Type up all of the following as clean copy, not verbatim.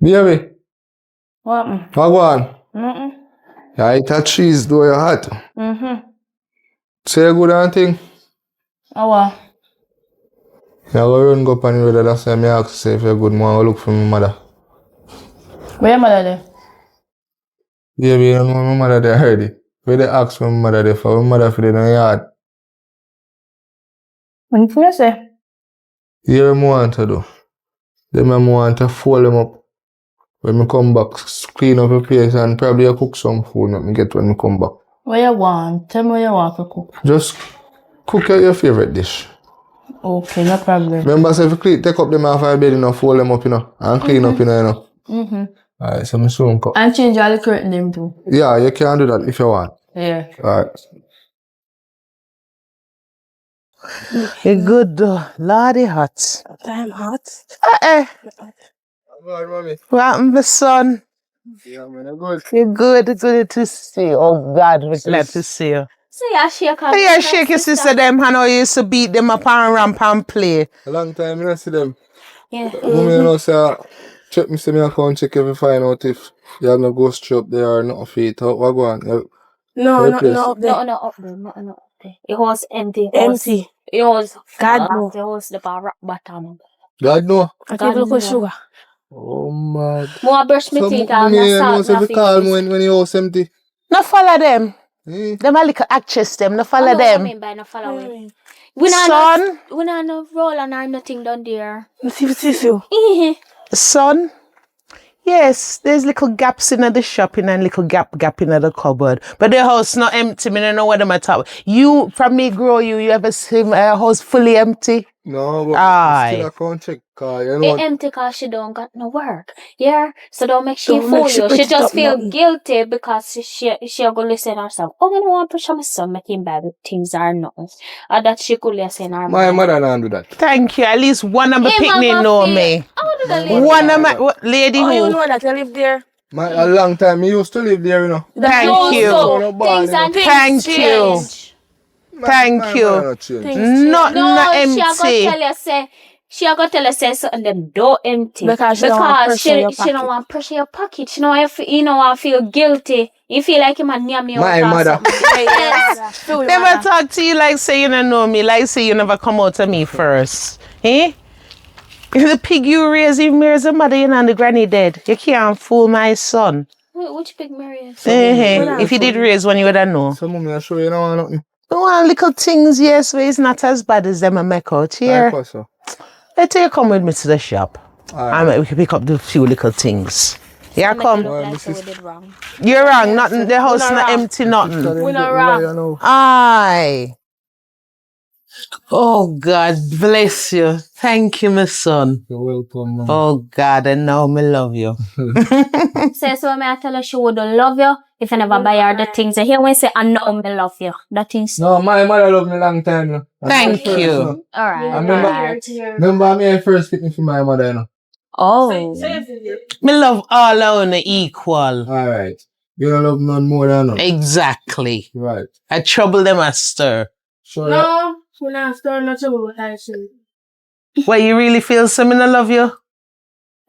Baby, What? what go on? Mm-mm. You eat a cheese though you're hot. Mm-hmm. Say good and thing. Oh, what? You go run go up on the road that's why I ask you say if you're good man, go look for my mother. Where your mother there? Baby, you know my mother there already. Where they ask for my mother there for? My mother for the yard. What you say? Here I want to do. Then I want to fold them up. When I come back, clean up the place and probably I cook some food let me get when I come back. What you want? Tell me what you want to cook. Just cook your favorite dish. Okay, no problem. Remember, so if you clean, take up them off your bed, fold them up, and clean up, Mm-hmm. Alright, so I'm soon come. And change all the curtain them too. Yeah, you can do that if you want. Yeah. Alright. You good though. Lordy hot. I'm hot. Good, mommy. What happened, my son? Yeah, man, I'm good. You good to see you. Oh God, we're glad to see you. So yeah, shake her. Oh, yeah, shake your sister them and how you used to beat them up and ramp and play. A long time I don't see them. Yeah. Mommy, you know, say, check me, see me account, check if you find out if you have no ghost trap there or not feet. What go on? No, What place? up there. No, up there. No, up there. It was empty. Empty. It was God flat. no. It was the rock bottom. God no. I God keep looking no. sugar. Oh, man. More brush me So, teeth mommy, and you know, salt so if my you call me fingers. when your house empty. No follow them. Eh? Them a little actress them. No I follow know what I them. mean by no following. Son. We not no roll and or nothing down there. See you. Son. Yes, there's little gaps in the shopping and little gap in the cupboard. But the house not empty. Me don't know what I'm talking. You, from me grow you ever see a house fully empty? No, but Aye. still I can't check. Cause you It know, empty cause she don't got no work. Yeah. So don't make she Don't fool make she you. put She it just up feel nothing. guilty because she go listen herself. Oh, I don't want to push my son make him bad with things or nothing. Or that she could listen her my mind. mother don't do that. Thank you. At least one of the Him a picnic go know feel- me. How do the My lady mother One know? of my what, lady Oh, you who? know that I live there? A long time, I used to live there, Thank No, you. so things and things Thank you. change. Thank you. Mother not change. Not No, empty. she a go tell you say something them don't empty. Because she don't want pressure your she don't pocket. want pressure your pocket. She don't want you know want feel guilty. You feel like you man near me My out or mother. something. Yes. Feel Never mother. talk to you like say you don't know me, like say you never come out to me first. Eh? If the pig you raise him raise the mother, you know, and the granny dead. You can't fool my son. Which big Marius? If you did raise one, you would have known. So, mommy, I show you now nothing. The one little things, yes, but it's not as bad as them I make out here. Like, so. Let's you come with me to the shop. Alright. We can pick up the few little things. Yeah, Make it come. look like so we did wrong. You're wrong. Nothing. The house not not wrong. empty. Nothing. We not wrong. Aye. Oh God, bless you. Thank you, my son. You're welcome, mom. Oh God, and now me love you. Say so me I tell her she would love you if you never buy her the things. I hear when say I know me love you. That things. No, my mother loved me long time. No. Thank First, you. no. Alright. I remember- Alright. Remember me first picked me for my mother, you know. Oh. Me love all on the equal. Alright. You don't love none more than none. Exactly. Right. I trouble them a stir. So, No, we're not starting no trouble with her. What, you really feel some I love you?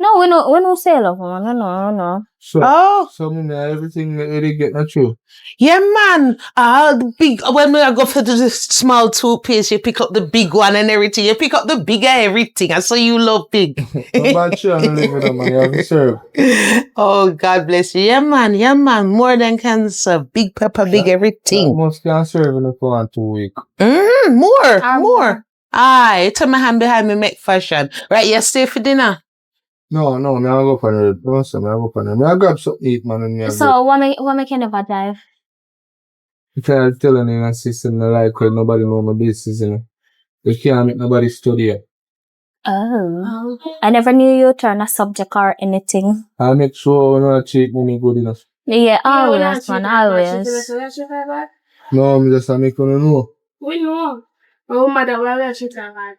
No, we no say love man. No. Oh. So, mommy, everything that they get not true. Yeah, man. The big, when I go for the small toothpaste, you pick up the big one and everything. You pick up the bigger everything. I saw you love big. No bad shit, I don't live with them, man. You have to serve. Oh, God bless you. Yeah, man. More than cancer. Big pepper, big That everything. must can serve in the for 2 weeks. More. Aye, turn my hand behind me, make fashion. Right, you stay for dinner? No, me I go for the don't say me I go for the. Me I grab something to eat, man, and me I go. So what make you never drive? You can't tell any and system no like when nobody know my business, you know. You can't make nobody study it. Oh. I never knew you turn a subject or anything. I make sure we not cheat money good enough. Yeah, always, man, always. No, me just make you know. We know. Oh, mother, where are you going?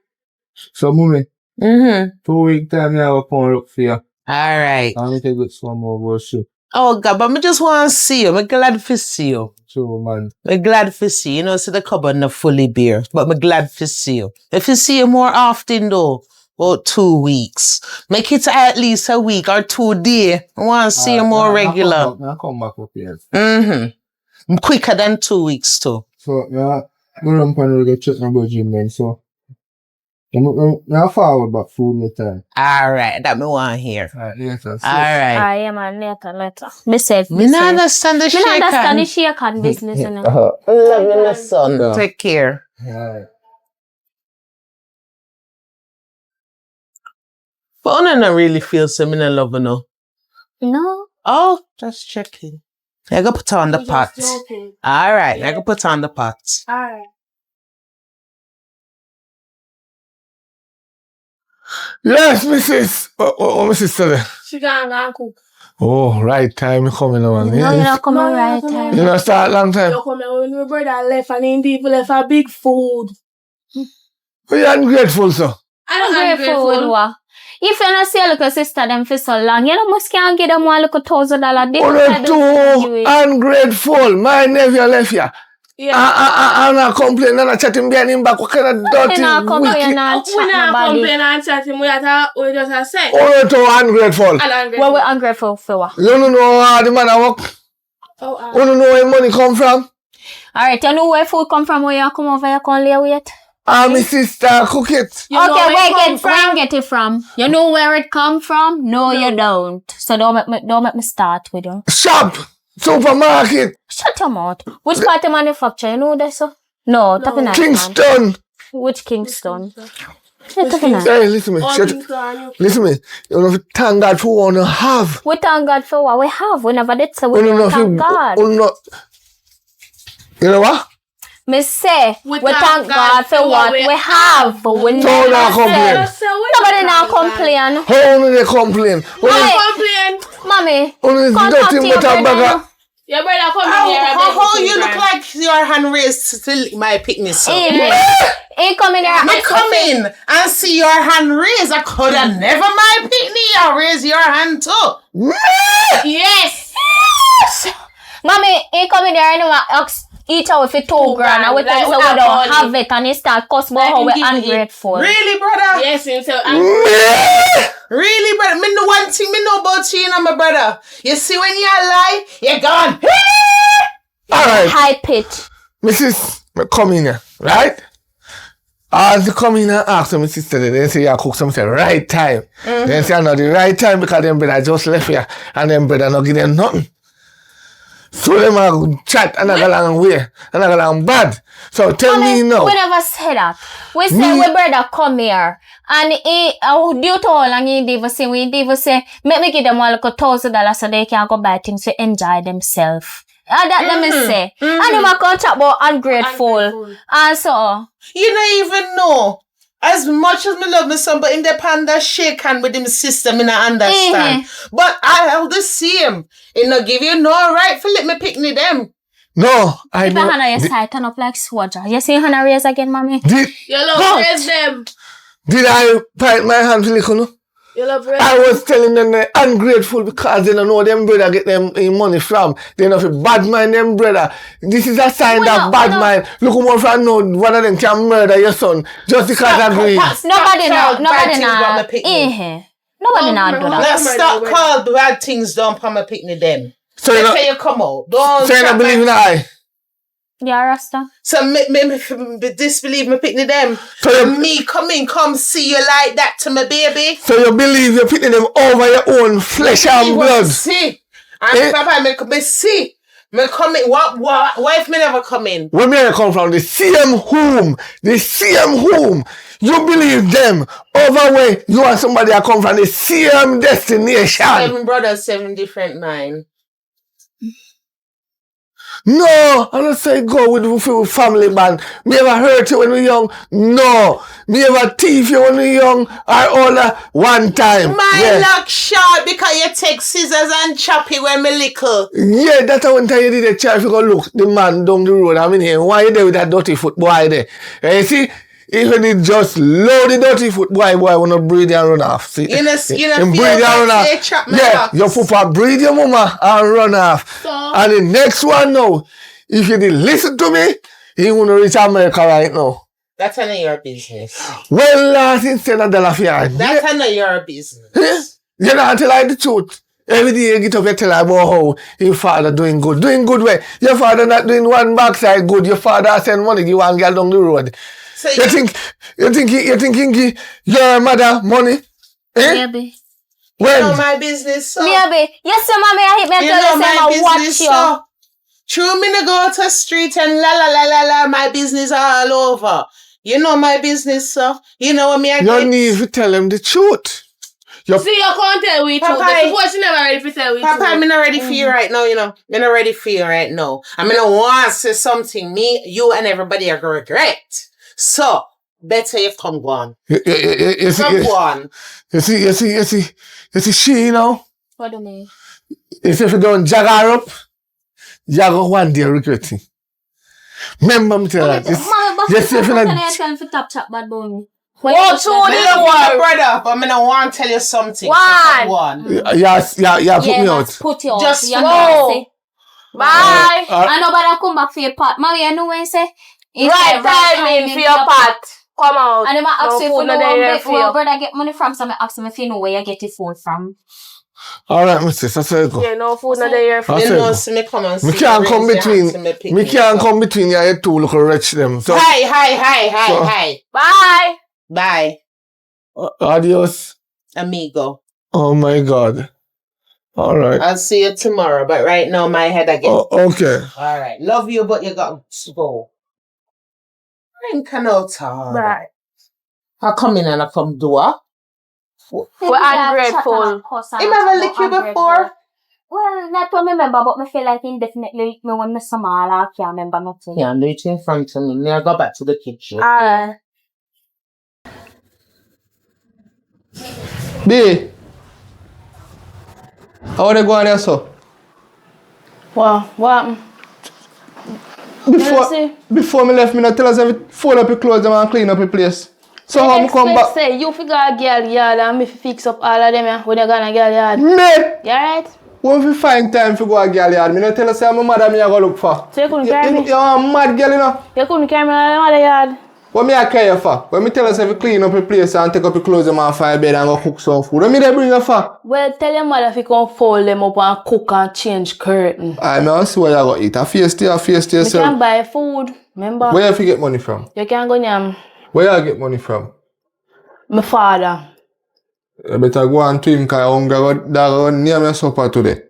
So, mommy, 2 2 week time, me I go come look for you. All right. I take good some more shoot. Oh, God, but I just want to see you. I'm glad to see you. So, man. I'm glad to see you. You know, see the cupboard not fully bare, but I'm glad to see you. If you see you more often, though, about 2 weeks. Make it at least a week or 2 days. I want to see you more regular. I'll come back up here. Mm-hmm. Quicker than 2 weeks too. So, yeah, I'm going to check my budget then, so. I'm forward back food me time. Alright, that me want to hear. Alright, yes, sir. Alright. I am a later. Me say. Me not understand the Me shake not understand the hand. shake hand business, you know. Love you, my son. Yeah. Take care. Alright. But I don't really feel similar love, you know. No. Oh, just checking. I go put on the I'm pot. just joking. Alright, I go put on the pot. Alright. Yes, Mrs. Oh, Mrs. Sally. She gonna cook. Oh, right time you coming now, man. No, you're not coming No, right no, no. time. You know, start long time. You come here when my brother left and him people left a big food. We ungrateful, sir. I'm Ungrateful with what? If you not see a little sister them for so long, you know must can't give them $1,000 different. Too ungrateful. My nephew left here. Yeah. I'm not complaining, I'm not chatting behind him back. What kind of dirty, not complaining wicked... and We chat not nobody. complain and chat him. We just a say. Oh, too ungrateful. Well, we're ungrateful for what? You don't know how the man I work. Oh, You don't know where money come from. Alright, you know where food come from where you come over, you can lay with? My sister cook it. You know Okay, where it come get it from? You know where it come from? No, you don't. So don't make me start with you. Shop. Supermarket. Shut your mouth. Which part of manufacture? You know this? No, No. tapping Kingston. Which Kingston? Yeah, tapping Hey, listen to me. All Shut things are new. Listen to me. You know, thank God for what you have. We thank God for what we have. We never did so we You know, don't thank God. You know what? Me say, We we thank God for what we have. We not never complain. say. Nobody now complain. How do they complain? Hey. Mommy, Only contact nothing your but a brother. bag. Your brother come in here. and beg How you you to look drive. like your hand raised to lick my picnic son? He come in there. Me come in and see your hand raised. I could have never my picnic. I raise your hand too. Yes. Mommy, he come in there and ask each other for $2,000 and we tell Like, us we without don't money. have it and he start cuss about Like how him we give it. ungrateful. Really, brother? Yes, him say. Really, brother? Me know one thing me know about you and my brother. You see when you lie, you're gone. Alright, High pitch. Mrs. Come in here, right? As you come in and ask my sister, they say you cook something right time. Then say not the right time because them brother just left here and them brother not give them nothing. So them a chat another long way, another long bad. So tell me now. We never say that. We say we brother come here and he due to all and he even say make me give them $1,000 so they can go buy things to enjoy themselves. And that let me say. And him a come chat about ungrateful. And so You don't even know. As much as me love my son, but in the panda shake hand with him sister, me not understand. But I have the same. It not give you no right for let me picnic them. No, I keep your hand on your know. side, turn up like soldier. You see your hand raise again, mommy? You love raise them. Did I bite my hand for little? No? You love raise I was telling them they're ungrateful because they don't know them brother get them money from. They know if bad mind them brother. This is a sign that bad mind. Look more from know one of them can murder your son just because of greed. Nobody know. Nobody know. know. Nobody know do that. Let's stop call bad things done for my picnic them. So you Let's say you come out. Don't so you don't believe in I. Yeah, Rasta. So me disbelieve me picnic them. So you, Me come see you like that to my baby. so you believe you're picking them over your own flesh and You blood. want to see. And Papa me see. Me come in. What if me never come in? Where may I come from? The same home. The same home. You believe them over where you and somebody that come from the same destination. 7 brothers, 7 different minds. No, I don't say go with family band. Me ever hurt you when we young? No. Me ever thief you when we young or older one time. My luck short because you take scissors and chop it when me little. Yeah, that's one time you did a try to go look the man down the road. I mean, here, why you there with that dirty foot boy there? You see, even it just load the dirty foot boy wanna breathe and run off. See, You know, breathe feel and run off. they chop my Yeah, box. your papa breathe your mama and run off. So- And the next one now, if you did listen to me, he wanna reach America right now. That's none of your business. Well, last instead of $1 for her. That's none of your business. You not tell her the truth. Every day you get up, you tell her about how your father doing good. Doing good way. Your father not doing one backside good. Your father send money, give one girl down the road. So You think your mother money? Eh? Maybe. you When? know my business, so. Maybe. Yes, sir, mommy, I hit me and You tell know you, say, my I watch business, you. so. True, me to go to the street and la, my business all over. You know my business, so. You know what me I You get? need to tell him the truth. See, you can't tell we truth. Papa, The suppose you never ready to tell we Papa, truth. I'm not ready for you right now, you know. I'm not ready for you right now. I'm not want to say something me, you and everybody are going to regret. So, better you come go on. You Come go on. see, she, you know, What do you mean? if you don't jag her up, you go one day regret it. Remember me tell her, Mommy, but yes, if you what not- can I tell for top chat bad boy? What to Me the don't want world? brother, but I don't want to tell you something. Why? So come go on. put me out. Put you out. Just You go. know, say. Bye. I know, but I come back for your part. Mommy, you know when you say? It's Right the timing for your part. Come out. And then I ask you if food you know not there where for you. brother get money from, so I ask him if you know where you get your food from. All right, Mr. That's how it go. Yeah, no food not there for That's Me it. know, see me come and see Me can't you, come raise your hands between. and me pick Me me can't up. come between you two look rich them. So Hi. Bye. Bye, adios. amigo. Oh my God. All right. I'll see you tomorrow, but right now my head again. Oh, okay. All right. Love you, but you got to go. I cannot talk. Bye. I come in and I come do her. We're ungrateful. Him ever lick you before? Well, not to remember, but I feel like indefinitely lick me when I'm small. I can't remember nothing. Yeah, do it in front of me. Now go back to the kitchen. Alright. B. How they go on there, so? What? Before me left, me not tell us every fold up your clothes and clean up your place. So how me come back? Say, you figure a girl yard and me fix up all of them yeah, when you gonna girl yard. Me! You alright? When we find time for go a girl yard, me not tell us say my mother me a go look for. So you couldn't carry me? You a mad girl, you know? You couldn't carry me out of the yard? What me a care you for? When me tell us if you clean up your place and take up your clothes and fire bed and go cook some food, what me they bring you for? Well, tell your mother if you can fold them up and cook and change curtain. I may see what you go eat. A face to You yourself. can buy food, remember? Where you fi get money from? You can go nyam. Where you get money from? My father. You better go and to him because hunger go near me supper today.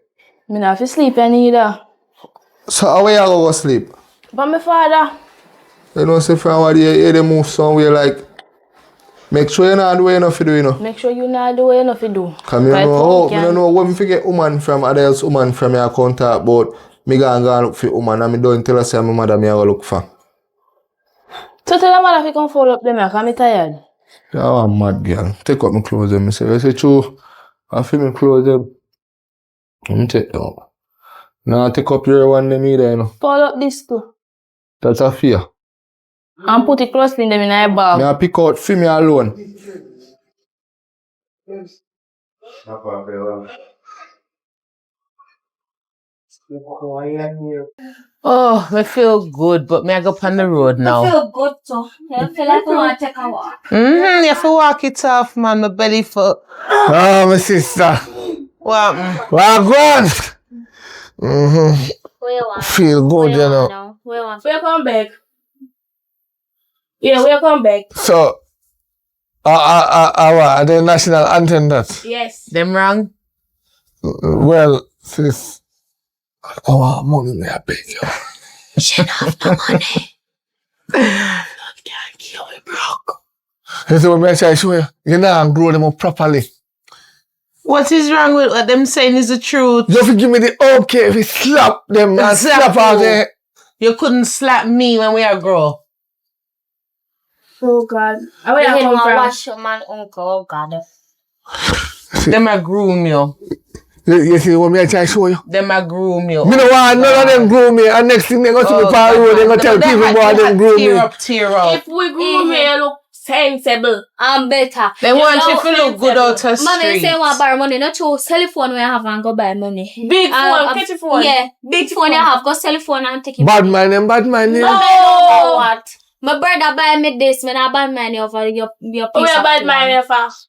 Me not fi sleep neither. So how where you go sleep? But my father. You know, say from what you hear them move somewhere like, make sure you're not doing enough to do, you know. Make sure you not do enough to do. Because I don't know where me get woman from, other else woman from your contact, but me go and look for woman and me don't tell her say my mother me go look for. So tell your mother if you can fold up them because I'm tired. Yeah, I'm mad girl. Take up my clothes them. I say true, I feel my clothes them. I'm take them up. Now take up your one them either, you know. Fold up this too. That's a fear. And put it closely in them in your bag. Me I pick out for me alone. Oh, I feel good, but me I go up on the road I now. feel good too. I feel like I want to take a walk. You have to walk it off, man. My belly for Oh, my sister. what? Well, go on. Mm-hmm. Where you want? Feel good, you know. now? Where you want? Where you come back? Yeah, where you come back? So, what? The national anthem that? Yes. Them wrong? Well, sis, I want money, me I beg you. You see what me I try to show you? You know, grow them up properly. What is wrong with what them saying is the truth? You have to give me the okay if you slap them and slap out there. You couldn't slap me when we are grow. Oh God. Where You you hit come one from? wash your man uncle. Oh God. Them a groom you. You see what me I try to show you? Them a groom you. Me no want none of them groom me, and next thing they go to me par road, they go tell people about them groom me. Tear up. If we groom me, you look sensible. I'm better. They want you know, to look good out of Mommy street. say want borrow money. Not to sell phone when you have and go buy money. Big phone, catch your phone. Yeah, big phone you have. Go sell phone and take it. Bad man them. No. What? My brother buy me this, man. I buy money over your piece We of about clothes. my fast.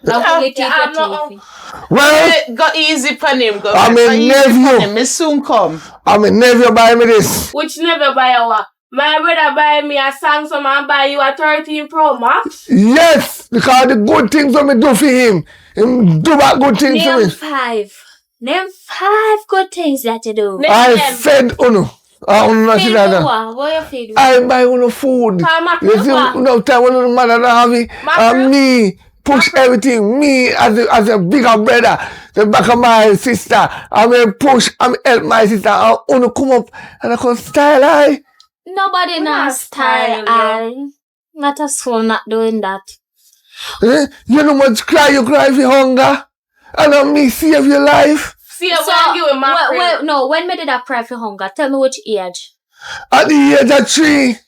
Now you take Yeah, your no. teeth. Well, Go easy on him. Go I'm go a easy nephew. on him. Me soon come. I'm a nephew buy me this. Which never buy a what? My brother buy me a Samsung and buy you a 13 Pro Max. Yes, because the good things that me do for him do that good things for Name me. 5. Name 5 good things that you do. Name I them. fed Uno. I don't know Feed that. what? What you feed? I buy Uno food. Mackerel, You see, what? no time when the mother don't have it, Mackerel? and me push everything. Me as a bigger brother, the back of my sister. I mean push, I help my sister. And Uno come up and I can style I. Nobody Not knows style. style, Not a soul not doing that. You know much cry, you cry for hunger. And I me save your life. See, I'm going to give him mackerel. when me did I cry for hunger? Tell me which age. At the age of 3. So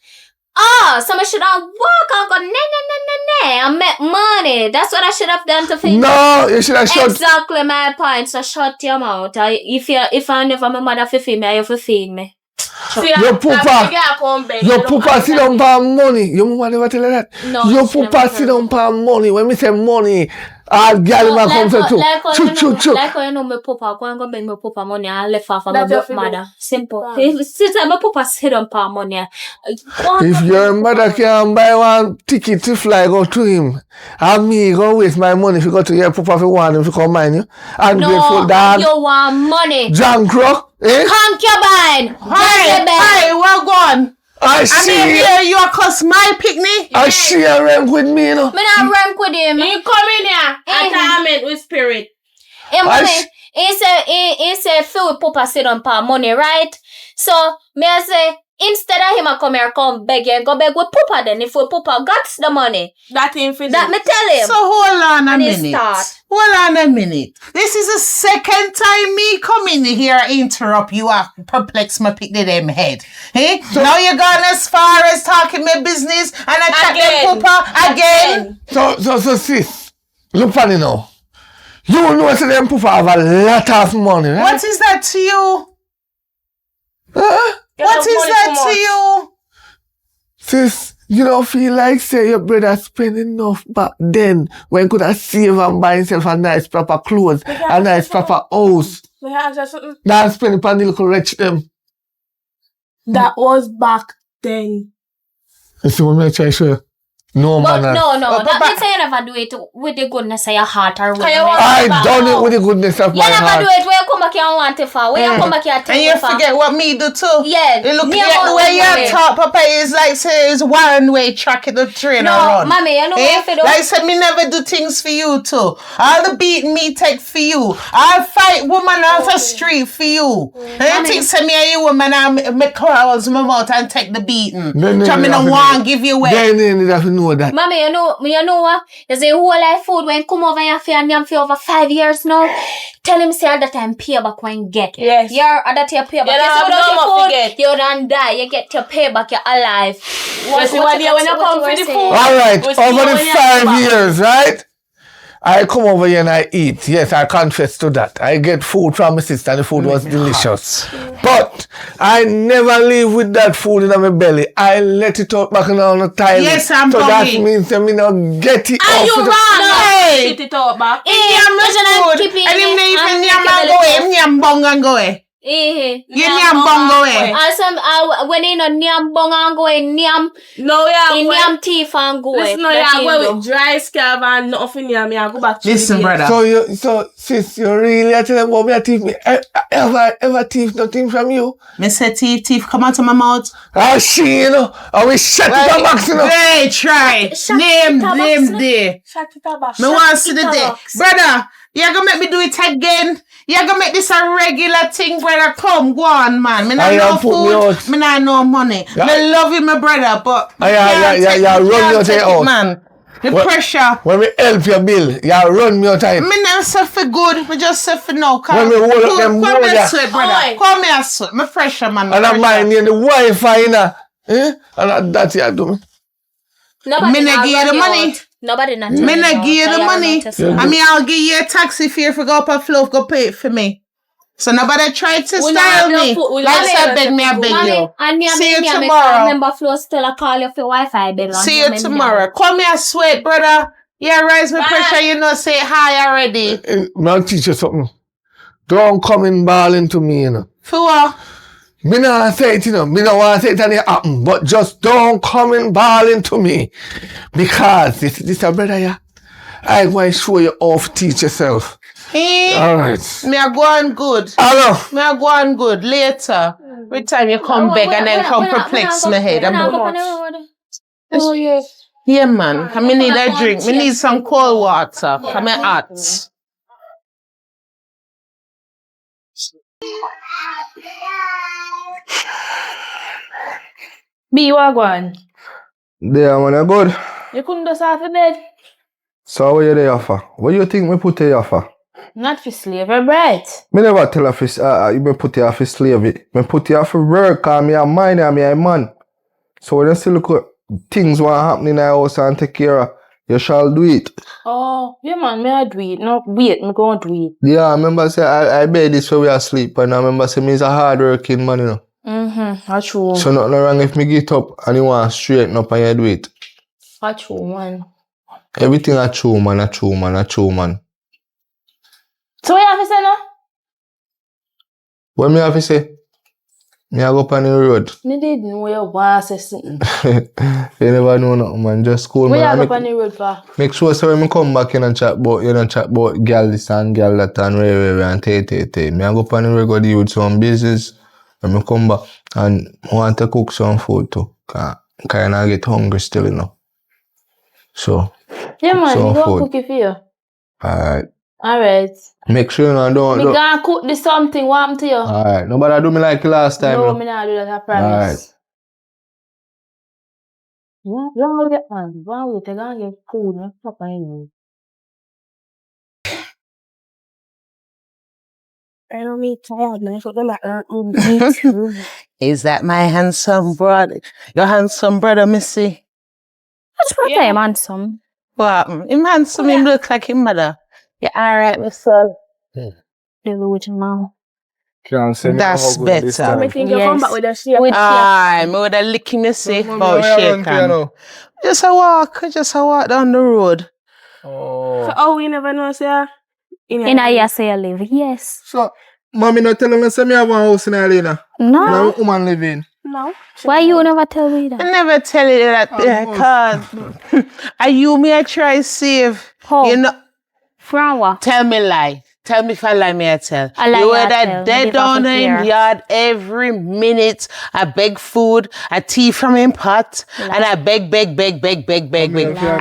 I should have walk and go and make money. That's what I should have done to feel. No, you should have shut. Exactly my point. So shut your mouth. If I never my mother for feed me, you for feed me. See, Your papa. Your Your papa sit down for money. Your mama never tell her that. No, Your she papa never sit tell down for money. When me say money, all girl man come to too. Like how you know my papa, go and go bring my papa money and left off of my That's your black mother. Simple. Yeah. Since my papa sit down for money. If your mother can buy one ticket to fly, go to him. And me go waste my money if you go to your papa for one if you come mine you. Ungrateful No, dog. you want money. John Crow. Eh? Concubine. Hey, what gone? I I see. mean, here you are cause my picnic. I see a rank with me, you know. Me not rank with him. You come in here. Retirement with spirit. He say Phil papa sit on pa money, right? So me I say instead of him a come here come beg you, go beg with papa then if we papa got the money. That infinite. That me tell him. So hold on a And it minute. start. Hold on a minute. This is the second time me come in here interrupt you and perplex my pick the them head. Hey? Now you gone as far as talking my business and I chat them papa again. So sis, look funny now. You know that them papa have a lot of money, right? What is that to you? Huh? What is that to you? Sis, you don't feel like say your brother spend enough back then when could have save and buy himself a nice proper clothes, a nice proper house. May I ask something? Now spend upon the little rich them. That was back then. You see what I try to show you? No But man. no, But that means you never do it with the goodness of your heart or with I done it with the goodness of you my never heart. do it where you come back here and want it for. Where you come back here and And you for. forget what me do too. Yeah. You look me at the about way money. you talk, Papa, is like say it's one way track in the train No, around. mommy, you know what if you do? Like say me never do things for you too. All the beating me take for you. I'll fight woman off the street for you. And you think say me and you woman I make close my mouth and take the beating. So me no want give you away. Then you need to know that. Mommy, you know what? There's a whole life food when come over here for and for over 5 years now. Tell him say all the time pay back when you get. Yes. You're that you pay back. You don't Yes, have without no your more food, to get. you don't die. You get your pay back. You're alive. You see what when you come for the food. All right, We see over when the you 5 come. years, right? I come over here and I eat. Yes, I confess to that. I get food from my sister and the food was delicious. But I never leave with that food in my belly. I let it out back on the toilet. Yes, I'm so that hungry. means that me not get it Are off. you with the- wrong? Hey. Sit it out back. Yam food. And him even yam and go away. Yam bong and go away. You yam bong go away. When you know nyam bong and go in nyam No, yeah. in nyam teeth and go Listen, no, That's yeah, him go do. with dry scab and nothing. Yeah, me, I go back to Listen, the brother. So sis, you really are telling me about me a thief me? Ever thief nothing from you? Me say teeth come out of my mouth. Ah, she, you know. I will shut it up, Max, you know. They try. Shut Name it up, them Max. there. Shut it up, Me want to see the it day. up. Brother, you gonna make me do it again? You gonna make this a regular thing, brother? Come, go on, man. Me not I no am put me food. out. Me not no money. Yeah. Me love you, my brother, but Ah, yeah, can't take- run can't your take thing it, out. man. The What? pressure. When we help your bill, you run me out time. Me not say for good. Me just say for no. When we hold up them Come board, here, yeah. sweat, brother. Oi. Come here, sweat. Me pressure, man. me And I'm pressure. minding the Wi-Fi, you know. And that you do me. Nobody Me not not give you run the you money. out. Nobody not Me run you not out. give you I the am money. not a I mean, I'll give you a taxi fare for go up a flow, go pay it for me. So nobody try to We style not me. have no food. Like We I not beg have me, I no beg food. you. And me, See you I tomorrow. remember Flo still a call you for Wi-Fi bill. See you tomorrow. Come here, sweat, brother. Yeah, raise my pressure. You know, say hi already. I'll teach you something. Don't come in balling to me, you know. For what? Me not say it, you know. Me not want to say it and it happen. But just don't come in balling to me. Because this a brother, yeah. I want to show you how to teach yourself. Alright. Me a go on good. Hello. Me a go on good. Later. Every time you come back and then come perplex my head. Oh, yeah. Yeah, man. I me need a drink. Me need some cold water. Come here hot. B, you are going. There, man, you good? You couldn't just have a bed. So what you there for? What you think me put you here for? Not for slavery, right? Me never tell her for, me put you here for slavery. Me put you here for work, cause me a mind and me a man. So when you still look at things what happen in the house and take care of, you shall do it. Oh, yeah, man, me I do it. No, wait, me go and do it. Yeah, I remember say I bed this where we asleep and I remember say me is a hard working man, you know. That's true. So nothing wrong if me get up and you want to straighten up and you do it. That's true, man. Everything a true man, a true man, a true man. So what you have to say now? What me have to say? Me a go up on the road. Me didn't know you want to say something. You never know nothing, man. Just cool, What you man. have up on the road for? Make sure so when me come back in and chat about girl this and girl that and where and tay. Me a go up on the road go deal with some business. When me come back and I want to cook some food too. Cause I get hungry still, you know. So, Yeah, man, some me go food. cook it for you. Alright. Alright. Make sure you know, Me don't. gonna cook this something, what happened to you? Alright. Nobody do me like last time. No, you know. me not do that, I promise. Yeah, don't get man. Don't wait, I gonna get food, no fuck I know. I don't need tired, man. So them that Is that my handsome brother? Your handsome brother, Missy? That's what I am handsome. What? Him handsome, him look like him mother. You alright, my son? Deal with your mouth. Can't say me That's how good this better. time. I think you come back with a shit. Aye, me would have licked me say Mama, about where you shake run to, hand. you know? Just a walk down the road. Oh. So, oh, we never know, sir. In a year say you live. Yes. So, mommy not telling me say me have one house in Arena. No. Now woman living. No. Why you never tell me I that? never tell you that because are you me I try save. How? You know, From what? tell me lie. Tell me if I lie, me I tell. I lie, you me were I that tell. dead Live down off of in here. yard every minute. I beg food, I tea from him pot, and I beg.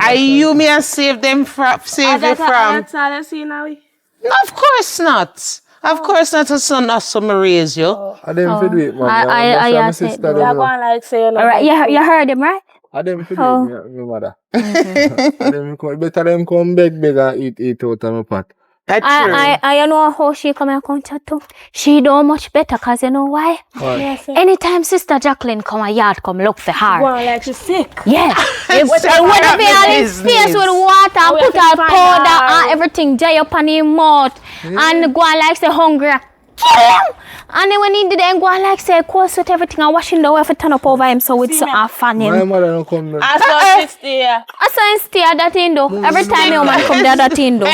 Are you me I save them from save you from? That's all I see now. No, of course not. Of course not a son or some raise you. I didn't feel it, man. I my said sister. no. You're going like say, All right, you heard him, right? I didn't feel Oh. it, my mother. I didn't come. Better them come beg and eat out of my pot. That's true. I know how she come and contact too. She do much better, cause you know why? Yes, sir. Anytime Sister Jacqueline come a yard, come look for her. Going like she's sick. Yeah. And when What be all his business? face with water and we put have out to find powder her. and everything dry up on his mouth and go on like say hungry. Kill him! And then when he did then go on like say cold sweat everything and washing the way for turn up over him so it's fan My him. mother don't come there. I saw 60 here. I saw him stay at that window. Every time your man come there that window.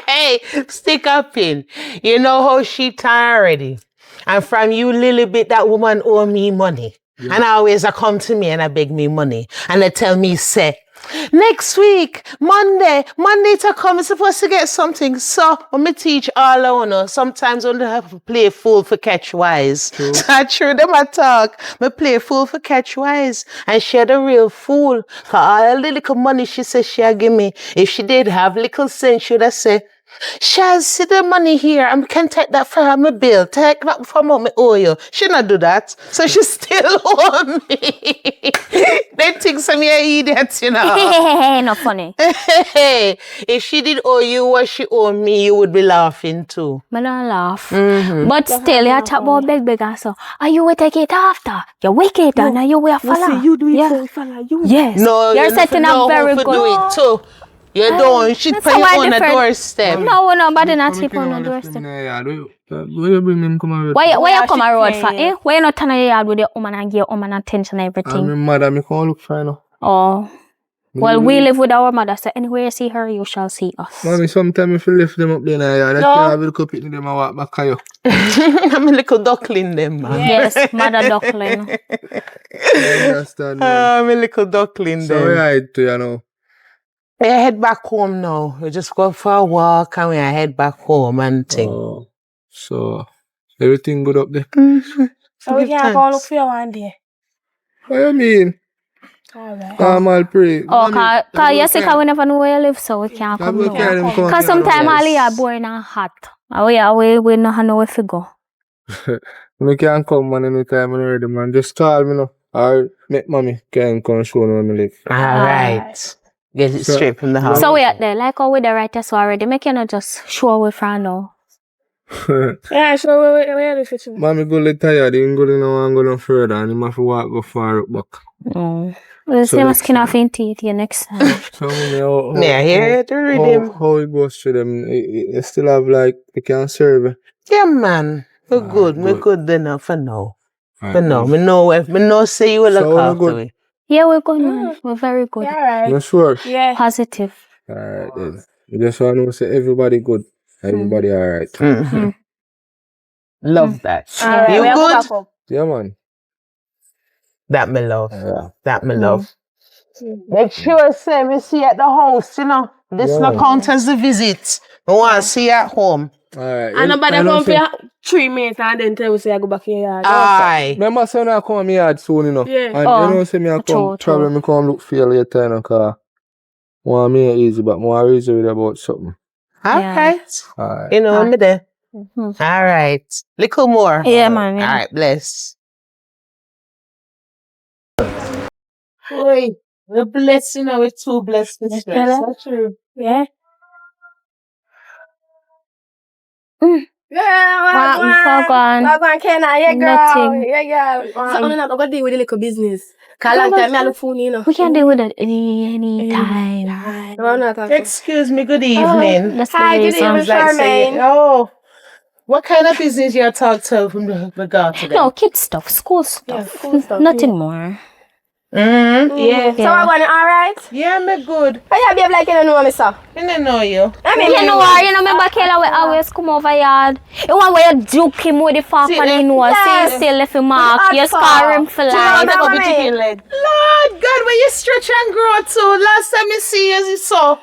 Hey, stick up in. You know how she tired already. And from you little bit, that woman owe me money. And always I come to me and I beg me money. And they tell me, say, next week, Monday to come, I'm supposed to get something. So, when me teach all I know, sometimes when they have to play fool for catch wise. So I true them I talk. Me play fool for catch wise. And she the real fool. Cause all the little money she said she had give me, if she did have little sense, she would have said, Shaz, see the money here. I can take that for her, my bill. Take that from what me owe you. She not do that. So she still owe me. They think some you idiots, you know. Not funny. If she did owe you what she owe me, you would be laughing too. Me not laugh. But still, you talk about beg and so. Are you will take it after? You wake it and you will follow. You do it Yeah. for fella. You. No, Yes. You're you setting know up who very for good. do it too. You don't. Shit that's for your why own different. doorstep. No, nobody not sleep on the doorstep. Where you bring them come out? Why you come she a road say, for? yeah. Eh? Why you not turn your yard with your woman and give your woman attention and I'm everything? mad at me can't look fine now. Oh. Well, we live with our mother, so anywhere you see her, you shall see us. Mommy, sometimes if you lift them up there in the yard, I No. can't have a cup it them and walk back at you. I'm a little duckling them, man. Yes, mother duckling. I understand, man. I'm a little duckling So them. I hide to you now. We head back home now. We just go for a walk and we head back home and thing. Oh, so everything good up there? So we Give can go look thanks. for you one day. What you mean? Alright. Normal pray. Oh, cause you see, cause we never know where you live, so we can't come Come now. come Cause sometimes all you are boring and hot. We not know where to go. We can come man anytime when you're ready, man. Just call me now. Or make mommy can come show me where me live. All right. Get it So- straight from the house. So we at there, like how we the right so already. Make you not just show away from now. Yeah, so where is it? Mommy go let tired, you ain't go no and go no further and you have to walk go far up back. Mm. We'll So see my next skin time. off in teeth here next time. So mommy, how, Yeah, here to read him. how it goes to them? You still have like, you can serve it? Yeah, man. We're good. We're good. good enough for now. Right, For now. Me know say you will So look we're after good. me. Yeah, we're good, man. We're very good. Yeah, right. You sure? Yeah. Positive. Alright then. You just want to say everybody good. Everybody alright. Mm-hmm. Love that. Alright, You we have to good? back up. Yeah, man. That me love. Yeah. That me love. Make sure say me see you at the house, you know. This Yeah. no count as a visit. I want to see you at home. Alright. And nobody I know come for say- you 3 minutes and then tell you say I go back in your yard. Aye. Remember, say I come to me yard soon, you know. Yeah. And Oh, you know, say me I true, come travel, true. me come look for you later, you know, cause want me easy, but more easy with about something. All Yeah. right. Alright. You know, me there. Mhm. All right. Little more. Yeah, man. All Yeah. right, bless. Oi, we're blessed, you know, we're too blessed. That's true. Yeah. Mm. Yeah, Fuck on. Wagwan Kenna, yeah, girl. Nothing. Yeah, girl. So, I'm not gonna deal with the little business. Cause long time I look funny, you know. We can deal with it any time. No, I'm not talking. Excuse me, good evening. That's Hi, the good reason. evening. Sounds say Charmaine. oh, what kind of business you talk to from regard to them? No, kid stuff, school stuff. Yeah, school stuff, Nothing more. Mm-hmm. Yeah. So, Yeah. Wagwan, alright? Yeah, me good. How you behave like you don't know me, sir? I don't know you. I mean, You know what? You know, remember Kayla we always come over yard. You want where you juke him with the fork See, on his nose. yes. See, still left him mark. With the You hot scar fork. him for Do you know life. what I mean? Lord God, where you stretch and grow to? Last time I see you, you saw.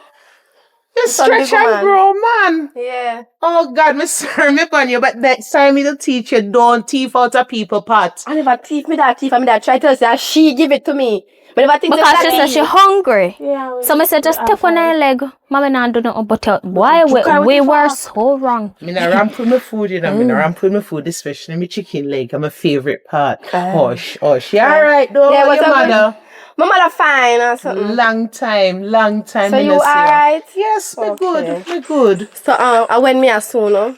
You Son stretch big and man. grow, man. Yeah. Oh God, me sorry me upon you, but next time me to teach you, don't thief out a people pot. I never teeth me that teeth. I mean, that try to say she give it to me. But if I think Because she that said she hungry. Yeah. So I said, just step on her leg. Mommy not do nothing but tell. Why we were so wrong. Me not ramp with my food, you know. Me not ramp with my food, especially my chicken leg. I'm my favorite part. Hush, hush. You alright though? Yeah, Yeah, what's your up with- mother? My mother fine or something. Long time. So me you no see her. alright? Yes, me Okay. good. Me good. So I went me as soon, no?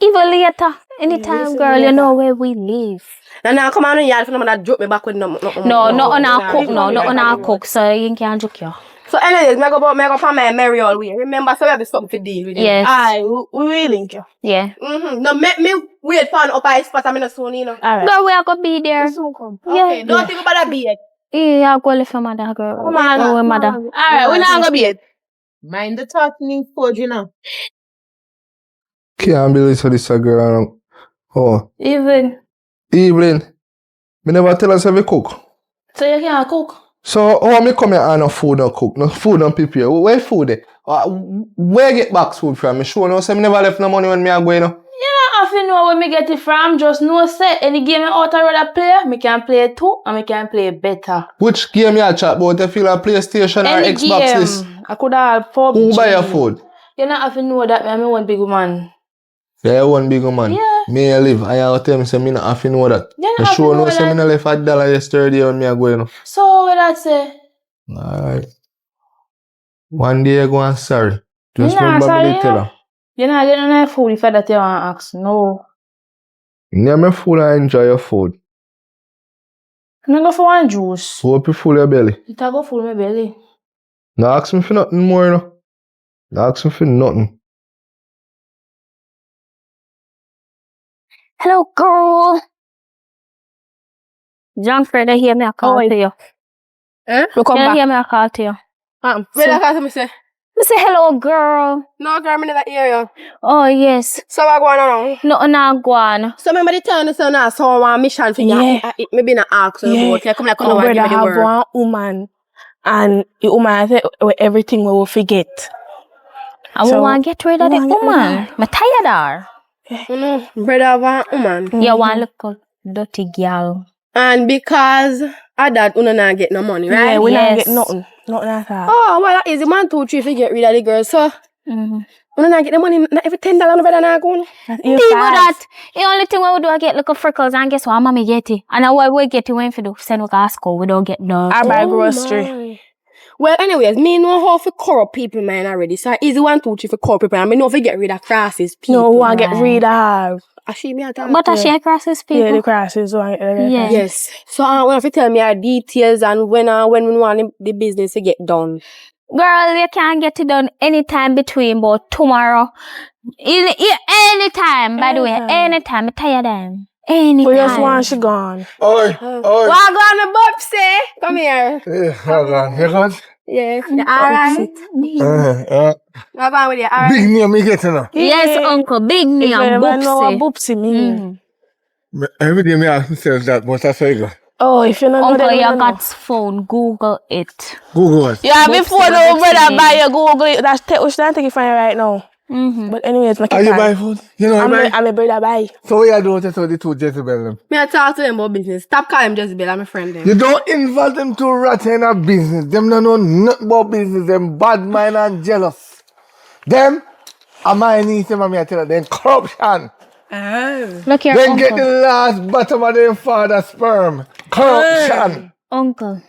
Even later. Anytime, Listen girl, you later. know where we live. Now come on in yard for no that joke me back with no. No, not on our cook. no, Not on no. our cook. So you can't joke you. So anyways, me go for my Mary all way. Remember, so we have something to deal with. Yes. Aye, we will link you. Yeah. No, make me wait for an upper spot. I'm in a soon, you know. Alright. Girl, we are gonna be there. Soon come. Yeah. Okay, don't think about that beard. Yeah, go live your mother, girl. Come on. Go with mother. Alright, we not gonna be it. Mind the talking food, you know. Can't believe so this a girl. Oh, Even. Evelyn. Me never tell us how we cook. So you can't cook? So how me come here and no food no cook, no food no prepare. Where food there? Where get box food from? Me sure no say me never left no money when me a go, you know. I have to know where me get it from. Just know say any game out I rather play, me can play too and me can play better. Which game you chat about? You feel a PlayStation or Any Xbox game. this? I could have PUBG. Who buy your food? You not have to know that me one big man. Yeah, you one big man. Yeah. Me I live. I tell me say me not have to know that. You not You have to sure know no say that. me not left $1 yesterday when me a go, you know. So what that say? Alright. One day you go and sorry. Just Me nah remember sorry, me to tell her. You not get no food if that you want to ask. No. Yeah, me full and enjoy your food. I'm go for one juice. Hope you full your belly. It a go full my belly. No ask me for nothing more, you know. No ask me for nothing. Hello, girl. John Freda hear me a call to you. Eh? We come You back. hear me a call to you. Where the call to me say? Me say hello, girl. No, girl, me never hear you. Oh, yes. So what going on? Nothing not go on. So remember the time so now so one mission for you. Maybe not ask her about it. Come like come Our and give brother me the have word. one woman, and the woman say everything we will forget. I So, want to get rid of the we want to get rid of woman. I'm tired of her. No, brother one woman. You want to look a dirty girl. And because of that, we not get no money, right? Yeah, we not Yes. get nothing. Nothing at all. Oh, well, that easy. 1, 2, 3 to get rid of the girl. So, Mm-hmm. we not get the money. Not every $10 brother not going. That's Deal with that. The only thing we do is get little freckles and guess what? Mommy get it. And what we get it when we do send we to school. We don't get no. I buy grocery. My. Well, anyways, me know how to corrupt people, man, already. So, easy 1, 2, 3 for corrupt people. And me know if we get rid of crosses people. No, we want to get rid of. I see me at all. But I share crosses people. Yeah, the crosses. Yeah. Yes. So, when if you tell me our details and when we want the business to get done. Girl, you can get it done anytime between but tomorrow. Anytime, by the way. Anytime. I'm tired of them. Anytime. We just want she gone. Oi. What going on, Bobsy? Come here. Yeah, hold on. Here comes. Yeah. Alright. What going with you? Alright. Big name me get now. Yes, uncle. Big If name. you ever know what Boopsy. boopsy mean. Every day me ask myself that, but that's how you go. Oh, if you don't know Uncle, that, you you know. got phone. Google it. Google it. Yeah, Boopsy, before no boopsy. brother buy your Google it. That's which I take it from you right now. Mm-hmm. But anyways, my Are you buy food? You know I'm I buy? a brother buy. So what you do with the two Jezebel them? Me I talk to them about business. Stop calling him Jezebel. I'm a friend them. You don't involve them to rat in a business. Them don't know nothing about business. Them bad mind and jealous. Them, are my niece, them and me I tell you, them corruption. Look here, Then get the uncle. last bottom of their father's sperm. Corruption. Uncle.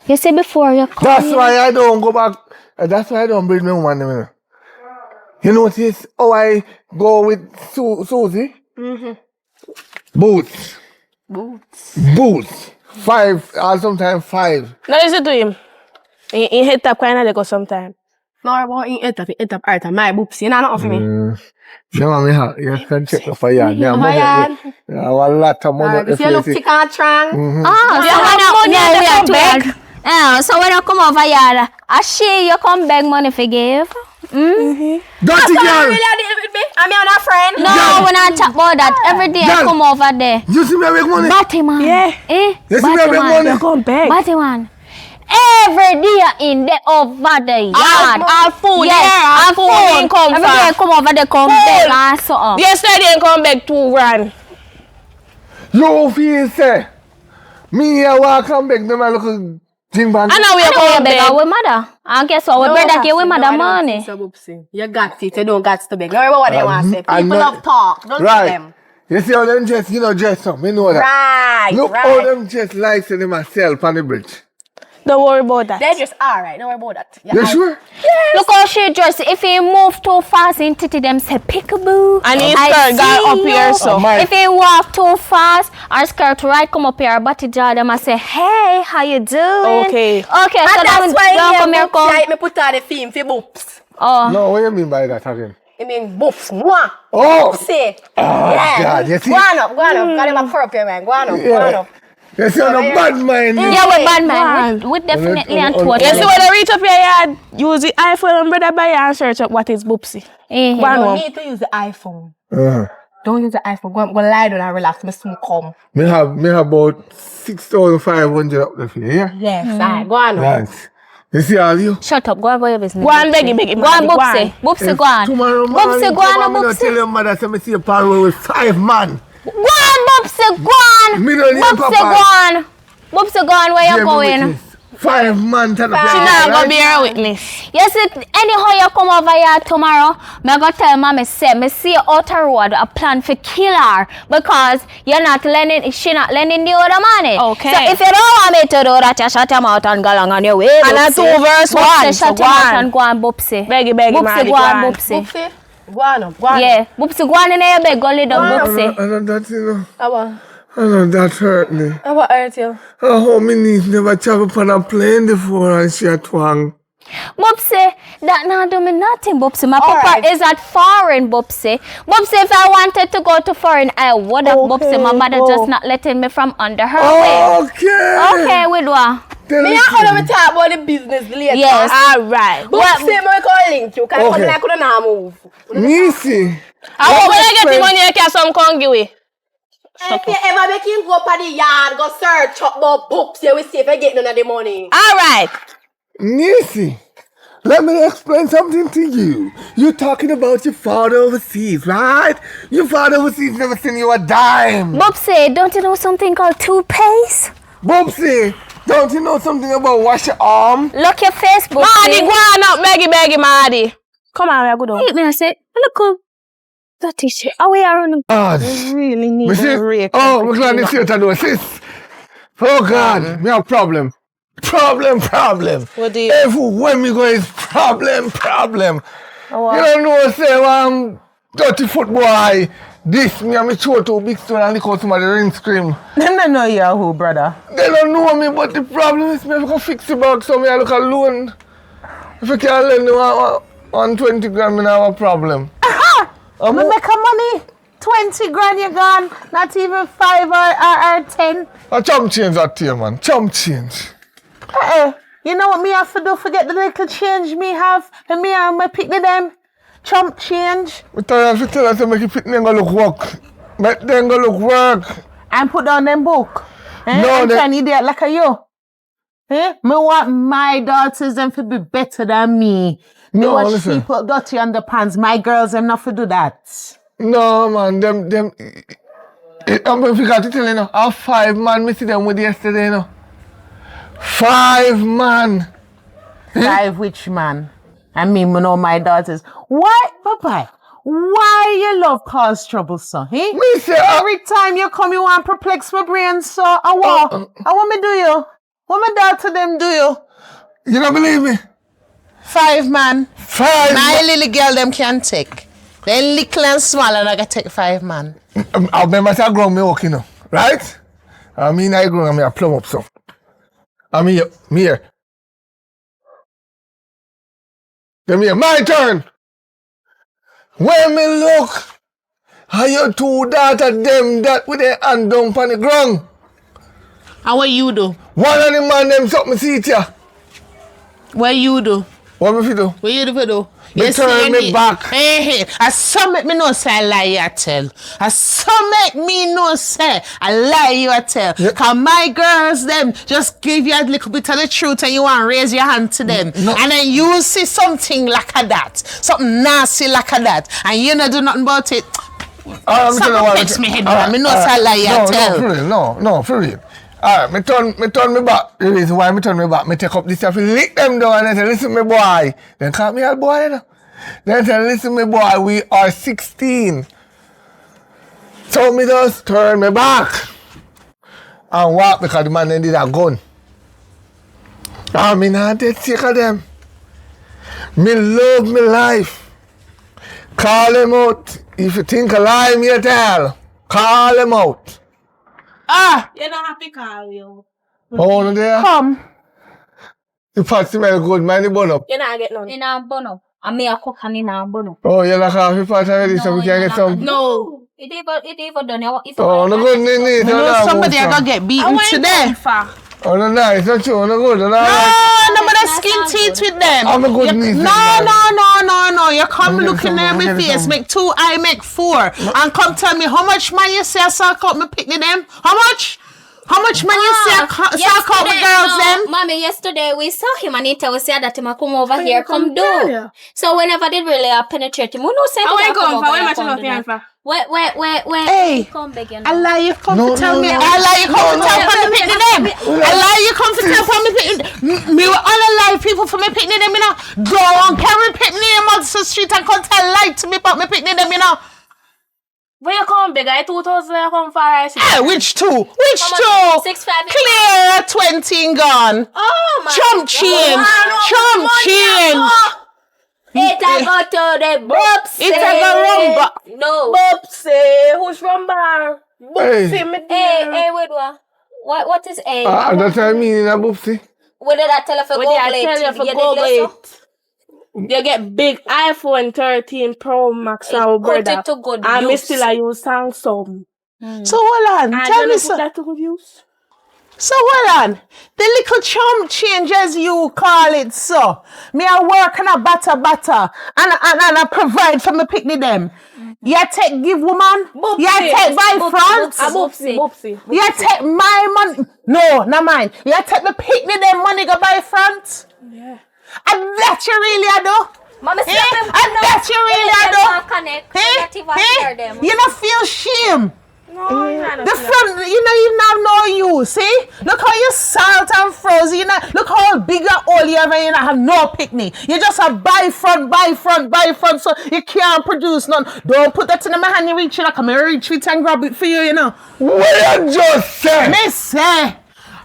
You say before you come That's here. why I don't go back. That's why I don't breed my woman. You know. You notice how I go with Susie? Boots. Boots. 5, or sometimes 5. No, listen to him. He hit up kind of like go sometime. No, about in it up art my boopsy. You know not for me. Yeah, mommy, you can check the fire. Yeah, Fire. I have a lot of money. If you look thick and strong. So when you come over here, I share you come beg money for give. Dirty girl! I'm your friend. No, when I talk about that, every day I Girl. come over there. You see me make money? Batty man. Yeah. Eh? You see me Batty make man. money? You come back. Batty man. Every day in the over the yard. All food Yes, there. All food. Didn't come Every day I from. come over there, come beg and something. Yesterday didn't come back 2 grand. You feel say, me here walk and beg them a little thing bank. I know we I are know you coming beg back. our mother. And guess what? We brother give we mother money. You got it. You don't got to beg. Don't worry about what they want to say. I People know- love talk. Don't Right. let them. You see how them dress, dress up, me know that. Right. Look how them dress like say them a sell on the bridge. Don't worry about that. They just alright. Don't worry about that. You sure? Look how she dress. If he move too fast into them say peekaboo. And his I skirt got see up here, you. so. My- If he walk too fast, our skirt right come up here, body jar them and say, hey, how you doing? Okay. Okay, so And that's why don't you come here, come. like me put on the film for boops. Oh, No, what you mean by that again? I mean boops. Mwah. Oh! Say. God, you see? Go on up. Got him a corrupt here, man. Go on up. You see on the bad mind. yeah, we bad man. We definitely and totally. You see when I reach up your yard, use the iPhone and brother buy and search up what is boopsy. Eh, Go on You home. need to use the iPhone. Uh, Don't use the iPhone. Go lie down and relax. Me soon come. me have about 6,500 up there for you, yeah? Yes, alright. Go on up. Right. You see all you? Shut up, go on about your business. Go on, beggy, beggy. Go on, Boopsy. Boopsy, go on. Tomorrow morning, Boopsy, go on, I'm gonna tell Boopsy. your mother say me see a parole with 5 man. Go on, Boopsy, go on. Me don't need Boopsy, papa. go on. Boopsy, go on, where you Give me going? witness. 5 man to the She not gonna be her witness. Yes, anyhow you come over here tomorrow, me go tell mommy say me see you out the road a plan for kill her because you're not lending, she not lending the other money. Okay. So if you don't want me to do that, you shut him out and go along on your way. And that's Boopsy. 2 verse Boopsy, 1. So shut go him out on. and go on, Boopsy. Beggy, beggy, Boopsy, Marley, go on, go on. Boopsy. Boopsy. Go on up. Go on up. Yeah, Boopsy, go on in your bed, go lay down, I Boopsy. don't that, you know. Come on. I know that hurt me. And what hurt you? Oh, my niece never travel on a plane before and she a twang. Bubsy, that not do me nothing, Bubsy. My papa Alright. is at foreign, Bubsy. Bubsy, if I wanted to go to foreign, I would have, Bubsy. My mother just not letting me from under her wing. Okay. Okay, with what? Then Me listen. and Ola, we talk about the business later. Yes. Alright. But say me call link you, because Okay. I couldn't now move. Niece. I hope when I get the friend- money, I can some congy way. If you ever make him go up the yard, go search up about books, you will see if I get none of the money. Alright. Niece, let me explain something to you. You're talking about your father overseas, right? Your father overseas never sent you a dime. Bubsy, don't you know something called toothpaste? Boopsy, don't you know something about wash your arm? Look your face, Maddie, Bubsy. go on up, beggy, Maddie. Come on, we go down. Hit me and say, look, that is it. Oh, we are running. God. Really need Me see- a rake. Oh, we're glad to see what I do, sis. Oh, God, me have problem. Problem. What do you... Everywhere me go is problem. Oh, You don't know, say, dirty foot boy. This, me and me throw to big stone and lick out somebody ring scream. Them don't know you who, brother. They don't know me, but the problem is me have to fix the bag, so me I look alone. If I can't lend you 120 grand, me not have a problem. Me make a money. 20 grand you gone. Not even 5 or 10. A chump change that to you, man. Chump change. You know what me have to do? Forget the little change me have. And me and my picnic them. Chump change. Me tell you to tell us to make you fit them go look work. Make them go look work. And put down them book. No, I'm they- trying idiot like a you. Me want my daughters them to be better than me. Me No, watch listen. people dirty underpants. My girls them not to do that. No, man, them. I forgot to tell you, how 5 man me see them with yesterday, 5 man. 5 which man? I mean, me know my daughters. Why, Papa? Why you love cause trouble, son? Eh? Me say, Every time you come, you want perplex my brain, so I want me do you? What my daughter them do you? you don't believe me? 5 man. 5 My man. little girl them can take. Then little and small and I can take 5 man. I remember say I grow me okay, right? I mean, I grow and me a plumb up, so. I mean, me here. Then here, my turn. When me look, how you 2 daughters them that with their hand down on the ground. And what you do? One of the man them something see it ya. What you do? What me fi do? What you do for do? Me turn me back. Hey, I some make me know say I lie you tell. I some make me know say I lie you tell. Yeah. Cause my girls them just give you a little bit of the truth and you want to raise your hand to them. No. And then you see something like a that. Something nasty like a that. And you not do nothing about it. I'm Something fix me head, man. Me know say I lie you tell. No, for real. No, for real. Alright, me turn me back. The reason why me turn me back, me take up this stuff, lick them down and say, listen me boy. Then call me a boy, Then say, listen me boy, we are 16. So me just turn me back. And walk because the man then did a gun. And me not dead sick of them. Me love me life. Call him out. If you think a lie, me tell. Call him out. You're not happy, call you. Oh, no there? Come. The pot smell good, man, the bun up. You not get none. In a bono. I mean, I cook and in a bono. Oh, you like half the pot already, so we can get some. No. It even done. Oh, no good, Nini. You know somebody are gonna get beaten today. Oh, no, nice, not true, no good, no, No, nobody skin teeth with them. I'm a good niece. No. You come I'm looking gonna at me come, face, I'm make 2, I make 4. And come tell me how much man you say I suck out me picnic them? How much? How much man you say I suck out the girls them? Mommy, yesterday we saw him and he tell us that him a come over here, come do. So whenever they really penetrate him, we no say I want to come go over for here, what come am do I that. for? Where? Hey, Come begin. I lie you come No, to tell no, me. no. I lie you come to tell me picnic them. I lie you come to tell me picnic. Me will all lie people for me picnic them, you know. Go on, carry picnic them on the street and come tell lie to me about me picnic them, you know. Where you come, big? I 2,000 you come for us. Hey, which 2? Which How 2? much? 6,500. Clear 20 gone. Oh my Chump chain. Chump chain. It a go to the Bubsy. It a go rumba. No. Bubsy, who's from bar? Boopsy, me Hey, wait, what is A? That's what I mean in a boopsy. What did I tell you for What did I tell you Google for it? Google You it? You get big iPhone 13 Pro Max now, put brother. it to good And me use. still I use Samsung. So hold on, And tell you me know so. put that to good use? So hold on. The little chump change as you call it so. Me I work and I butter and I provide for me picnic them. You take give woman? You take buy front? A boopsy. You take my money? No, not mine. You take me picnic them money go buy front? Yeah. And that you really I do? Mama, Eh? And that you really I do? Connect. Eh? Not even hear them. You don't feel shame. No, you're not. The front, you know, you have no use, see? Look how you salt and frozen, you know, look how big and old you have, and you don't have no picnic. You just have buy front, so you can't produce none. Don't put that in my hand, you reach it, like I'm going to reach it and grab it for you, you know. What you just say? Me say,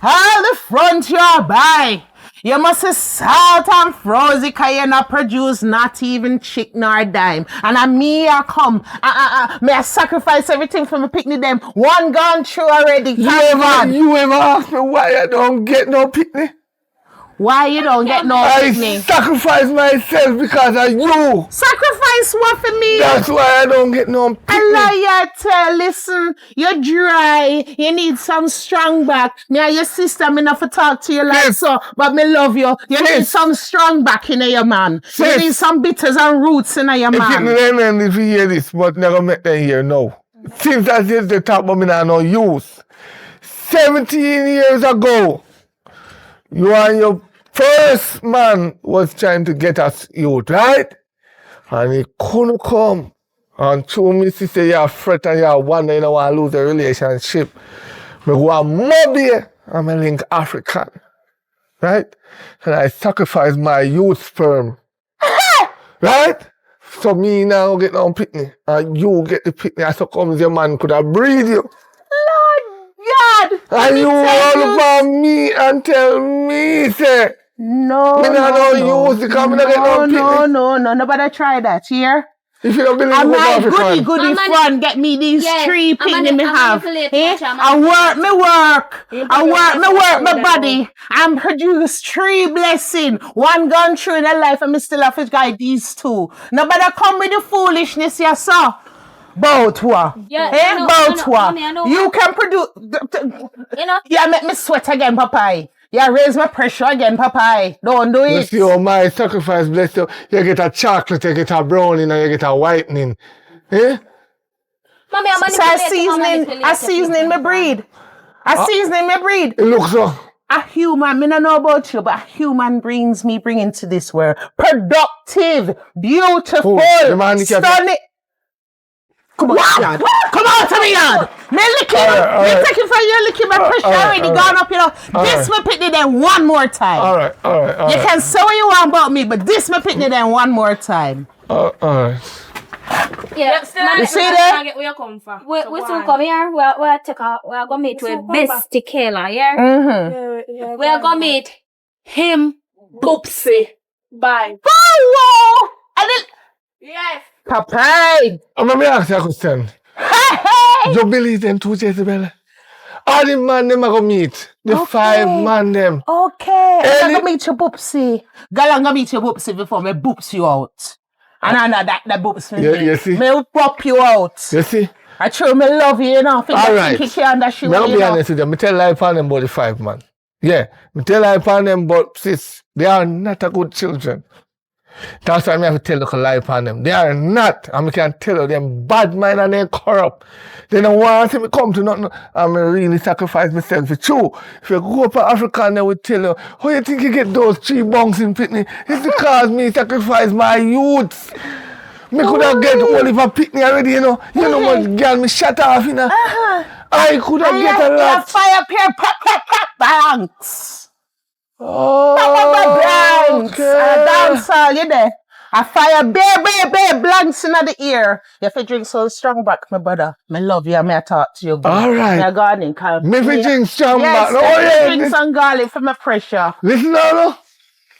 all the front you buy, you must say salt and frozen, because you not produce not even chick nor dime. And I me I come, may I sacrifice everything for my picnic them. One gone through already. You ever ask me why I don't get no picnic? Why you don't get no I picnic? sacrifice myself because of you. Sacrifice what for me? That's why I don't get no picnic. Allah ya tell, listen, you're dry, you need some strong back. Me and your sister, me not for talk to you like Sis. so, but me love you. You need Sis. some strong back in your man. You Sis. need some bitters and roots in your If man. you don't if you hear this, but never make them hear now. Since I did the top, but me not no use. 17 years ago, you and your first man was trying to get us youth, right? And he couldn't come. And through me sister, you fret and you wonder you don't want to lose a relationship. Me go a Mobile and me link African. Right? And I sacrifice my youth sperm. Right? So me now get on picnic and you get the picnic. I so come your man could have breed you. God! And you all for me and tell me, say, No, me not no use because me not get no picnic. no, nobody try that here. If you don't believe And me, my go African. goody I'm friend get me these Yeah, three I'm picnic me I'm have. manipulate Eh? much, I'm I work me work. I work my that body. And produce three blessing. One gone through in a life and me still have to guide these two. Nobody come with the foolishness you saw. Both one. Yeah, Eh? I know, Both one. mommy, I know. You can produce. You know? Yeah, make me sweat again, Papa. Yeah, raise my pressure again, Papa. Don't do You it. see how my sacrifice bless you. You get a chocolate, you get a browning, and you get a whitening. Eh? Mommy, I'm So I seasoning my breed. I seasoning my breed. It looks so. A human, me don't know about you, but a human brings me bring into this world. Productive, beautiful, the man can- stunning. Come on, yard. Come on to me, yard. Me licking All right. me taking for you licking my pressure all right, already all gone up, you know. All This right. me pick them one more time. All right. You can say what you want about me, but this me pick them one more time. All right. Yeah, You see that? Get where you come from. We So soon go come here. We'll take a. We're gonna meet We with soon come back. best tequila. Yeah. Mm-hmm. We're gonna meet him. Boopsy. Bye. Oh, and then, Yes. Papa. Let me ask you a question. Hey. You believe them two Jezebel? All the man them I go meet. The Okay. 5 man them. Okay, I'm Any- gonna meet your boopsie. Girl, I'm gonna meet your boopsie before me boops you out. And I know that boops me. Yeah, you see? Me pop you out. You see? I true me love you, you know. Think All I right. think you can that shit, Me I'll you be know. honest with you. Me tell life on them about the 5 man. Yeah. Me tell life on them but sis, they are not a good children. That's why I have to tell the life on them. They are not. And I can tell you them bad mind and they corrupt. They don't want to see me come to nothing. I'm really sacrifice myself. It's true. If you go up to Africa, they will tell you, how you think you get those 3 bunks in Pitney? It's because me sacrifice my youth. Me could have get Oliver Pitney already, you know. You know what girl me shut off, you know. I could have get a lot. Fire pair, pop, banks. Oh, Blanks. okay. A dance all, you there. A fire, babe, blanks in the ear. You have to drink so strong back, my brother. Me love you, may I talk to you. Good. All right. Me a gardening, call Me fi drink strong Yes, back. Oh, yeah. drink some garlic for my pressure. Listen now,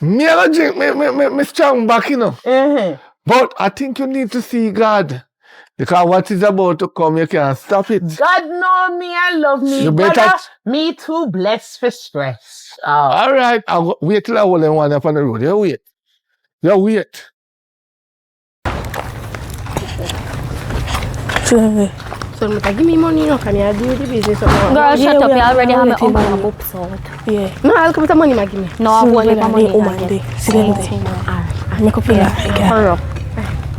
no. Me a drink me strong back, you know. Mm-hmm. But I think you need to see God. Because what is about to come, you can't stop it. God know me and love me. You better- Brother, me too blessed for stress. Oh. All right, I'll wait till I hold them one up on the road. You wait. You wait. So, give me money, you know, can I do the business? Girl, shut up. You already have my uncle and boops out. Yeah. No, I'll come with the money, give me. No, I won't leave my money. I'll make up for that. Hurry up.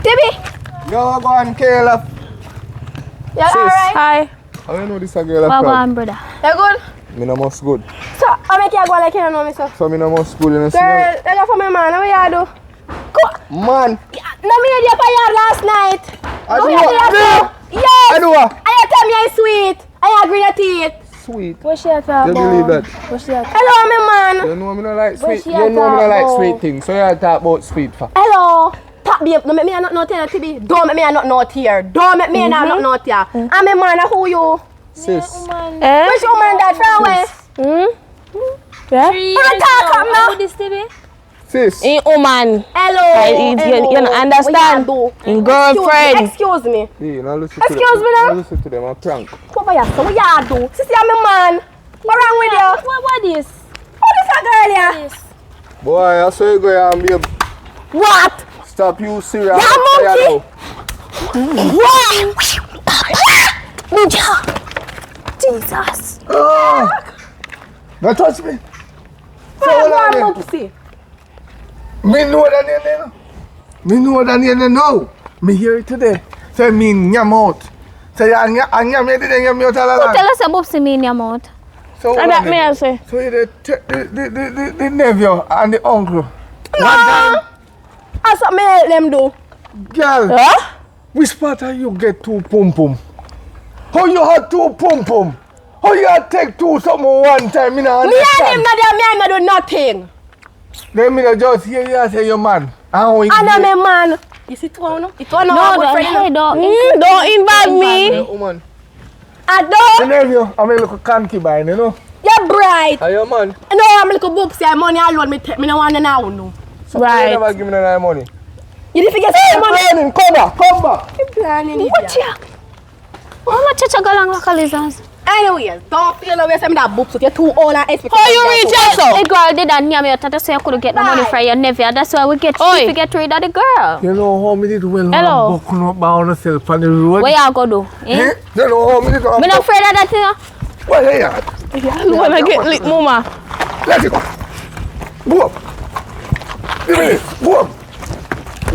Tibi! Yo, go on, Caleb. You alright? Hi. How you know this a girl Well, of go proud? on, brother. You good? Me no must good. So, I make you go like you know me, so. So me no must good, you know. Girl, you go for my man, what you do? Man, No, me had you for yard last night. I No, do you had what? you. Yes! I do what? And you tell me I'm sweet. I agree your teeth. Sweet. What she at about? You believe that? What she at? Hello, my man. You know me no like But sweet. she You a know me no like talk sweet about- things. So you talk about sweet for. Hello. Tap babe, no make me not tell you, Tibi. Don't make me not not here. Don't make me not here. I'm a man, who you? Sis. Where's your man that from where? Yeah? Wanna talk up now? This TV? Sis. In woman. Hello. You Hello. understand? What you do? In girlfriend. Excuse me. Hey, now listen Excuse to them. me now? Now listen to them, a prank. Come here, so what you do? Sissy, I'm a man. What wrong with you? What is? What is that girl here? Boy, I saw you go and be a... What? Stop you serious. Yeah, monkey. What? Jesus. Don't touch me. What on there. monkey? Me know that name there. Me know that name there now. Me hear it today. Say me nyam out. Say nyam me didn't nyam out all along. Tell us about Boopsy in your mouth. So And that me I say. So you the nephew and the uncle. One time, That's what me help them do. girl, Huh? which part of you get two pum pum? How you had two pum pum? How you had take two something one time? Me not Me and him understand. not there, me and him not do nothing. Then me just hear you say your man. And how he And I'm a man. You see two no? It's one No, of the our friend. head don't. Don't involve me. Hey, woman. I The don't. nephew, I'm a little concubine, you know. You're bright. Are you a man? No, I'm like a book say money alone. Me take me no want to know no. So you Right. never give me that money. You didn't forget some money. Planning, come back, come back. You planning it. What ya? How much you go along with Calizans? Anyways, don't feel the way some that books if you're too old and expect. How you reach out so? The girl did that near me. I thought so you couldn't get the money Right. from your nephew. That's why we get Oi. to get rid of the girl. You know how me did well Hello. buckling up by yourself on the road? What y'all go do? Eh? Eh? You know how me did Me not afraid of that thing. Well, yeah. You wanna get lick, mama? Let it go. Go up. Give me this. Go up.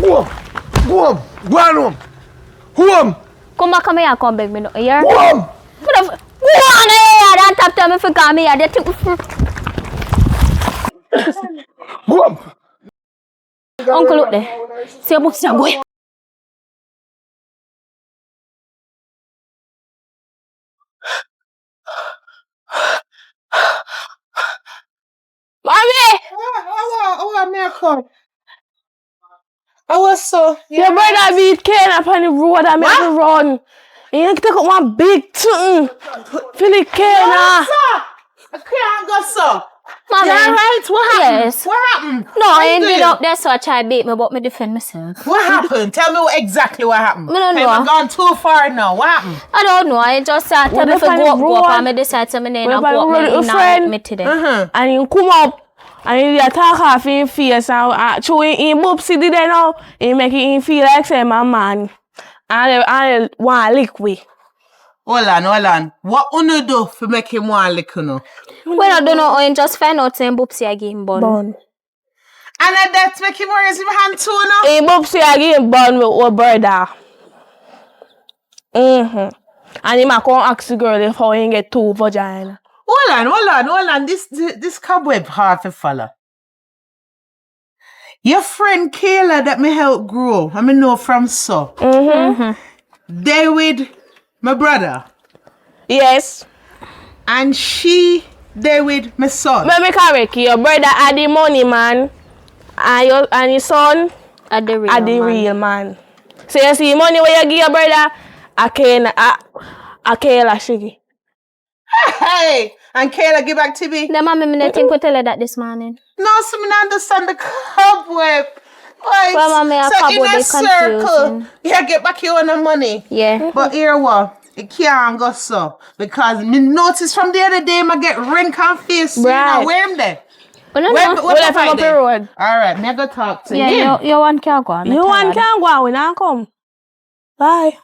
Go up. Go up. Go on home. Go home. Come back here and come beg me no. Here. Go home. Go on here and tap tell me for come here. They think Go up. Uncle look there. See your books now go. Mommy! Oh, me come. I was so. Your brother beat Ken up on the road and make me run. You take up one big tune. Philip Ken. I can't go so. Mommy. You alright? What happened? Yes. What happened? No, I What you ended doing? up there so I try beat me but me defend myself. What happened? Tell me exactly what happened. Me don't Have know. you gone too far now? What happened? I don't know. I just tell me What for if I go up roll? and I decide to me name What and if I go up roll me with a in friend? me today. And he come up and he attack half in face and showing him Boopsy did they know. He make him feel like say my man. And I want lick we. Hold on. What you do to make him want lick you know? When I don't know, I just find out saying Boopsy I give him bun. Bun. And that's make him raise him hand too now? He Boopsy I give him bun with our brother. And he might come ask the girl if how he get two vagina. Hold on. This cobweb hard to follow. Your friend Kayla that me help grow, I mean know from so. They with my brother. Yes. And she they with my son. Let me correct you. Your brother had the money, man. And your son At the real had the man. real man. So you see money where you give your brother, I can't shiggy. Hey! And Kayla give back to me. The mommy me think we tell her that this morning. No, so me not understand the cobweb. Right. Well, mommy, I so can't in a be circle, confusing. you get back your own money. Yeah. But here what? It can't go so. Because me notice from the other day, I get rank on face. You know, Right. where am they? Well, no, Where no. We left him up the road. Alright, me go talk to him. Yeah, you one can't go. I'm You one tired. can't go, we not come. Bye.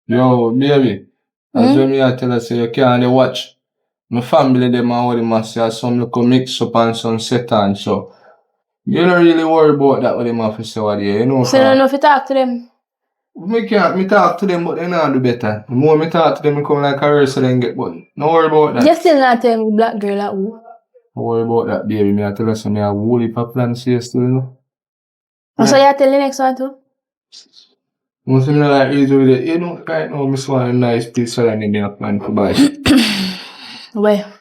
Yo, baby. As when me I tell her say you can't dey watch. My family them and what them a say some little mix up and some set on so. You don't really worry about that what them have to say what they, you know. So you don't know if you talk to them. Me talk to them but they not do better. The more me talk to them, me come like a race so then get but no worry about that. You still not tell me black girl at who. Don't worry about that, baby. Me I tell her so me a whole heap of plans here still, you know. So you tell the next one too? Most of me not like easy with it. You know, right now, I want a nice piece of land in there plan to buy. Where?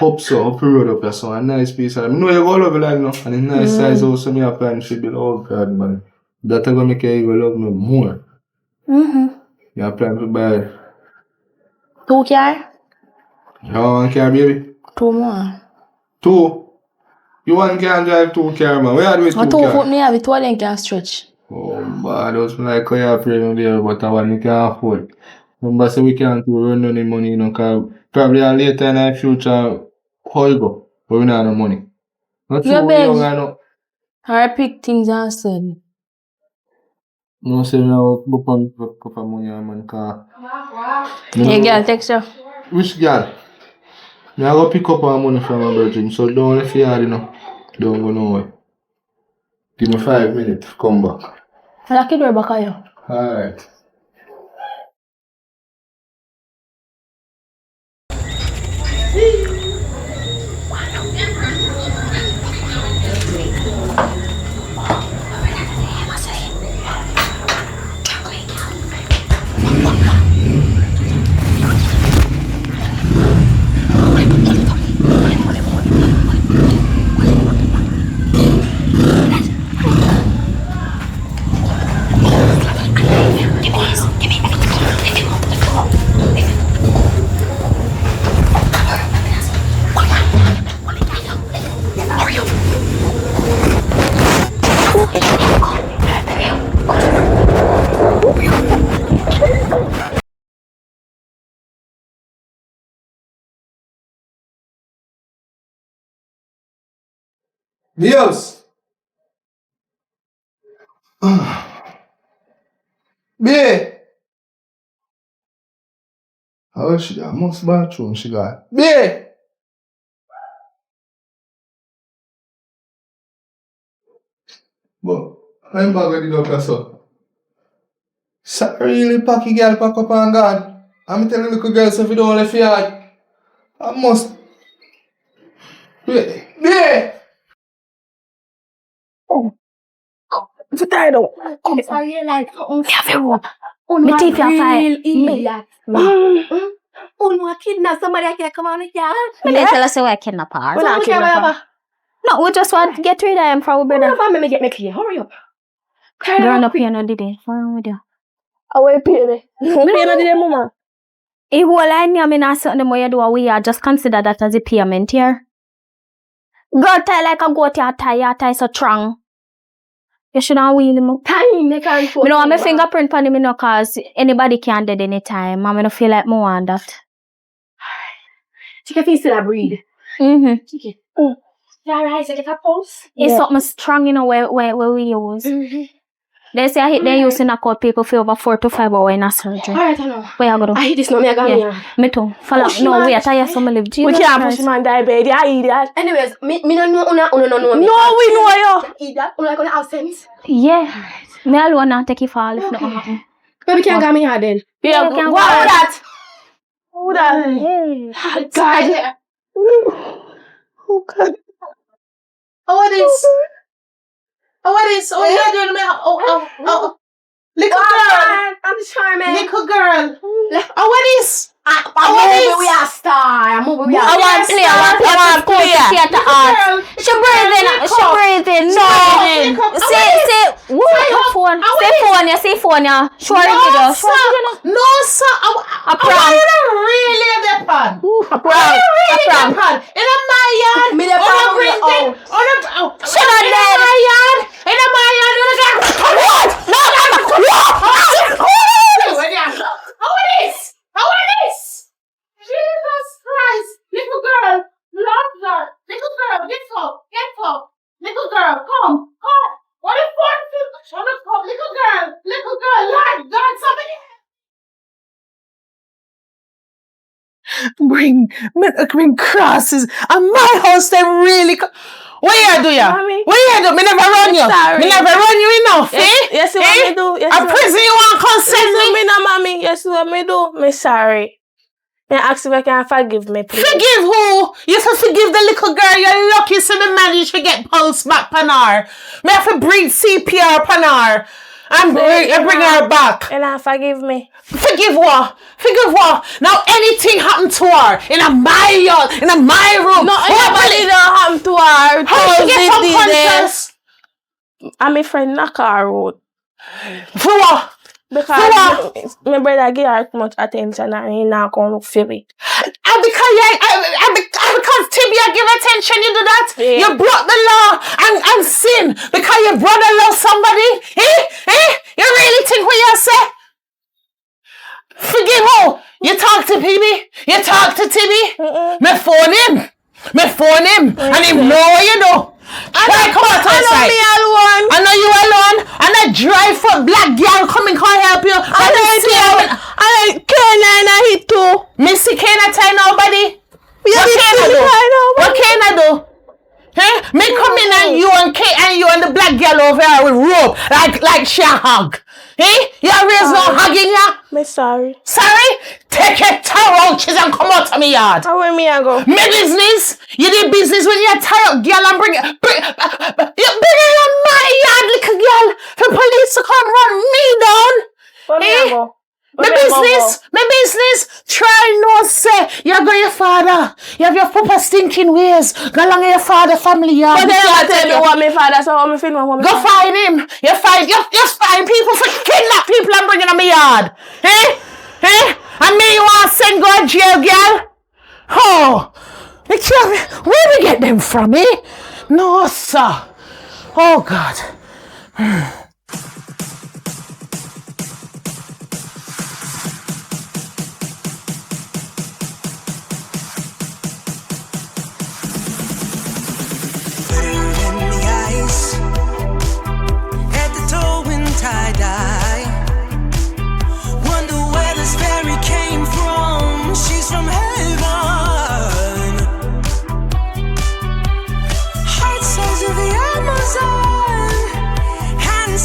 Up so, up the road up there, so a nice piece of land. I know you go love the land now, and a nice size house, so me a plan to build out God, man. That's gonna make you love me more. You plan to buy 2 car? you want car, baby? 2 more. 2? You want can drive 2 car, man? Where are we 2 2 car? foot me have it, 2 of them can stretch. Oh, man, those like how you are praying there, but I want you can afford. Remember, say we can't run any money, you know, because probably later in the future, how you go? But we don't have no money. Not Yeah, too babe. young, I know. I pick things and said. No, say now, book on couple of money, man, because... Hey girl, text her. Which girl? Me I go pick up our money from my virgin, so don't let you you know. Don't go nowhere. Give me 5 minutes, come back. I like it door back at you. Alright. Dios! B! Oh, she got most bathroom, she got. B! But, I'm back with the doctor, so. Really packy girl pack up and gone. I'm telling the little girl, so if you don't left yard, I must. B! B! If you tired out. Come sorry, like, Me teeth your fire. idiot. You kidnap somebody, I can't come on the yard. Me dey tell us say we kidnap her. We not So kidnap her. No, we just want to get rid of him from our brother. Let me get me clear. Hurry up. Girl, no pay no did it. What's wrong with you? I will pay me. Pay no the mama. If whole I knew me not something more you do, we are just consider that as a payment here. Girl tie like a goat, your tie so strong. You shouldn't wheel him up. Time, they can't show Me know me, my ma. fingerprint on him, cause anybody can dead anytime. I don't feel like me want that. She can feel still a breed. Chicken. You alright, so get a pulse? It's something strong, you know, where we use. They say I hit they using a call people for over 4 to 5 hours in a surgery. Alright, I know. Where you go do? I hit this now, me I got me. Yeah. Me too. Follow. Push No, man. wait, I hear someone live. We Jesus can't Christ. push man die bed. You idiot. Anyways, me no know, no, No, we know you. Idiot, like gonna have sense. Yeah. Me alone now take it fall if nothing happen. Maybe can't get me here then. Yeah, can't go go. on. that? Who that? God. Who can? Oh, what is? Oh, what is? Oh, you're doing me. Oh. Little girl. I'm charming. Little girl. Oh, what is? A movie we a star. A movie we a I want play. I want play. Theater art. She breathing. No. Say. Woo. Phone. Say phone. You say phone. You. Show her video. No, sir. A prank. Really the pan. A prank. In my yard. Me the pan. She not dead. my yard. In my yard. What? No. How it is? Jesus Christ. Little girl. Love her. Little girl. Get up. Little girl. Come. What is for? Little girl. Lord God, somebody. Bring crosses. And my house, they really. What you do, ya? Mommy. What you do? Me never run you. Sorry. Me never run you enough, eh? Yes, you want me do. Yes, A prison you want to consent Yes, me? me no, mommy. Yes, you want me do. Me sorry. Me ask if I can forgive me, please. Forgive who? You have to forgive the little girl. You're lucky so me managed to get pulse back pan her. Me have to breathe CPR pan her. And bring her back. And I forgive me. Forgive what? Now anything happened to her in my yard, in my room. No, nobody don't happen to her. How she get Thursday, unconscious? And my friend knock her out. For what? Because my brother give her too much attention and he not gonna feel it. And because Tibia give attention, you do that? Yeah. You broke the law and sin because your brother loves somebody? You really think what you say? Forgive who? You talk to Phoebe? You talk to Tibby? Me phone him. And him know what you do. Try come out outside. me alone. I know you alone. And a dry foot black girl coming can help you. I can't hit too. Missy can't tell nobody. What What can I do? Huh? Me come in and you and the black girl over here with rope like she a hug. Hey? You raise no hugging ya? Me sorry. Sorry? Take your roaches and come out of me yard. How will me I go? Me business? You did business when you tie up girl and bring it in my yard, little girl. For police to come run me down. Where me I go? My business. Try no say. You go your father. You have your papa stinking ways. Go along with your father family yard. But they don't tell me what my father, so what me feel what me Go find him. You find people for kidnap people and bring them in my yard. And me you want to send go to jail, girl? Oh. Where we get them from, eh? No, sir. Oh, God. Tie-dye. Wonder where this fairy came from. She's from heaven. Heart size of the Amazon. Hand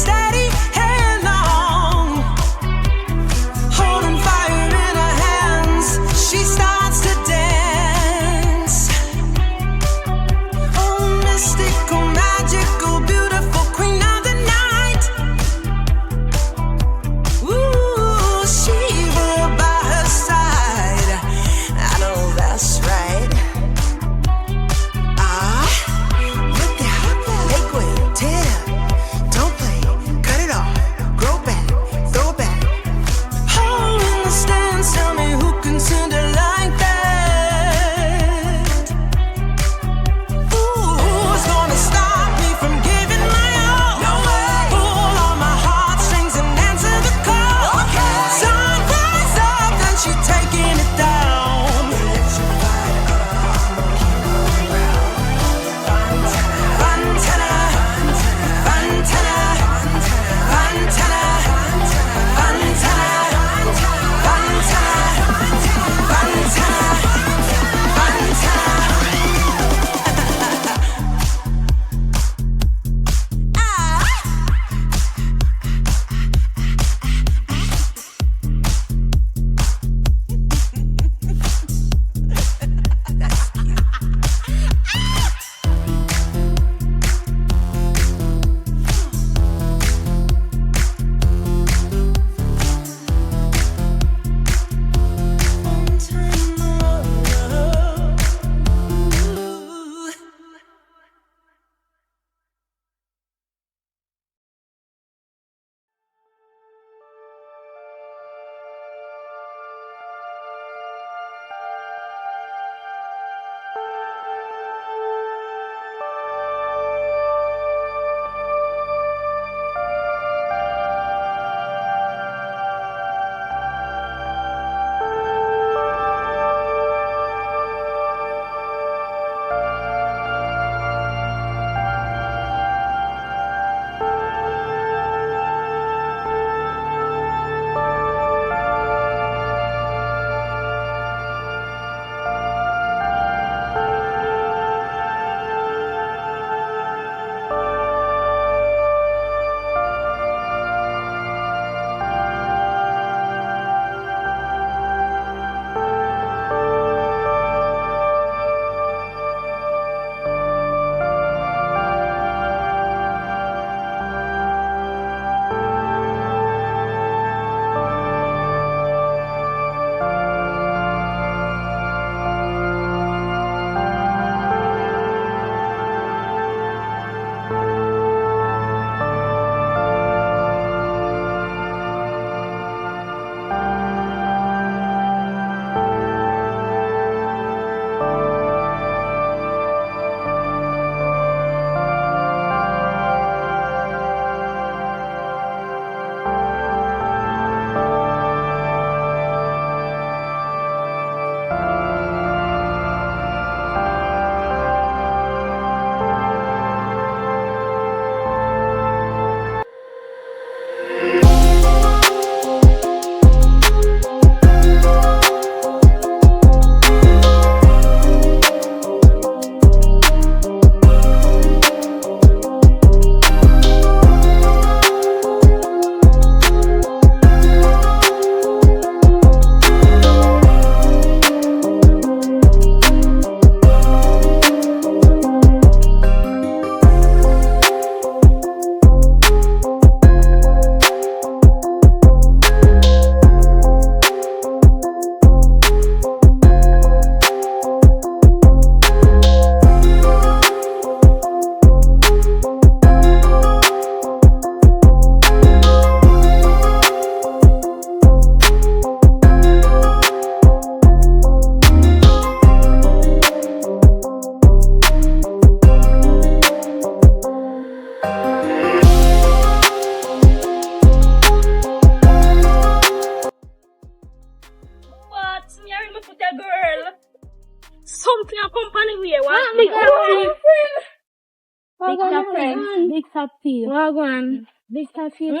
top feel. Well, go on. Big top feel.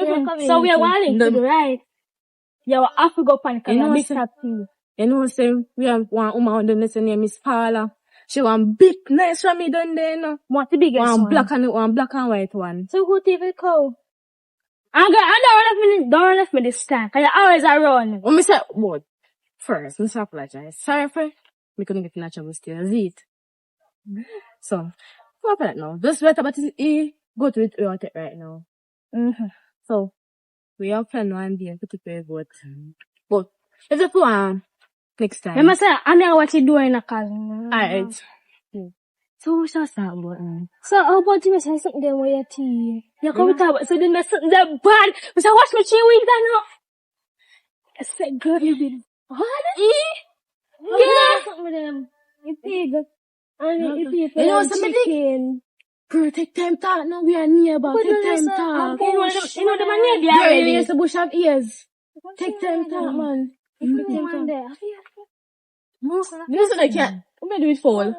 So we are walling to the right. Yeah, I have to go pan because You know, big say- top feel. You know, say, we have one woman on the next name is Paula. She want big, nice from me done there, no. What the biggest one? One black and white one. So who TV call? I don't left me this time. Cause you always around. When me say, what? First, me say apologize. Sorry for, me couldn't get in a trouble still, is it? So, what that now? Just better, but he go to it right now. Mm-hmm. So, we have plan one day to prepare vote. But, if you want, next time. You must say, I know what you doing in a car. Alright. So, we shall start about So, how about you say something there with your tea? You come talk about something that's something that bad. We say, wash my chin with that now. I said, good, you did. What? Yeah. Something with them. You pig. And you pig for You know them something? chicken. Girl, take time talk now. We are near about But take you time know, talk. you know the man here Girl, already. you use the bush of ears. Take time talk, man. You put one there. You know they can't. What may do it fall?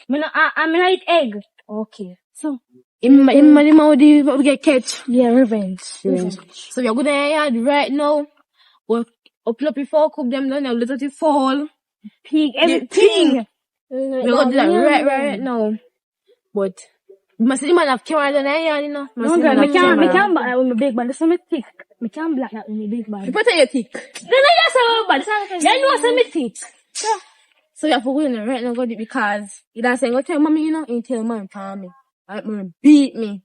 I'm like egg. Okay. So, in my mouth, we get catch. Yeah, revenge. So, you're good in your yard right now. Well, up before cook them down, now let it fall. Pig, The everything. We're gonna do that right now. But, you must see the man have camera down there, you know. No, girl, me can't black that with my big bad. That's my thick. Me can't black that with my big bad. You put on your thick. Then I so bad. You know what's my teeth? So, you have to go in there right now, God, because you don't say, go tell mommy, you know, and tell man, for me. Like, man, beat me.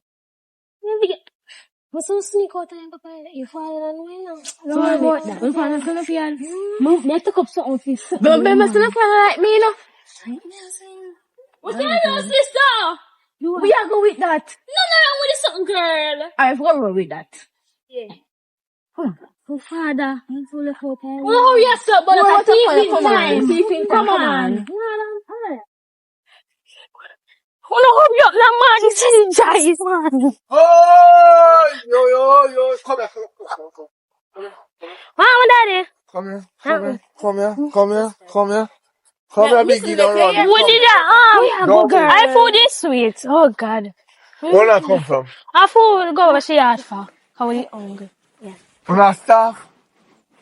What's so sneak out and papa? You fall on me now. So, No, about that. I'm falling asleep for you. Move, me took up something for you. Don't be messing up like me, you know. What's going on, sister? We are going with that. Nothing wrong with something, girl. I forgot to go with that. Yeah. Oh, father. I'm full of hope. Oh, yes, sir, but No, it's a TV TV time. time. Come on. on. Oh, no, hurry up, that man. This is Jai's, man. Oh, yo, come here. Mama, daddy. Come here, Biggie, don't run. What did that? Go, girl. I food is sweet. Oh, God. Where that come from? I food go where she asked for. How are you hungry? When I staff,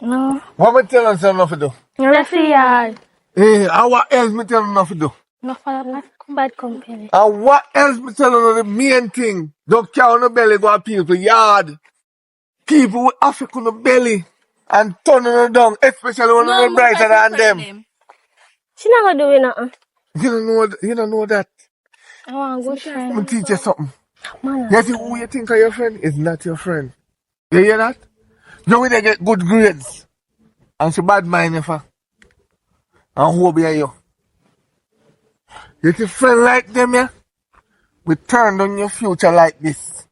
No. what me tell them something to do? Let's see, yard. Eh, and what else me tell them to do? No, for that bad company. And what else me tell them the main thing? Don't carry on the belly go appeal to yard. People with Africa on the belly and turning them down, especially when they're brighter than them. She not gonna do it nothing. You don't know that. I want a good Let me friend. teach you something. Man, You see who you think are your friend is not your friend. You hear that? You will get good grades. And she bad mind you for. And who behind you. You see friend like them, yeah? We turn on your future like this.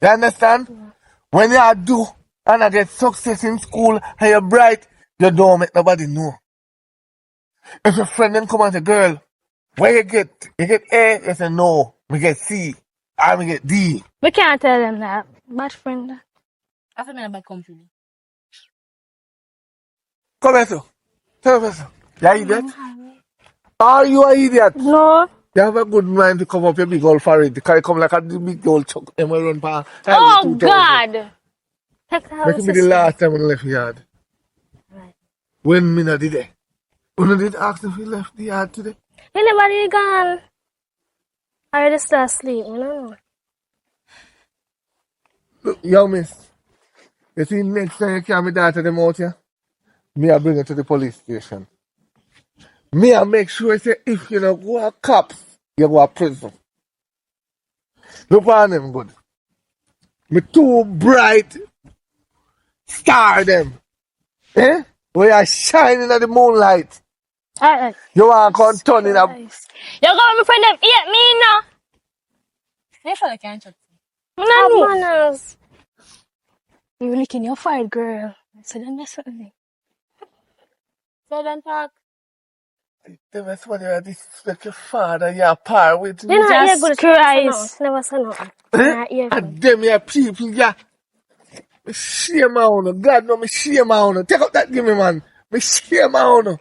You understand? When you do and I get success in school and you're bright, you don't make nobody know. If your friend then come and say, girl, where you get? You get A? You say no. We get C. I we get D. we can't tell them that. Bad friend. I feel a bad company. Come here, sir. Tell me, sir. You an idiot? Are you an idiot? No. You have a good mind to cover up your big old forehead. Because you come like a big old chuck and we run past. Oh, God. Take the Make house. me the last time when I left the yard. When me not did it. When I did ask if he left the yard today. Anybody gone? I already still asleep, you know. Look, yo, miss. You see, next time you carry my daughter them out here, me I bring her to the police station. Me I make sure say if you don't go to cops, you go to prison. Look on them good. Me too bright. Star them. Eh? We are shining at the moonlight. Alright. You want to come turn in a... You go with my friend them eat me now. I feel like I can't chat. No manners. You licking your fight, girl. So don't mess with me. So don't talk. That's what you disrespect your father, you're par with me. You're not Just here good Christ. Never say nothing. You're not here good. And them your people, yeah. Me shame on you. God know me shame on you. Take up that give me, man. Me shame on you.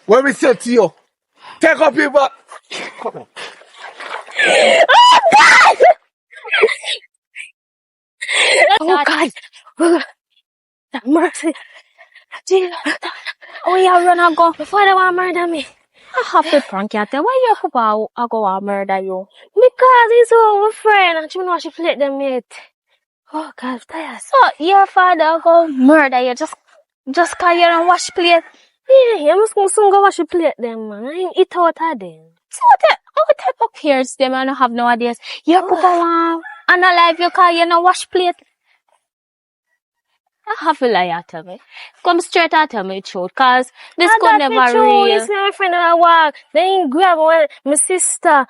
What me say to you? Take up your back. Come on. Oh, God! Oh God. Have mercy. Jesus. Oh, yeah, run and go. My father want to murder me. I have to prank you. Why you come out? I go and murder you. Because he's our friend and she know she play them yet. Oh God, tired. So, your father go murder you just cause you don't wash plate. Yeah, you must go soon go wash the plate them, man. I ain't eat out of them. So, what type of peers them I don't have no ideas. Your papa want unalive you cause you don't wash plate. I have to lie out of me. Come straight out of me, truth, cause this could never real. You see my friend that I walk, they ain't grab my sister.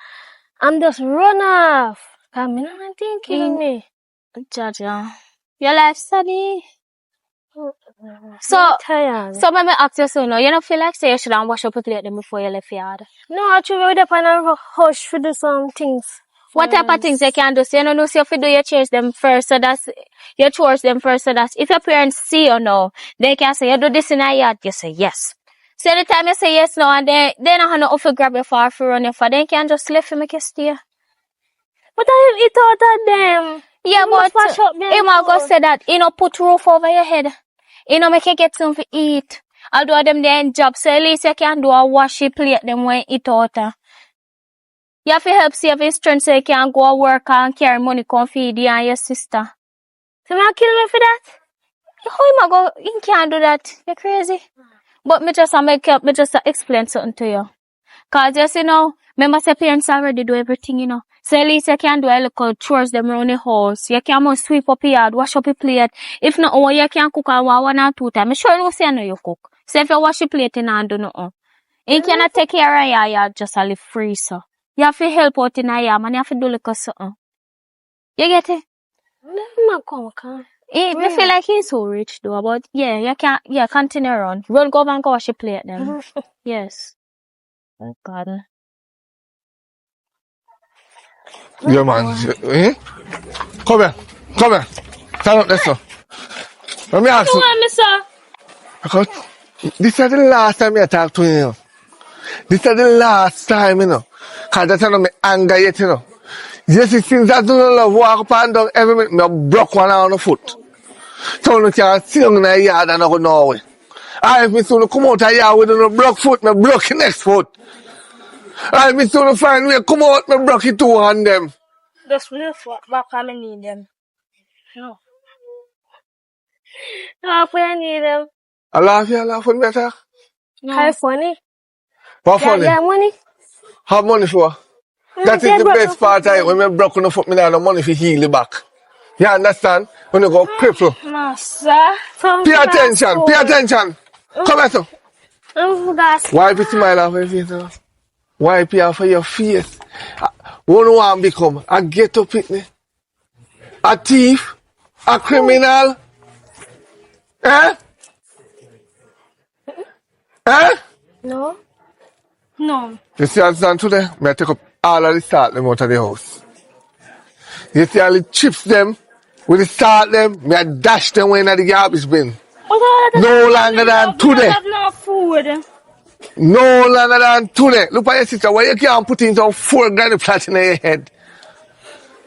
I'm just run off. Cause me not thinking me. Jaja, your life study. So, I'm tired. so let me ask you so now, you don't feel like say you should have wash up a plate them before you left yard? No, actually we're up on a hush for do some things. What type of things you can do? So you don't know so if you do your chores them first, so that's your chores them first, so that's if your parents see you now, they can say you do this in a yard, you say yes. So the time you say yes now and they don't have no to grab you for run you for, they can just left you make you stay. But I eat out of them. Yeah, You must wash up but them him go food. say that, you know, put roof over your head. You know, make you get something to eat. Although them they in job, so at least you can do a wash your plate them when you eat out. You have to help save your strength so you can go work and carry money come feed you and your sister. So you kill me for that? How go? You can't do that. You're crazy. But me just explain something to you. Cause just, you know, remember say parents already do everything, you know. So at least you can do a little chores them around the house. You can must sweep up your yard, wash up your plate. If not, oh, you can cook one or two times. I'm sure you say no you cook. So if you wash your plate and do nothing. You cannot take care of your yard just a live free, so. You have to help out in your yard, and you have to do like something. You get it? I'm come. Me feel like he's so rich though, but yeah, you can continue on. Run go and go wash your plate then. Yes. Oh God. Yeah, man. Come here. Stand up there, sir. Let me ask you. Mister. Because this is the last time I talk to you, you know. This is the last time, you know. Because that's not me anger yet, you know. You see, since I don't love walk up and down every minute, I broke one on the foot. So you can sit down in the yard and I go nowhere. I if me soon come out of the yard with a broke foot, I broke the next foot. I if me soon find me come out, I broke it two hand them. Just live back and I need them. No. No, I need them. I laugh with me attack. How funny? What funny? Yeah, money. Have money for? That is the best part of it. When I broke on the foot, I have no money to heal it back. You understand? When you go cripple. Master. Pay attention. Come here, sir. Gas. Wipe your smile off your face, sir. Wipe it off of your face. One want become a ghetto pitney, a thief, a criminal. Eh? No. You see what's done today? I take up all of the salt them out of the house. You see all the chips them, with the salt them, I dash them in the garbage bin. No longer than today. No food. No longer than today. Look at your sister, why you can't put in some 4 granny flat in your head?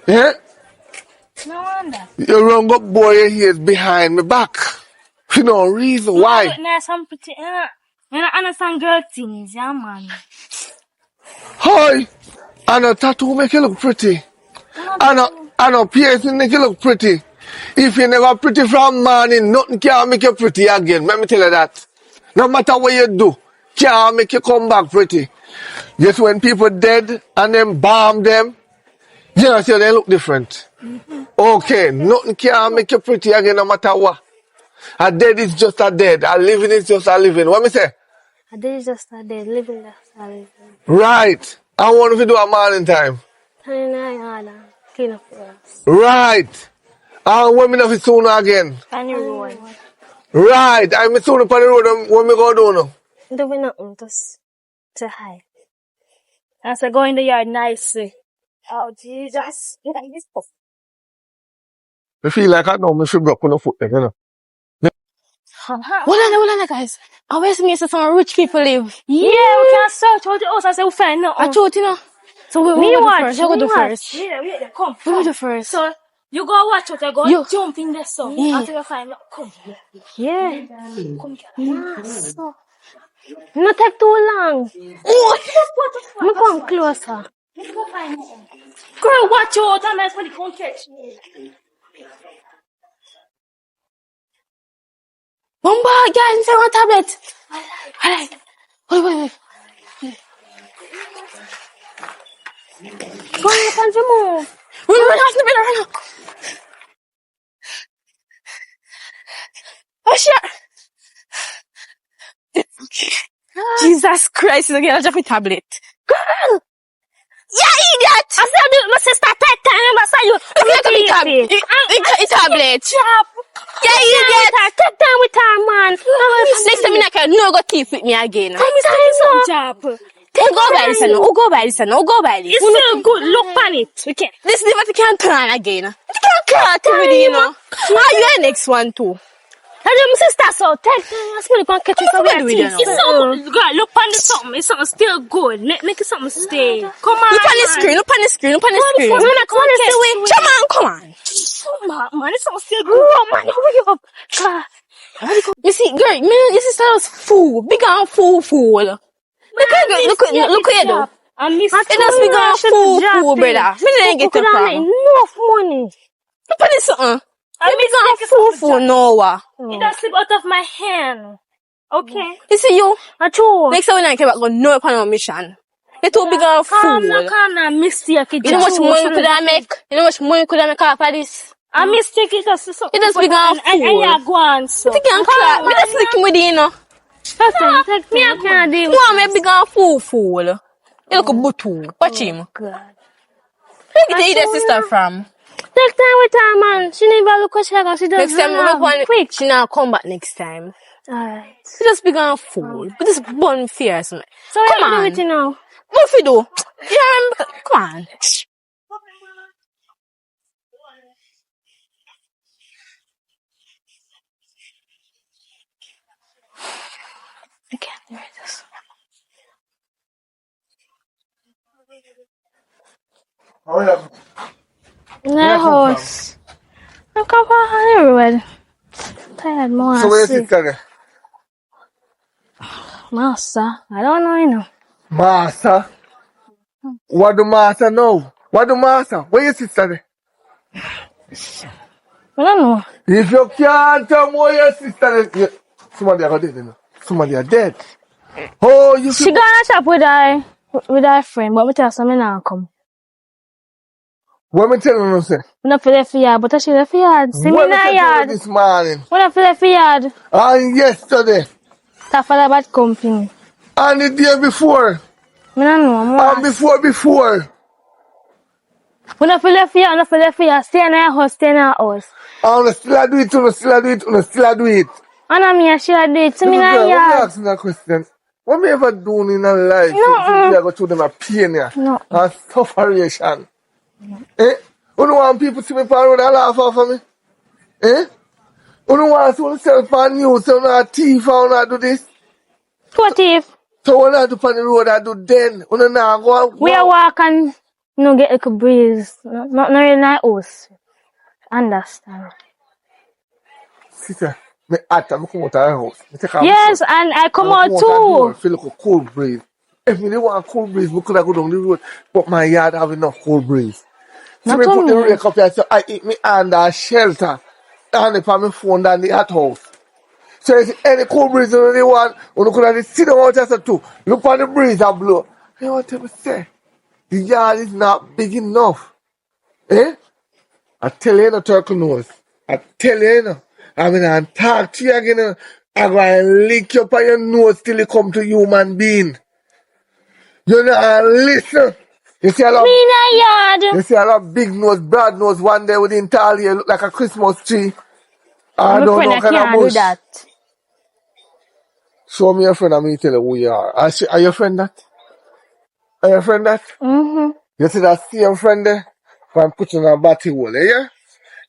Yeah? No wonder. You run up boy your ears behind my back. For no reason. Why? There's some pretty, I don't understand girl things, yeah, man. Hi! And a tattoo make you look pretty. And a piercing make you look pretty. If you never pretty from morning, nothing can make you pretty again. Let me tell you that. No matter what you do, can't make you come back pretty. Just when people dead and then bomb them, you know, see they look different. Okay, nothing can make you pretty again no matter what. A dead is just a dead. A living is just a living. What me say? A day is just a day, living just a living. Right. I want to do a morning time. Clean up for us. Right. And when me know fi soon again. Can you roll? Right. I'm soon up on the road when me go do now. Doing nothing, just say hi. I said, go in the yard nicely. Oh, Jesus. I feel like I know me should broke on the foot then, you know. Hold on, guys. I always mean some rich people live. Yeah, we can search all the house and say we find nothing. I thought, you know. So we Me go do watch, first. you We go do watch. first. Yeah, wait, come. We go do first. So you go watch out. I go You- jump in the sun. Yeah. After you find out, come. Yeah. Come. So, not take too long. Me come closer. Girl, watch out. I'm not going to catch me. Mumba, guys, inside one tablet. Alright. Wait. Go on, you can't move. Run, ask the bell, run. Oh, shit. Jesus Christ, again, I drop a tablet. Girl! Yeah, idiot! I said, my sister, take time. I saw you. A tablet. Chop. Yeah, idiot! Take time with her, man. Next time I can no go thief with me again. Some job. Who go by this? Who go by this? Who go by this? It's still good. Look on it. Okay. This is what you can't turn again. You can't cut with you know. Ah, you are next one too. Tell your sister so. Take time. I'm still going to catch you. What do we do now? It's so good. Girl, look on the something. It's something still good. Make it something stay. Come on. Look on the screen. Look on the screen. Look on the screen. Come on, come on, Come on. Come on, man. It's something still good. Oh, man, hurry up. God. You see, girl, me, your sister was fool. Big and fool. Look at you though. I miss It just big and fool, brother. Me didn't get the problem. enough money. Look at this something. I Big miss and fool, no. It does slip out of my hand. Okay. You see you? I told. Next time when I came back, go no upon our mission. You're too big and fool. Calm down, mistake. You know how much money could I make? You know how much money could I make off of this? I mistake it does so. It does big and And fool. you go on so. You can't clap. Me just looking with you, know. Take me, I can't deal. You want me big and fool. You look a butu. Watch him. God. Where you get your sister from? Take time with her, man. She never look at she like she does. Next time, look on quick. She now come back next time. Alright. She just big and fool. But this bun fierce. Man. So what Come you do on. with it now? What if you do? You remember? Come on. I can't do this. Oh, yeah. In the house. I come from everywhere. Tired more. So where your sister there? Master, I don't know, you know. Master? What do master know? What do master? Where your sister there? I don't know. If you can't tell me where your sister there, somebody are dead, you know. Somebody are dead. Oh, you She see. gonna shop with her friend, but me tell her something now come. What me tell you, say? We not for left yard, but she left yard. See me What in me the tell you yard. this morning? We not for left yard. And yesterday. That for the bad company. And the day before. Me don't know. And before. We not for left yard, not for left yard. Stay in her house, stay in her house. And still a do it. And I'm here, she a do it. See me in Little the girl, let me yard. ask you a question. What me ever done in a life? No. You go through them a pain here. No. And sufferation. Eh? You don't want people to see me on the road and laugh off of me? Eh? You don't want to yourself on news, so you not thief or you not do this? What if So when I do on the road, I do then. You not go. we are walking, get like a breeze. Not really like us. Understand? Sister, me at me come out of the house. Me take off Yes, and I come out door, too. feel like a cold breeze. If me didn't want a cold breeze, we could have go down the road. But my yard have enough cold breeze. So Not me put the only. rake up here, so I eat me under shelter. And if I'm phone down the hot house. So if any cold breeze you really want, you could have sit down out there too. Look on the breeze and blow. You know what I say? The yard is not big enough. Eh? I tell you, no turkey nose. I tell you, no. I'm gonna talk to you again. I'm gonna lick you up on your nose till you come to human being. You know, listen. You see a lot. Me in the yard. You see a lot big nose, broad nose. One day within Talia look like a Christmas tree. I My don't friend, know I kind of can't do bush. that. Show me your friend and me tell you who you are. Are your friend that? Are your friend that? Mm-hmm. You see that same friend there? From putting a batty hole, yeah?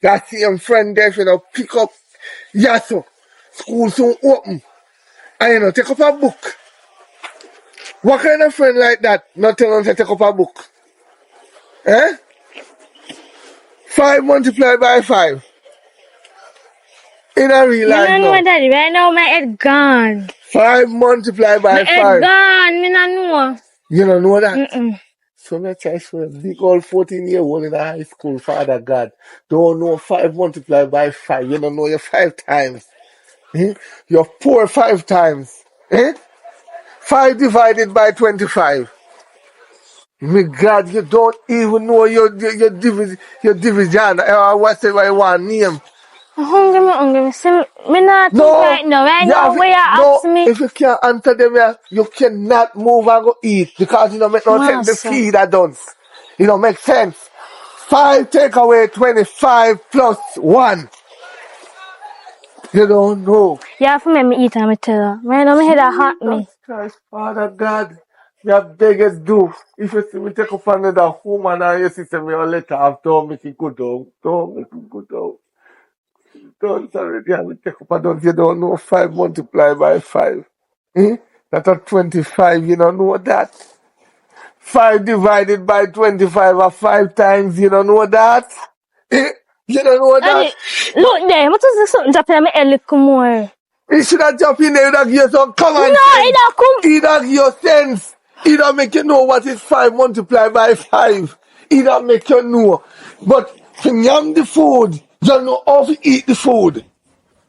That same friend there, if you don't pick up, yes, so school soon open. And you know, take up a book. What kind of friend like that? Not tell them to take up a book. Eh? 5 multiplied by 5. In a real Me life no know, now. daddy. Right now, my head gone. 5 multiplied by My head 5. gone. Me no know. You don't know that? Mm-mm. So me try for a big old 14-year-old in a high school, Father God. Don't know 5 multiplied by 5. You don't know your 5 times. Eh? You're poor 5 times. Eh? 5 divided by 25. My God, you don't even know your division. Whatever you want name. I'm hungry. Me see, me not think No, right now. Right you now, have where you no. ask me? If you can't answer them, you cannot move and go eat because it don't make no sense. The Master. feed that done. It don't make sense. 5 take away 25 plus 1. You don't know. You have to make me eat and me tell her. Right now, my head a hot me. Jesus Christ, Father God. You beggars do. If you see me take up another woman and you see me a letter after make it go down. Don't make it go down. Don't already have to take up a don't you don't know 5 multiplied by 5. Eh? That's a 25, you don't know that. 5 divided by 25 are 5 times, you don't know that. Eh? You don't know that. Daddy, look there. What is this something dropping on my head little more? It should have jumped in there, it would have give you some common No, sense. it don't come. It don't give you sense. It don't make you know what is 5 multiplied by 5. It don't make you know. But to yam the food, you know how to eat the food.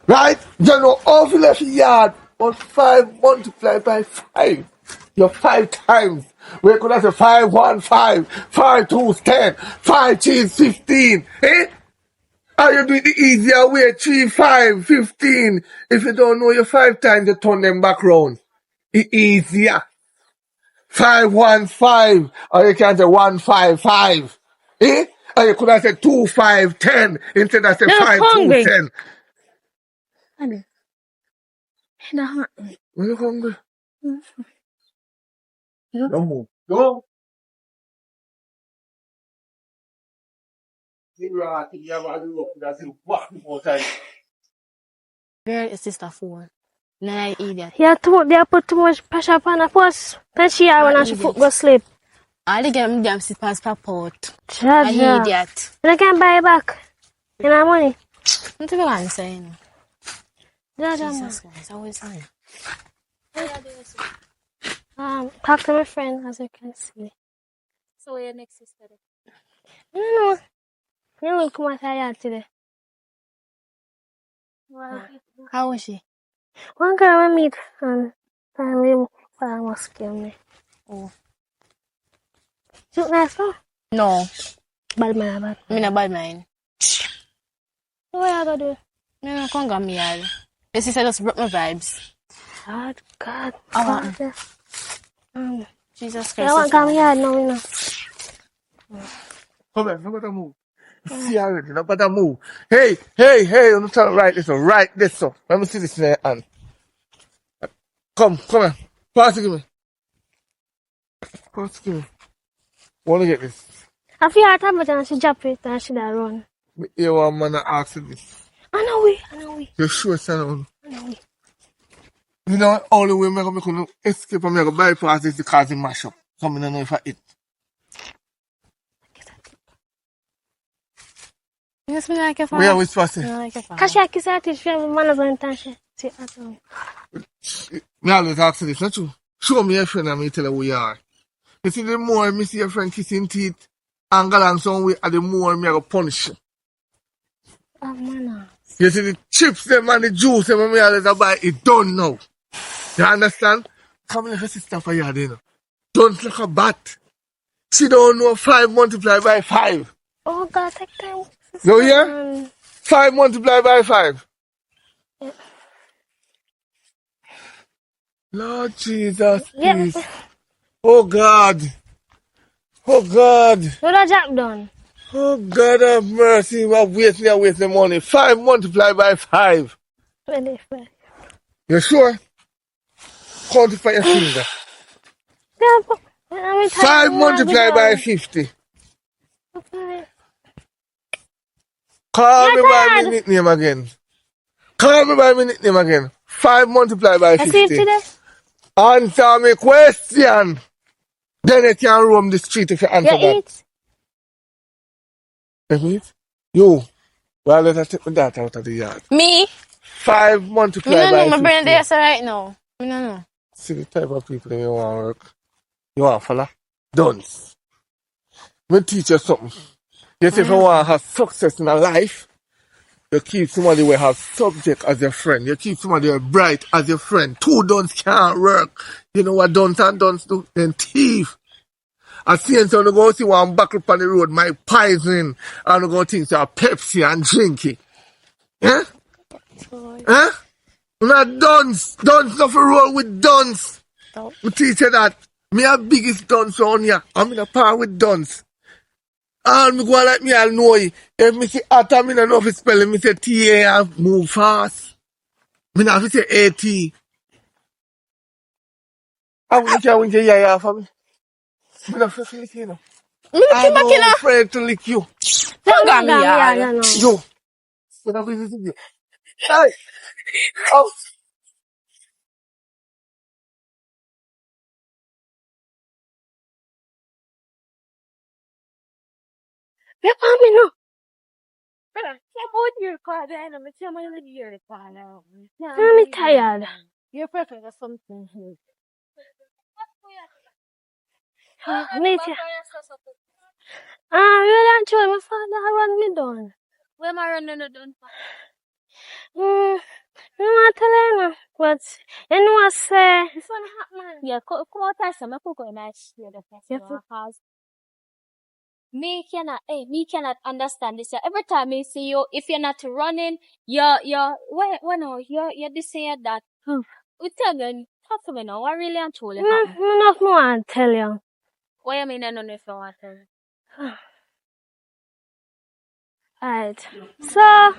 Right? You know how to left the yard. But 5 multiplied by 5. You're 5 times. We could have said 5 1 5, 5 2 10, 5 3 15. Eh? Or you do it the easier way, 3 5 15. If you don't know your 5 times, you turn them back round. It's easier. 5 1 5. Or you can say 1 5 5. Eh? Or you could have said 2 5 10 instead of say You're 5 2 hungry. 10. Daddy, head a hot me. Are you hungry? Yeah. Don't move. Go. Girl, your sister phone. Nah, idiot. They put too much pressure upon her first. Then she had when she foot go sleep. All the girl damn sit past pop out. Jaja. An idiot. And I can buy it back. You know money? What you want to say? Jaja, Jesus Christ, always saying. talk to my friend as you can see. So your next sister? You know, you will come out here today. How was she? One girl we meet and we must kill me. Oh. She look nice, huh? No, Bad man, bad. me not bad mind. So what you gonna do? Me not come get me all. Your sister just broke my vibes. God, I want Father. Jesus Christ. I want to come here now, you know. Come on, no better move. See already, no better move. Hey, I'm trying to write this one. Write this one. Let me see this in your hand. Come on. Pass it to me. Want to get this? I feel her tablet and she drop it and she da run. Me hear one man ask you this. I know we. You sure, son? I know we. You know, only way I'm going to escape and I'm going to bypass is because it mash up. Come in and know if I eat. Yes, me like your We father. always pass Me it. like your father. Cause she kiss her teeth, she have manners and intention. See, at all. Me always ask you this, not true? Show me your friend and me tell her who you are. You see, the more me see your friend kissing teeth and go along some way, the more me I go punish you. Manners. You see the chips them and the juice them and me always buy it done now. You understand? Come and let your sister for you, you know. Don't look a bat. She don't know 5 multiplied by 5. Oh God, take time. You hear? 5 multiplied by 5. Yeah. Lord Jesus, Yeah. please. Oh God. What a job done? Oh God of mercy. I'm wasting money. 5 multiplied by 5. 25. You sure? Count it for your finger. Yeah, but I'm 5 multiplied by 50. Call me by my nickname again. 5 multiplied by I see it 50. today. Answer me question. Then you can roam the street if you answer You that. eat. Emmett, you, well, let us take my daughter out of the yard. Me? 5 Me multiplied no know. by My brain 50. there so right now. Me no know. See the type of people you want to work. You want to follow? Dunce. Me teach you something. You see, if you want to have success in a life, you keep somebody who have subject as your friend. You keep somebody who bright as your friend. Two dunce can't work. You know what dunce and dunce do? Then thief. I see and so go see one buckle on the road, my poison, and go think so Pepsi and drink it. Yeah? Huh? Not dunce. Dunce not for roll with dunce. We teach you that. Me a biggest dunce on here. I'm in a par with dunce. All me go like me, I'll know it. If me say atom, me no know if it's spelling, me say T-A and move fast. Me not have to say A-T. I wouldn't care when you hear ya for me. Me not afraid to lick you, know. I'm not afraid to lick you. Got me yard. You. Me not going to see you. Hey. Oh. You want me no? Brother, step out your car then. I'm telling you to your car now. I'm tired. You're perfect or something. Me too. You don't show my father run me down. Where am I running done for? I want to learn, but you know what say? This one hot man. Yeah, come out and say, I'm going to share the festival because me cannot understand this. Every time I see you, if you're not running, you're this and that. We tell me, talk to me now. What really and truly happened? I don't want to tell you. What you mean I don't know if you want to tell me? Alright. So,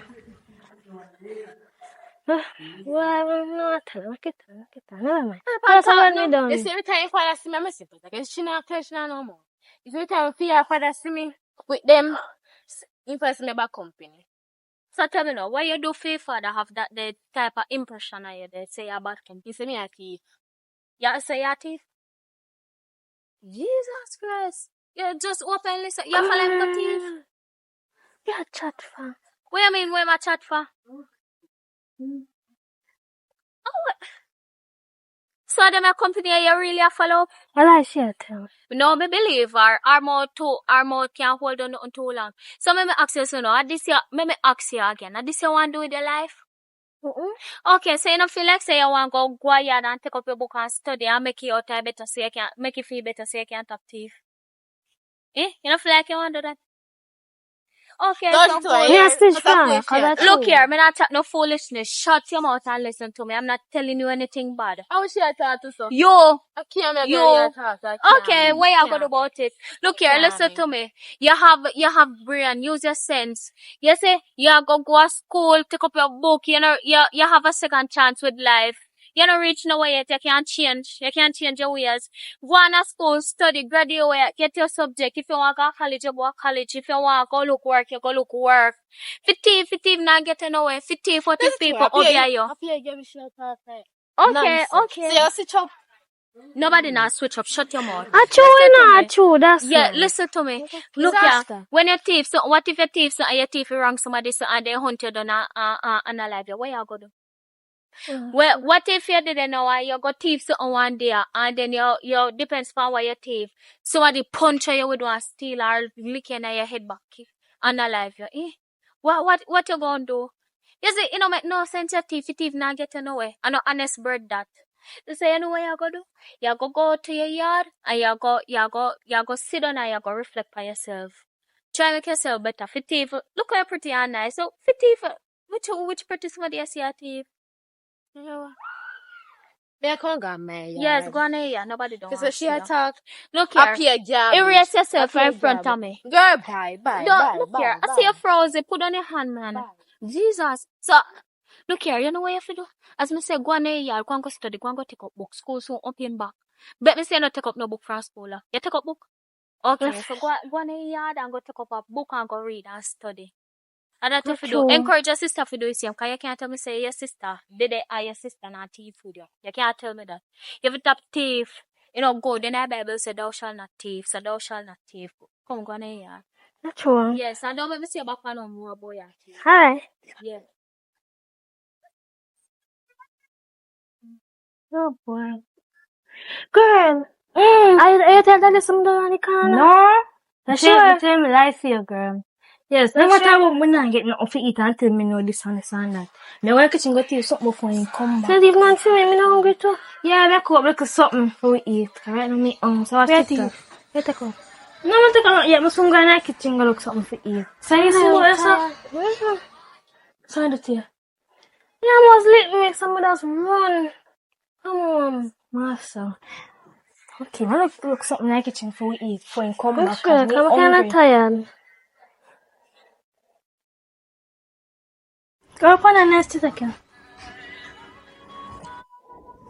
well, I'm not telling you. Never mind. Just run me down. You see, every time your father see me, I'm simple. Like, she not no more. If every time your father see me with them, he first me back company. So tell me now, why you do for your father have that the type of impression on you that say you're bad company? You say me a thief. You say you're a thief? Jesus Christ. You just openly say, you follow him to thief? You're chat for. What you mean, what am I chat for? Oh, so them a company you really a follow up? Well, I share tell. No, me believe our mouth can't hold on nothing too long. So me ask you so now, this year, me ask you again. This you want to do with your life? Okay, so you don't feel like say you want to go yard and take up your book and study and make you out better so you can make you feel better so you can top thief. You don't feel like you want to do that? Okay, Look here, me not talk no foolishness. Shut your mouth and listen to me. I'm not telling you anything bad. How should I talk to so? You. I can't make You. talk. Okay, what you got about it? Look here, listen to me. You have brain, use your sense. You say you go to school, take up your book, you have a second chance with life. You don't reach nowhere yet, you can't change your ways. Go on to school, study, graduate, get your subject. If you want to go to college, you go to college. If you want to go look work, you go look work. 50 not getting nowhere. 50 for these people over here. Okay. So you switch up. Nobody now switch up. Shut your mouth. True, that's Yeah, listen to me. Look here. When you thief, so what if you thief so and you thief you wrong somebody so and they hunt you down and alive you? What you go do? Well, what if you didn't know why you go thief so one day and then you depends on why you thief. Somebody punch you with one steel or lick you in your head back and alive you. What you gonna do? You see, it don't make no sense you thief not get nowhere. I know honest bird that. You say, you know what you go do? You go to your yard and you go sit down and you go reflect on yourself. Try make yourself better. For thief, look how pretty and nice. So for thief, which pretty somebody you see a thief? You know what? I can't go my yard. Yes, go on here. Nobody don't Because want she you. attack. Look here. Erase yourself Appear in front garbage. of me. Girl, bye. Look here. I see you frozen. Put on your hand, man. Bye. Jesus. So, look here. You know what you have to do? As me say, go on here. Go and go study. Go and go take up book. School soon open back. Bet me say no take up no book from school. You take up book? Okay. Yes. So go on here and go take up a book and go read and study. And that's what you True. do. Encourage your sister to do the same. Because you can't tell me say your sister did it or your sister not thief with you. You can't tell me that. If you top thief, go. Then the Bible said thou shalt not thief. So thou shalt not thief. Come go on here. Not true. Yes, and don't make me say back on no more boy. Hi. Yeah. Oh boy. Girl. Are you telling us something on the corner? No. Sure. Tell me lie for you, girl. Yes, no matter what, me not get nothing to eat until me know this and this and that. Me want to kitchen go tea something before you come back. So leave man for me not hungry too. Yeah, me cook up like something for we eat. Alright, no me so I sit there. You take off. No, I take off. Yeah, me soon go in the kitchen go look something for eat. So you see what you say? So I do tea. Yeah, I must let me make somebody else run. Come on, master. Okay, I look something in the kitchen for we eat before you come back. Sure, I'm kind of tired. Go up on a nice again.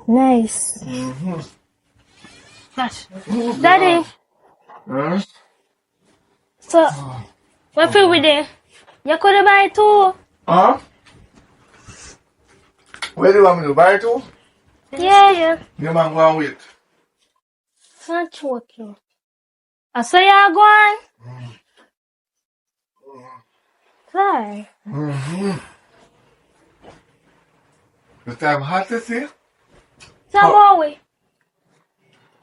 Nice. Gosh. Daddy. Huh? So, what feel we there? You could buy two. Huh? Where do you want me to buy it to? Yeah. Your man go and wait. Can't choke you. I saw you going. Sorry. The time hot to see? Sabawi.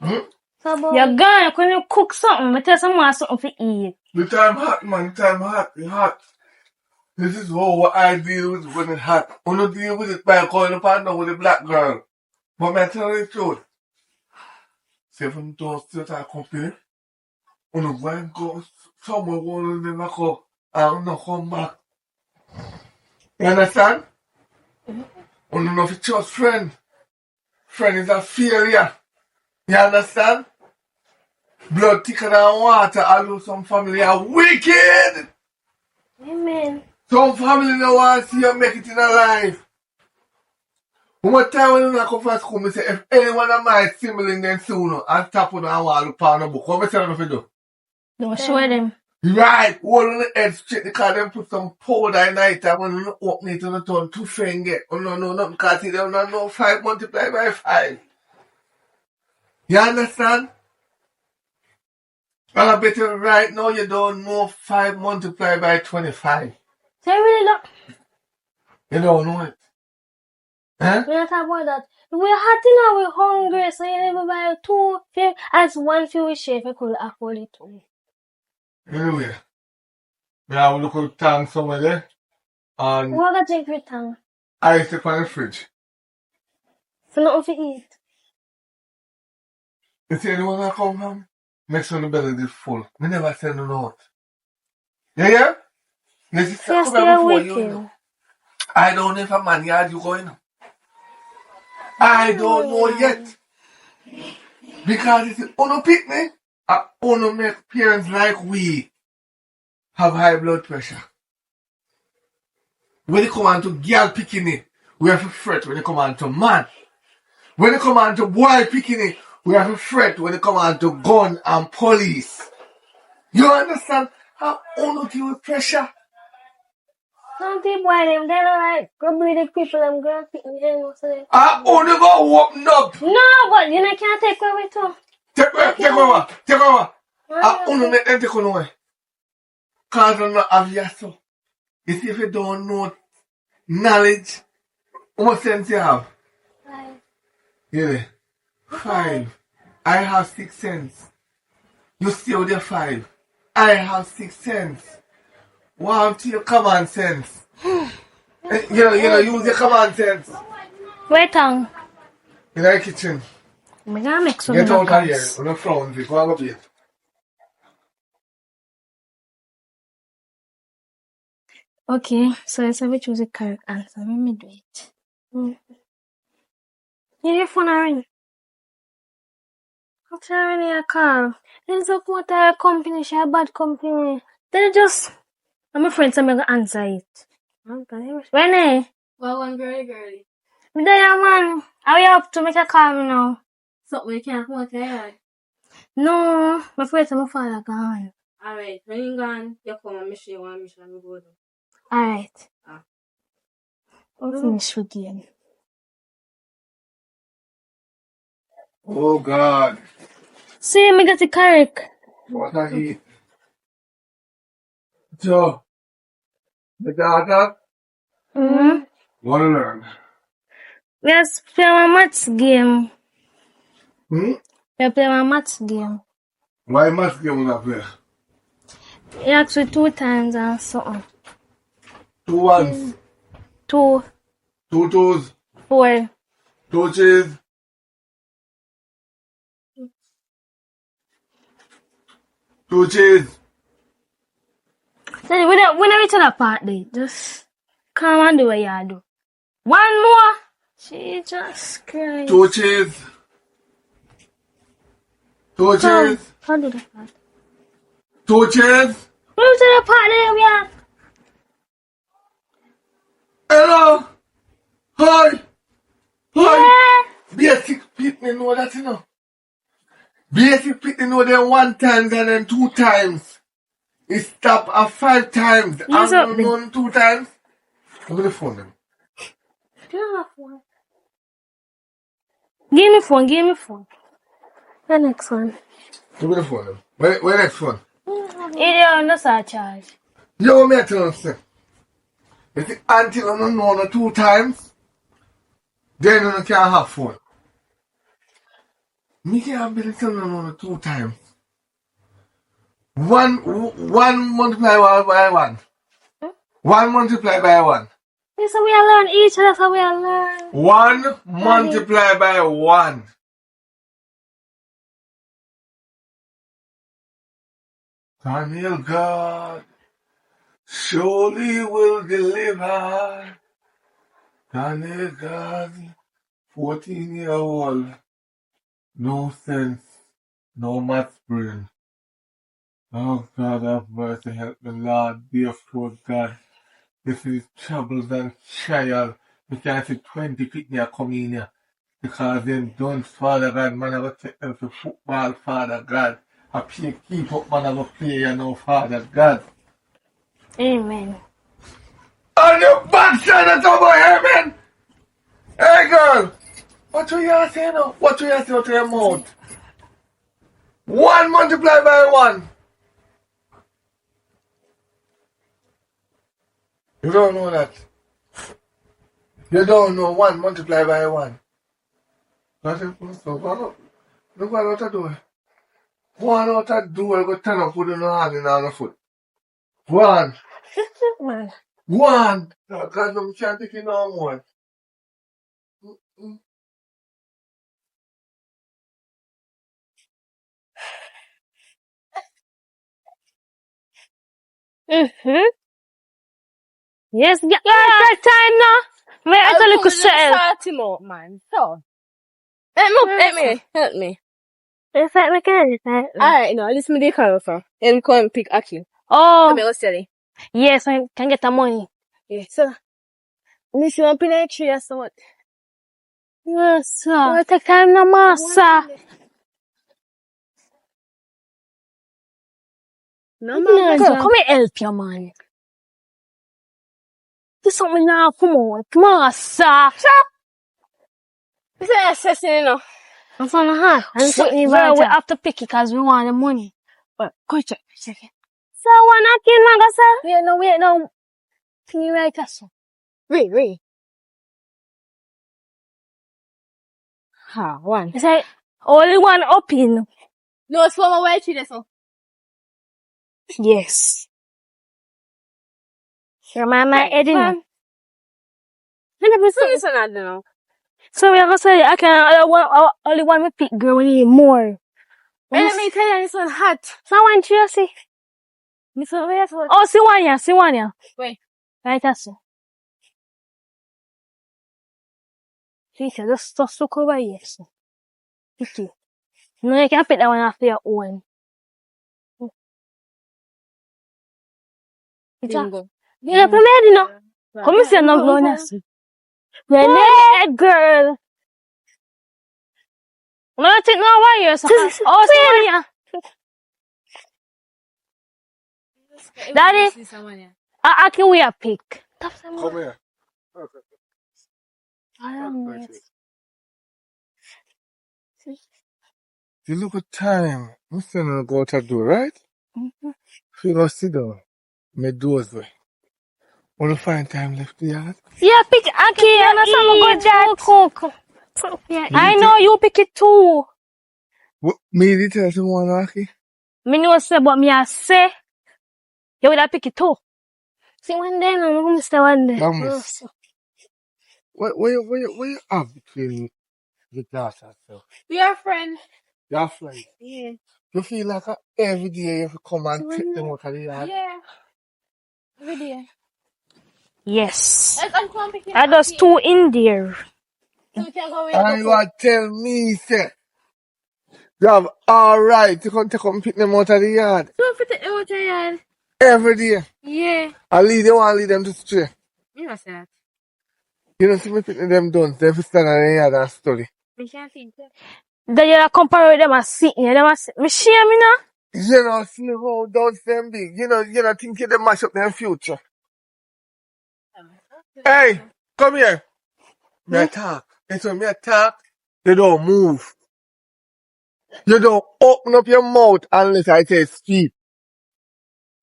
You're gone. When you cook something, but tell someone something to eat. The time hot, man. The time hot. It's hot. This is what I deal with when it's hot. I don't deal with it by calling a partner with a black girl. But I tell you the truth. See, if I'm doing still at a company, I don't go and go somewhere one of them go and not come back. You understand? I don't know if it's just friend. Friend is a failure. You understand? Blood thicker than water, although some family are wicked. Amen. Some family don't want to see you make it in a life. One time when I come from school, I say, if anyone of my sibling then sooner, and tap on and want to look on the book, what I tell them to do? Don't show them. Right, hold on the head straight because them put some powder in it and when you open it on the turn two finger. Oh no, nothing because they don't know 5 multiplied by 5. You understand? And I bet you right now you don't know 5 multiplied by 25. So you really don't. You don't know it. Huh? We're not talking about that. We're hot now, we're hungry, so you never buy two. As one few we share, if you could afford it too. Anyway, we have a little tank somewhere there. And What got drink with tongue? I stick on the fridge. For nothing to eat. You see anyone that come from? Make sure the belly is full. We never send no note. Yeah? This is Yes, come they here are before you. wicked. Know. I don't know if a man yard you going. I don't know yet. Because it's uno picnic. Uno make parents like we have high blood pressure. When it come on to girl picking it, we have to fret. When it come on to man. When it come on to boy picking it, we have to fret. When it come on to gun and police. You understand how uno deal with pressure? Some people, them, they don't like grumbly the people, them girl picking them. Uno go open up. No, but you know, can't take away too. Take over. Uno make them take away. Because they don't have yasso. You see, if you don't know knowledge, how much sense you have? 5. Yeah. 5. I have 6 cents. You stay with your 5. I have 6 cents. Want your common sense. You know, use your common sense. Wait on. In the kitchen. I'm gonna make some Get out of here. knuckles. On the front, we go and go bed. Okay, so let's have choose a correct answer. Let me do it. Your phone ring. What's ring your car? Then support a company, she a bad company. Then just, I'm a friend, so I'm gonna answer it. When Well, one girly. there, man. How you up to make a call me now? Something you can't come out there. No, my friend, my father gone. Alright, when you gone, you come and make sure you want to mission and go. Alright. Ah. I'll finish with you. Oh, God. See, me got the correct. What I eat? So, the daughter, Mm-hmm. want to learn. Let's play my maths game. Hmm? Let's play my maths game. Why must you not play? You asked me 2 times and something. 2 ones, 2, 2 twos, 4. 2 threes. 2 cheese. So when I reach that part, there, just come and do what you do. 1 more. Jesus Christ. 2 cheese. 2 Come, cheese. can't do that part. 2 cheese. When I reach that part there, we are. Hello. Hi. Yeah. Basic people know that, you know. Basic people know them 1 time and then 2 times. It stop at 5 times. Yes, And sir. none 2 times. Give me the phone then. Give me phone, give me phone. The next one. Give me the phone then. Where next one? Yeah, no surcharge. Yo, me tell you something. You see, until you know no 2 times, then you can't have phone. Me can't be tell you no 2 times. One multiply by 1. 1 multiply by 1. This is how we learn each, that's how we learn. 1 multiply by 1. Daniel God surely will deliver. Daniel God, 14-year-old, no sense, no math brain. Oh God, have mercy, help me, Lord, therefore God. This is troubles and trials. We can't see 20 people come in here. Because them done, Father God, man, I go take them to football, Father God. I keep up, man, I go play, you know, Father God. Amen. On your backside, that's over here, man! Hey, girl! What do you say now? What do you say out of your mouth? 1 multiplied by 1. You don't know that. You don't know 1 multiplied by 1. That's it. So, look what I do. Go on out that door, go turn up, put your hand in on the foot. Go on. Man. Go on. Because I'm can't take it no more. Mm-hmm. Yes, yeah, that time now. May I tell you to say? Start him out, man. So, help me. If I make it, Alright, no, this is me come from. And we come pick Aki. Oh, Come steady. yes, I can get the money. Yeah, so, this is one pin tree or something. Yes, sir. Take time now, master. No, Girl, man. come here, help you, man. Do something now, come on, master. This is assessing, you know. I'm from the heart. And so, well, we have to pick it because we want the money. But, go check. So, one knocking, man, sir? Wait, no. Can you write us? Read. Ha, 1. It's like, only one up in. No, it's for my way to this one. Yes. Remind my head, you know. Listen, I don't know. So we're gonna say I can only one we pick, girl. We need more. Let me tell you, this one hot. Someone see. This one wait for. Oh, see one here. Wait. Right, that's it. See, just look over here. So. Okay. No, you can pick that one after your own. Bingo. Yeah, come here, you know. Come and say no, Really, girl. No, take no why you're so hot. Oh, see one here. Daddy, I can wear a pick. Come here. I don't know. You look at time. I'm still gonna go to do, right? Mm-hmm. You go sit down. Me doze way. Wanna find time left the yard? Yeah, pick Aki and eat that. Cook. Yeah, I know you pick it too. Me did tell someone, Aki. Me know say, but me I say, you would have pick it too. See one day, I'm going to stay one day. Vamos. What you have between the class yourself? We are friends. Your friends. Yeah. You feel like every day you have to come and take them out of the yard? Yeah. Every day. Yes. Let's come pick it I up just here. two in there. So we can go with And you are tell me, say, you have all right to come take them pick them out of the yard So we take them out of the yard. every day. Yeah. I lead them and lead them to stray. You know say that. You don't see me picking them done. They have to stand in the yard and study. We can't think that. Then you compare with them and sit here. Them and sit. Me shame me now. You know, see how those them big. You know, think they mash up their future. Hey, come here. Me talk. And so me talk, you don't move. You don't open up your mouth unless I say speak.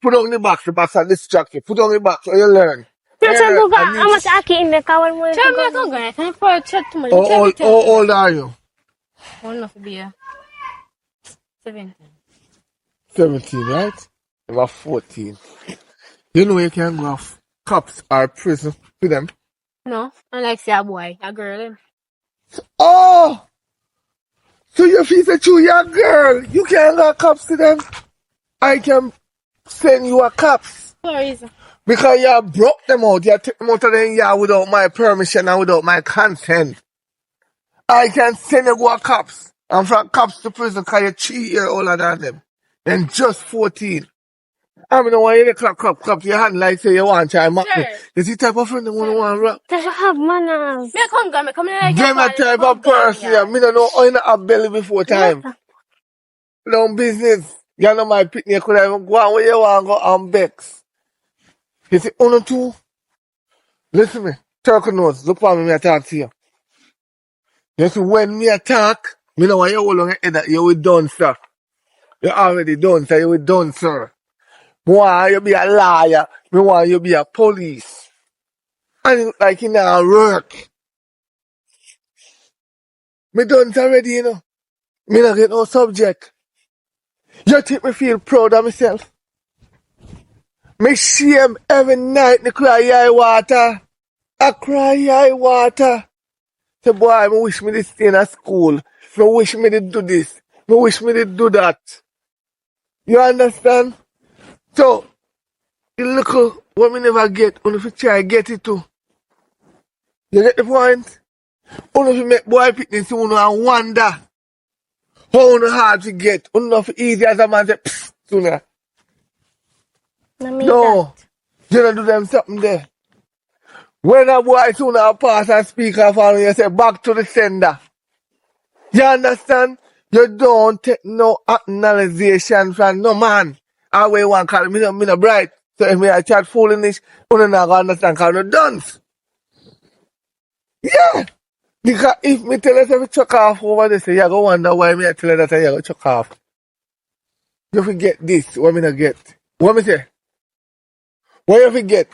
Put on the box are distracted. Put on the box so you learn. You Hey, say go I how need much Aki in the car one more. Tell me to go. Can you pour a chat to me? how old are you? One enough beer. 17. 17, right? You are 14. You know you can go off cops or prison with them. No. I like say a boy. A girl. Oh! So you feel that you're a girl. You can't go cops to them. I can send you a cops. For a reason. Because you broke them out. You took them out of the yard without my permission and without my consent. I can send you go a cops. And from cops to prison because you're 3 years older than them. And just 14. I mean, when you clap your hand like say you want to try mock me. Sure. Is the type of friend that want to rap? Does you have manners? Me come go. Me come here like Them a type of person, yeah. Me don't know how you not have belly before time. No business. You know my picnic, you could even go on where you want to go and bex. You see, uno two. Listen me. Turkey nose. Look for me, I talk to you. You see, when me attack, me know why you hold on your head that you will done, sir. You already done, sir. You will done, sir. Me want you be a liar. Me want you be a police. And you look like you now work. Me done it already, you know. Me not get no subject. You think me feel proud of myself? Me shame every night me cry high water. I cry high water. Say boy, me wish me did stay in a school. Me wish me did do this. Me wish me did do that. You understand? So, the little what me never get, only if you try get it too. You get the point? Only if you make boy picnic so you and wonder how hard to get. Only if easy as a man say, pfft, sooner. No, you don't do them something there. When a boy sooner pass and speak off and you say back to the sender. You understand? You don't take no acknowledgement from no man. I way one call me no bright. So if me I chat foolishness, you don't understand because no dunce. Yeah. Because if me tell you to chuck off over this, you go wonder why me I tell you that you go chuck off. You forget this, what me not get. What me say? What you forget?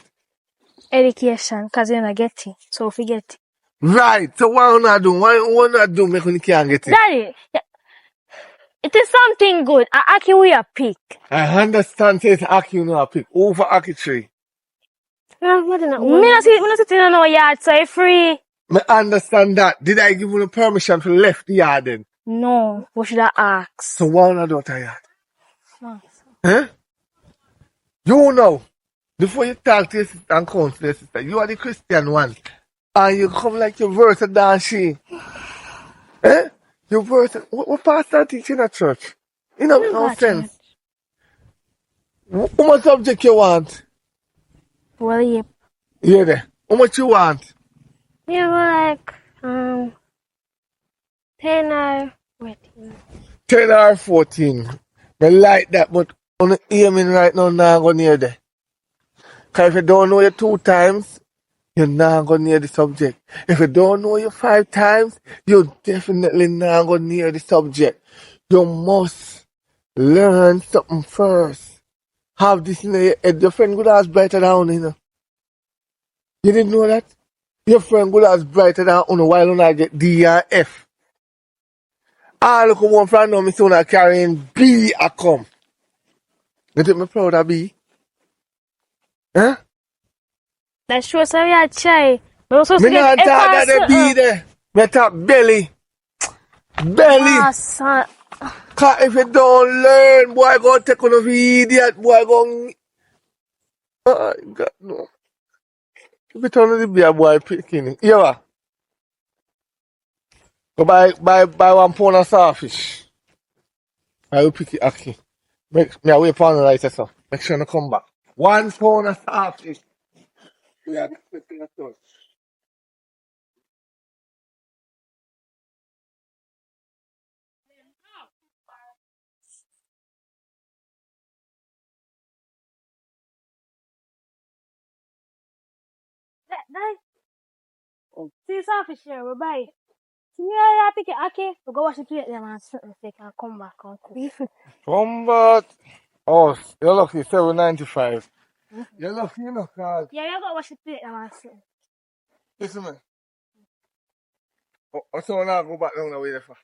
Education, because you're not getting. So forget it. Right. So what you not do? What you not do make you can't get it? Daddy, it is something good. I Aki we a pick. I understand say Aki you know a pick. Over Aki tree. Me not sitting in no yard, so it's free. Me understand that. Did I give you the permission to left the yard then? No, what should I ask? So why you not do it at yard? Huh? You know, before you talk to your sister and come to your sister, you are the Christian one. And you come like your verse than she. Eh? Your verse. What pastor teaching at church? You know, no sense. What much subject you want? Well, yeah. Yeah, there. How much you want? Yeah, like, 10 or, wait. 10 or 14. I like that, but on the aiming right now, now go near there. Because if you don't know you 2 times, you're not going near the subject. If you don't know you 5 times, you definitely not go near the subject. You must learn something first. have this in your head. Your friend good as brighter than Uno, you know. You didn't know that? Your friend good as brighter than Uno while Uno get D and F. All look one from now, me say Uno carrying B a come. You think me proud of B? Huh? That's true, so we are try. But we're supposed Me to get not F talk or that the B something. there. Me talk belly. Belly. Ah, son. Cause if you don't learn, boy, go take on of idiot, boy, go. Oh, God, no. If you turn to the beer, boy, picking. Yeah, go buy 1 pound of sawfish. I will pick it, okay. Make me away pound right so. Make sure you come back. 1 pound of sawfish. Yeah, Nice. See, it's off here, we're bye. See, I pick it, okay. We'll go wash the plate then and something so they can come back and cook. come back. Oh, you're lucky, 7.95. You're lucky, you know, cause, Yeah, you gotta wash the plate then and something. listen, man. Oh, so now go back down the way there for.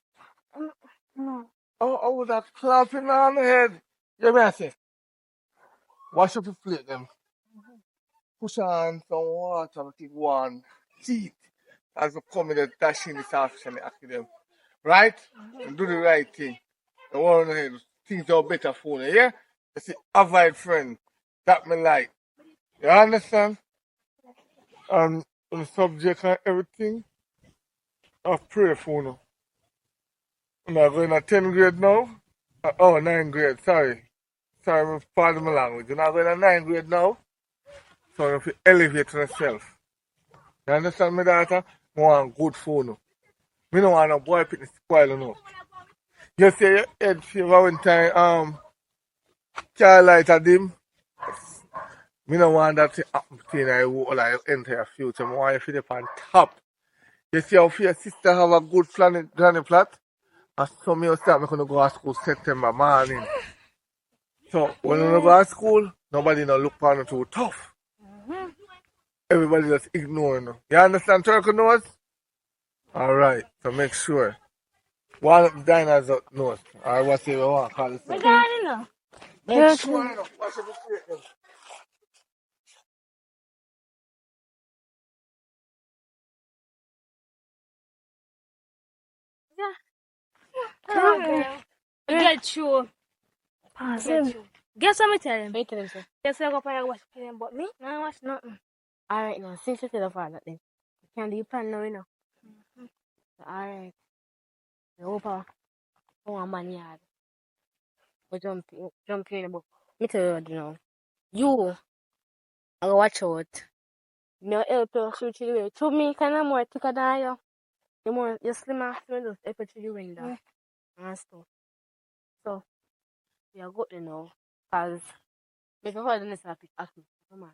No. Oh, that clapping on the head. You may say, wash up your plate, them. Push on some water, take one seat. As you come in the dashing this after and ask them. Right? And do the right thing. The one head, things are better for you, yeah? You see, avoid friend. That me like. You understand? On the subject and everything, I pray for you. I'm not going to 10th grade now. Oh, 9th grade, sorry. Sorry, pardon my language. You're not going to 9th grade now. So you have to elevate yourself. You understand me, daughter? I want good for you. Me don't want no boy picking spoil you. You say your head fever when time car light at him. Me don't want that to happen to you in your entire future. I want you to be on top. You see how your sister have a good granny flat? And so me start going to go to school September morning. So when you go to school, nobody no look for you too tough. Everybody just ignoring you. You understand Turkey nose? Alright, so make sure. One of the diners up north. Or whatever you want to call it. We got it now. Make sure you know. Watch your mistake. Come on, girl. Get you. Guess what me tell him? Wait till him, sir. Guess what I go for wash the plate but me? No, wash nothing. Alright now, since you tell the father then, you can do your plan now, you know. Alright. I hope I want man yard. But jump in, but me tell you now. You, I go watch out. Me help you shoot you the way. To me, kind of more thicker than you. You slimmer, you just help you to the window. And stuff. So, you're good to know. Because, before the next topic, ask me. Come on.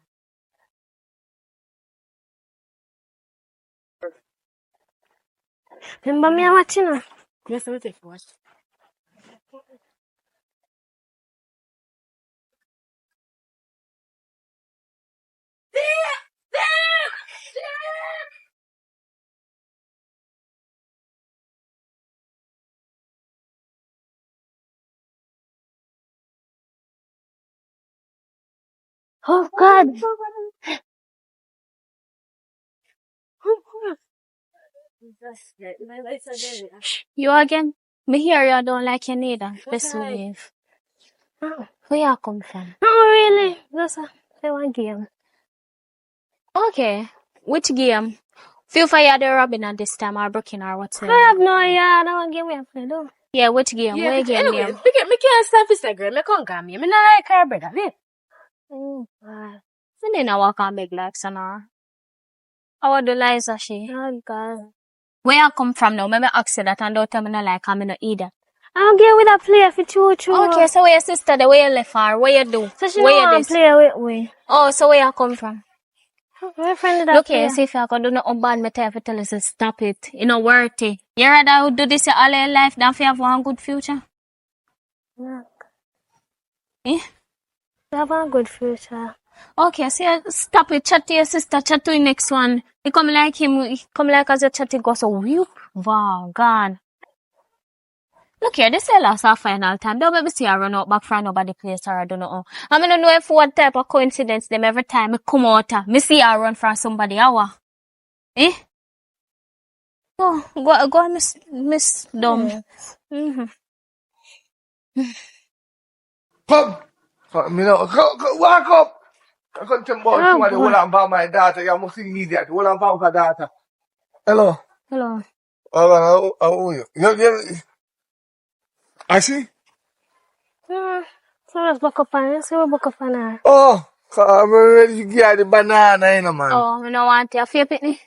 Remember me watching her? Yes, I will take you watch. Oh, God. You again? Me hear you don't like you neither. Best believe. Where you come from? Not really. Just play one game. Okay. Which game? Feel for you the Robin at this time or Brooklyn or whatever. I have no idea. I don't game we have play though. Yeah, which game? Yeah, Where game anyway, name? me can't stand for Instagram. Me can't come here. Me not like her brother. Me. So then I walk on big like sonar. How do Liza she? Oh, God. Where you come from now? Maybe ask you that and don't tell me not like I'm not either. I don't get with a play for true. Okay, so where your sister the way you left her? Where you do? So she where don't you want this? to play with me. Oh, so where you come from? My friend did that Look play. here, see if you can do nothing bad, me tell you to stop it. You know, worth it. You rather do this all your life than for you have one good future? Yeah. Eh? Have a good future. Okay, so stop it. Chat to your sister. Chat to the next one. He come like him. He come like as your chatty goes so whoop. Wow, gone. Look here, this is last our final time. Don't maybe see I run out back from nobody place or I don't know. I mean, I don't know if what type of coincidence them every time I come out. Me see I run from somebody. Hour. Eh? Go, Miss Dumb. Yes. Mm-hmm. Come. Come, me know. Go, walk up. I can't tell about Oh, somebody boy. hold on about my daughter. You must be idiot. Hold on about her daughter. Hello. Hello. How are you? I see? So let's book up on it. So we'll book up on her. Oh, I'm ready to get the banana, you know, man. Oh, I don't want to. Fear pitney.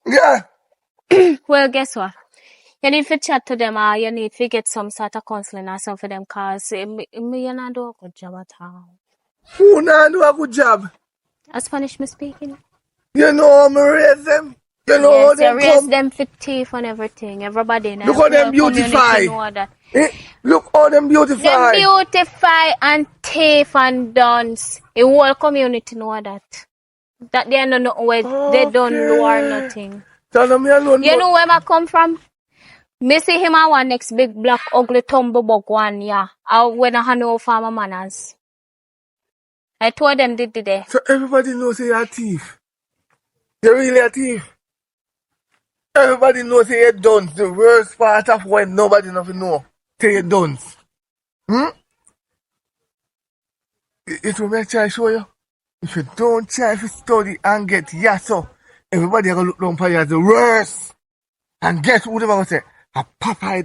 Yeah. Well, guess what? You need to chat to them or you need to get some sort of counseling or something for them because me you not do a good job at all. Who not do a good job? A Spanish me speaking. You know how me raise them? You know how Yes, you them raise come? them for teeth and everything. Everybody in Look how them the community beautify. know that. Look how them beautify. Them beautify and teeth and dance. The whole community know that. That they don't know where they don't know or nothing. Tell me alone. You know where I come from? Me see him and one next big black ugly tumblebug one, yeah. When I know farmer manners. I told them did there. So everybody knows you're a thief. You're really a thief. Everybody knows you're dunce. The worst part of when nobody nothing know. Say you're dunce. It will make try show you. If you don't try to study and get yasso, everybody gonna look down for you as the worst. And guess who they gonna say? A Popeye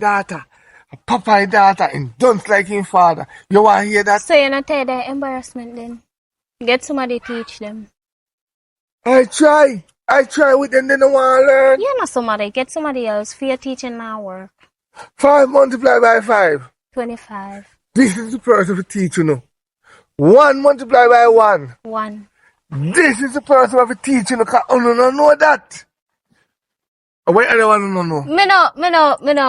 daughter and dunce like him father. You wanna hear that? So you're not tired of embarrassment then? Get somebody to teach them. I try with them, they don't wanna learn. You're not somebody. Get somebody else for your teaching now work. 5 multiplied by 5. 25. This is the person to teach you know. 1 multiplied by 1. 1. This is the person who teach you know. Cause you don't know that. Why other one don't know? Me no.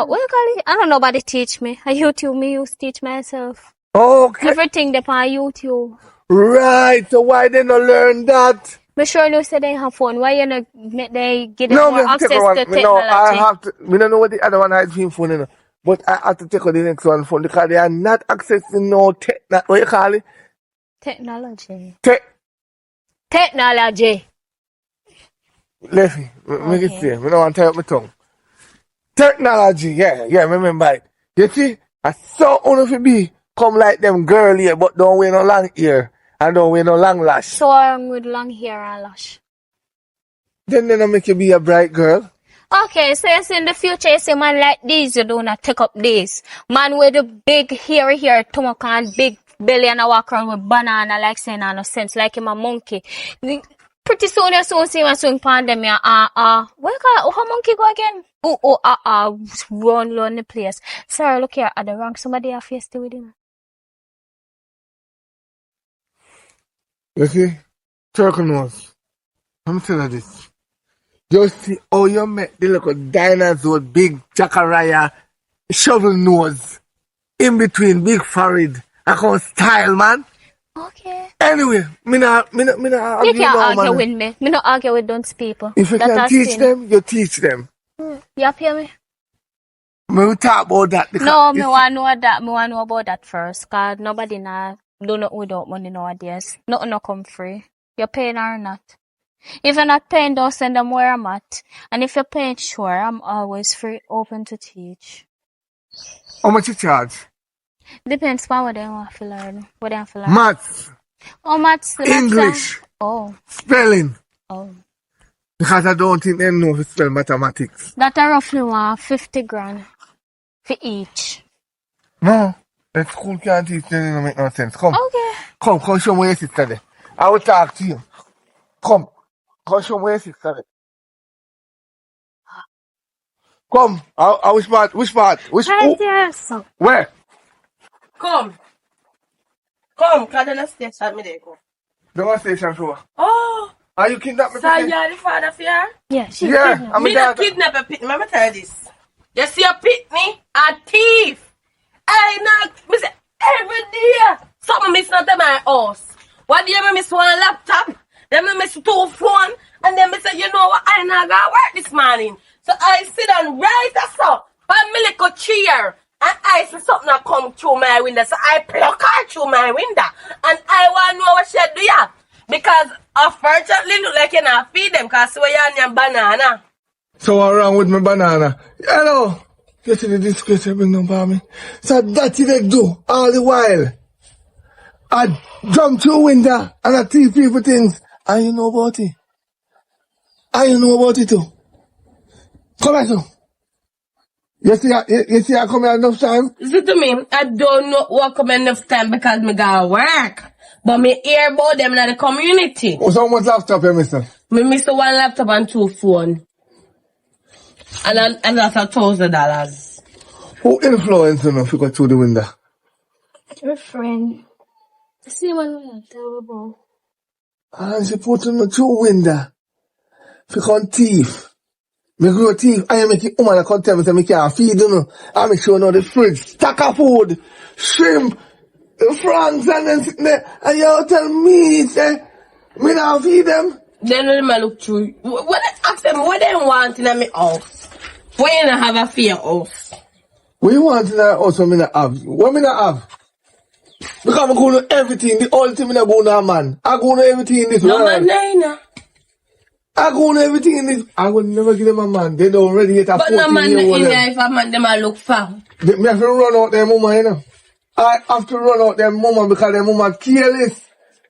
What you call it? I don't know nobody teach me. I YouTube me used to teach myself. Okay. Everything they on YouTube. Right. So why they not learn that? Me sure you say they have fun. Why you not make they get them No, more me have to access take to one. technology? No, I have to. Me don't know what the other one has been fun, you know. But I have to take the next one fun because they are not accessing no what you call it? Technology. Technology. Technology. Leffy, make it clear. Me don't want to tie up my tongue. Technology, yeah, remember it. You see, I saw only for be come like them girl here, but don't wear no long hair and don't wear no long lash. So wrong with long hair and lash. Then they don't make you be a bright girl. Okay, so you see in the future, you see man like these, you do not take up this. Man with the big hairy hair, stomach and big belly and I walk around with banana like saying no sense, like him a monkey. Pretty soon you soon see him swing pan them here, what you call it? How monkey go again? Run the place. Sorry, look here, at the wrong somebody have faced with him. You see, turtle nose. Let me tell you this. You see how you make the little dinosaur, big jackaraya, shovel nose, in between big forehead. I call style, man. Okay. Anyway, me not You argue can't no, argue man. with me. Me not argue with those people. If you That can are teach sin. them, you teach them. You hear me? Me will talk about that. because No, you me see- want to know that. Me want to know about that first. Cause nobody do not without money nowadays. Nothing no come free. You're paying or not. If you're not paying, don't send them where I'm at. And if you're paying, sure, I'm always free, open to teach. How much you charge? Depends on what they want to learn. What they want to learn. Maths, Oh, maths. English, Oh. spelling. Oh. Because I don't think they know to spell mathematics. That are roughly 50 grand for each. No, the school can't teach them, it don't make no sense. Come, Okay. come show me where your sister there. I will talk to you. Come show me where your sister there. Come, which part? Right there, so. Where? Come, cause then I stay at me there, go. The one station show. Oh, Are you kidnapped me? so Pikin? you're the father for her? Yeah, she's Yeah, kidnapped. I'm a Me not daughter. kidnap a pitney, let me tell you this. You see a pitney, a thief. I not, me say, every day, something missing out of my house. What do you miss one laptop? Then I miss 2 phone. And then I say, you know what, I not gonna work this morning. So I sit and write a song on my little chair. And I see something that come through my window. So I pluck her through my window. And I want to know what she do ya. Because unfortunately look like you not feed them because we are on your banana. So what wrong with my banana? Hello. You see the disgrace you bring down for me? So that's what they do all the while. I jump through window and I teach people things. And you know about it. And you know about it too. Come here, too. You see I come here enough time? Listen to me, I don't know what come enough time because me gotta work. But me hear about them in the community. What's how much laptop you mister? Me miss 1 laptop and 2 phone. And that's $1,000. Who influenced you if you go through the window? Your friend. See what we terrible. And she put on the through window. If you can't thief. Me grow thief. I make it woman that come tell me say me can't feed you know. I make sure you know the fridge. Stack of food. Shrimp. Franks and then sitting there. And you tell me say me not feed them. Then when I look through, when I ask them what they want in my house, why you not have a fear house? What you want in our house when me not have? What me not have? Because I'm going to everything. The only thing me not go to a man. I go to everything in this No world. man, no. I go to everything in this. I will never give them a man. They don't already get a But no 14 man year in old. there if a man them I look for. Me have to run out their mama, you know. I have to run out their mama because their mama careless.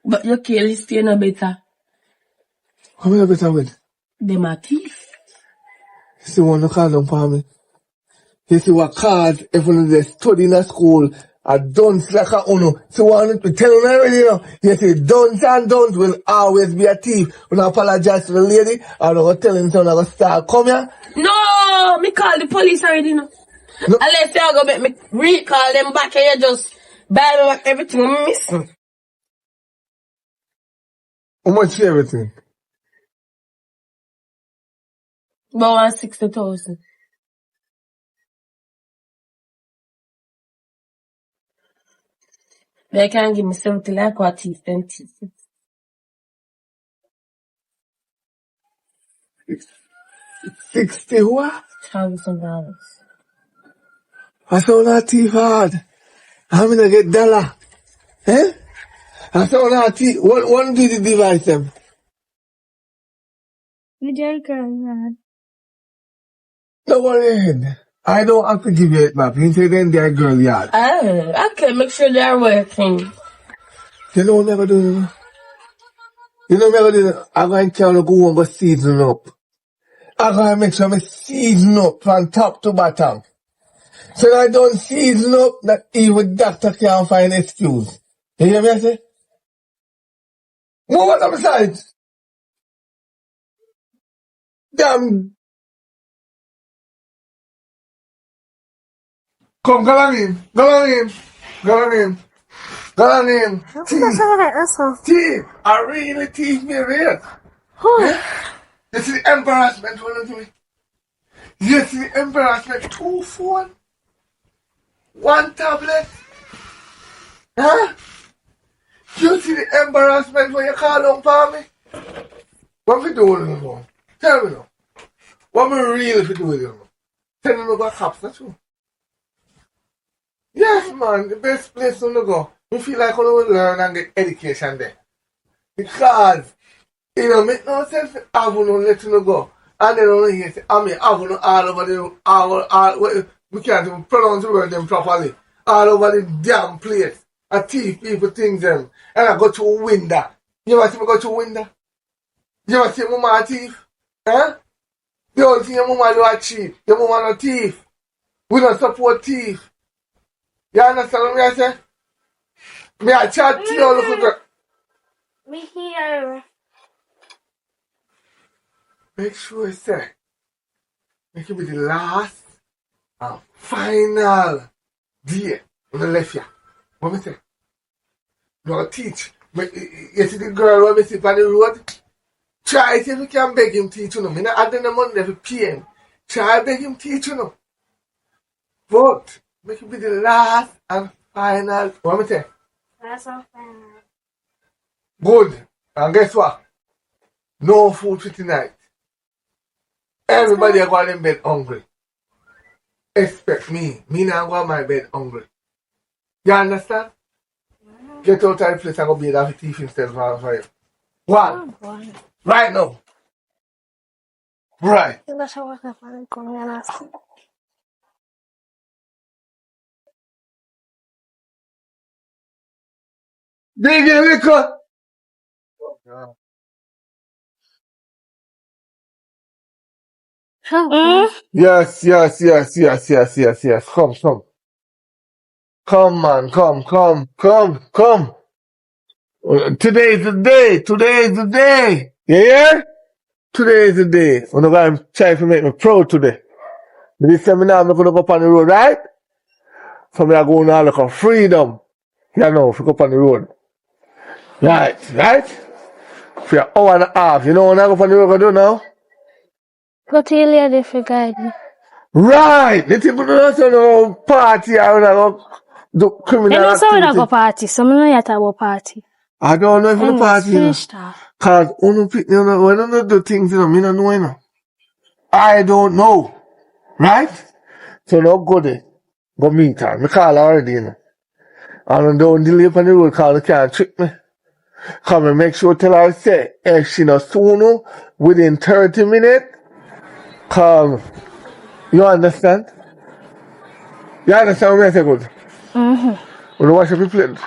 But you careless still no better. What am I better with? Them a thief. You see one call down for me. You see what cards if one they study in a school are dunce like a uno. So one to tell them already, you know. You see dunce and dunce will always be a thief. When I apologize to the lady, I don't tell him son I go start come here. No, me call the police already no. No. Unless you go make me recall them back and you just buy me back everything I'm missing. How much for everything? About 160,000. They can give me 70 like what thief then thief. 60 what? $1,000. I saw that thief hard. I'm gonna get dollar. Eh? I saw that thief. One do the device them. The jail girl, man. Don't worry ahead. I don't have to give you it back. You say then they're girl yard. Ah, okay, make sure they're working. You know never do it. You know never do it. I'm going to tell you go and go season up. I'm going to make sure I season up from top to bottom. So that I don't season up that even doctor can't find excuse. You hear me I say? Move on the side. Damn. Come, go on in. Go on in. Go on in. Go on in. Thief. I really thief me real. This is the embarrassment. Hold on to me. This is the embarrassment. 2 phone. 1 tablet. Huh? You see the embarrassment when you call on for me? What we doing in the phone? Tell me now. What we really doing in the phone? Tell me about cops, that's true. Yes, man, the best place to go. You feel like you will learn and get education there. Because it don't make no sense to have no let you go. And then only hear say, I mean, have no all over the, we can't even pronounce the word them properly. All over the damn place. I thief people things them. And I go to a window. You ever see me go to a window? You ever see mama a thief? Huh? The only thing your mama do a cheat. Your mama no thief. We don't support thief. You understand what I say? Me I chat to you, little girl. Me here. Make sure you say, make it be the last and final day on the left here. What me say? No teach. You see the girl when me sit on the road? Try see if you can beg him teach you know. Me not add the money to pay him. Try beg him teach you know. But make it be the last and final. What me say? That's all fine. Good. And guess what? No food for tonight. Everybody are going in bed hungry. Expect me. Me now go to my bed hungry. You understand? Get out of the place and go be that thief instead of for you. One. Right now. Right. Big liquor. Yes. Come. Come, man. Come. Today is the day. You hear? Today is the day. I'm going to try to make me proud today. This seminar, I'm going to go up on the road, right? So I'm going to look for freedom. You know, if you go up on the road. Right? For an hour and a half. You know what I'm going to go up on the road to do now? Go to your lady if you guide me. Right! The people don't know no party or do criminal You know, so we activity. don't go party. So I know you talk about party. I don't know if the party, you know. Cause when you do things, you know, me don't know, you know. I don't know. Right? So now go there. Go meet her. Me call her already, you know. And don't delay on the road cause you can't trick me. Come and make sure tell her say, if she not soon within 30 minutes, come. You understand? You understand what I say good? Will you wash up your plate?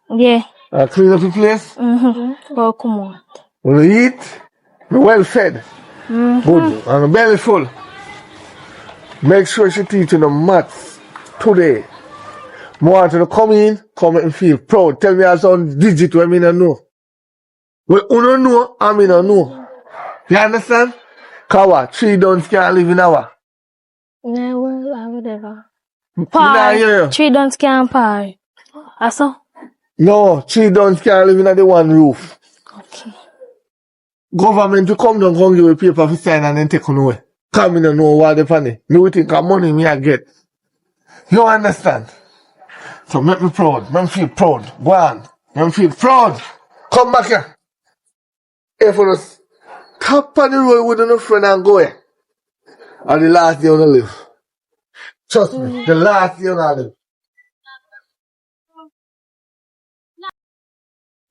Yeah. Clean up your place? Oh, come on. Will you eat? Be well fed? Good. And belly full. Make sure she teach you the maths today. I want you to come and feel proud. Tell me how some digit when me don't know. When you don't know, I mean don't know. You understand? Cause what? 3 duns can't live in our. Yeah, well, whatever. Pie. 3 duns can't pie. Aso? No, 3 duns can't live in the one roof. Okay. Government will come down and give you paper for sign and then take on away. Come in and know what the funny. Me we think of money me I get. You understand? So make me proud. Make me feel proud. Go on. Make me feel proud. Come back here. If you just tap on the road with no friend and go here. And the last day you gonna live. Trust me. The last day you gonna live.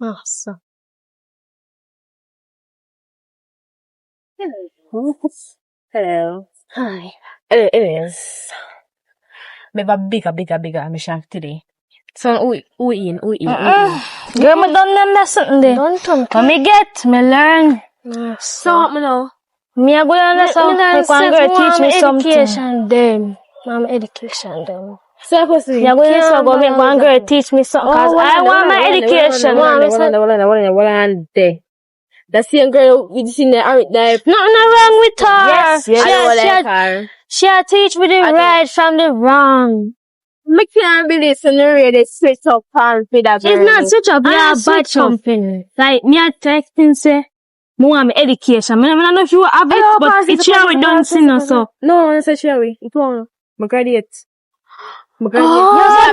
Awesome. Hello. Hi. It is. Me have a bigger mission today. So who in? Girl, me done them that something there. Don't come. When me get, me learn. So me know. Me a go on that so me one girl teach me something. Education them. Mom education them. So me a go on so go make one girl teach me something cause I want my education. What on there? That same girl we seen there there. Nothing wrong with her. Yes. She teach me the right from the wrong. Me can't believe so no really switch up and for that girl. It's not switch up, yeah, bad company. Like me a texting say, me want my education. Me don't know if you have it, but it's here we don't see no so. No, I say share we. It's one. Me graduate. Oh,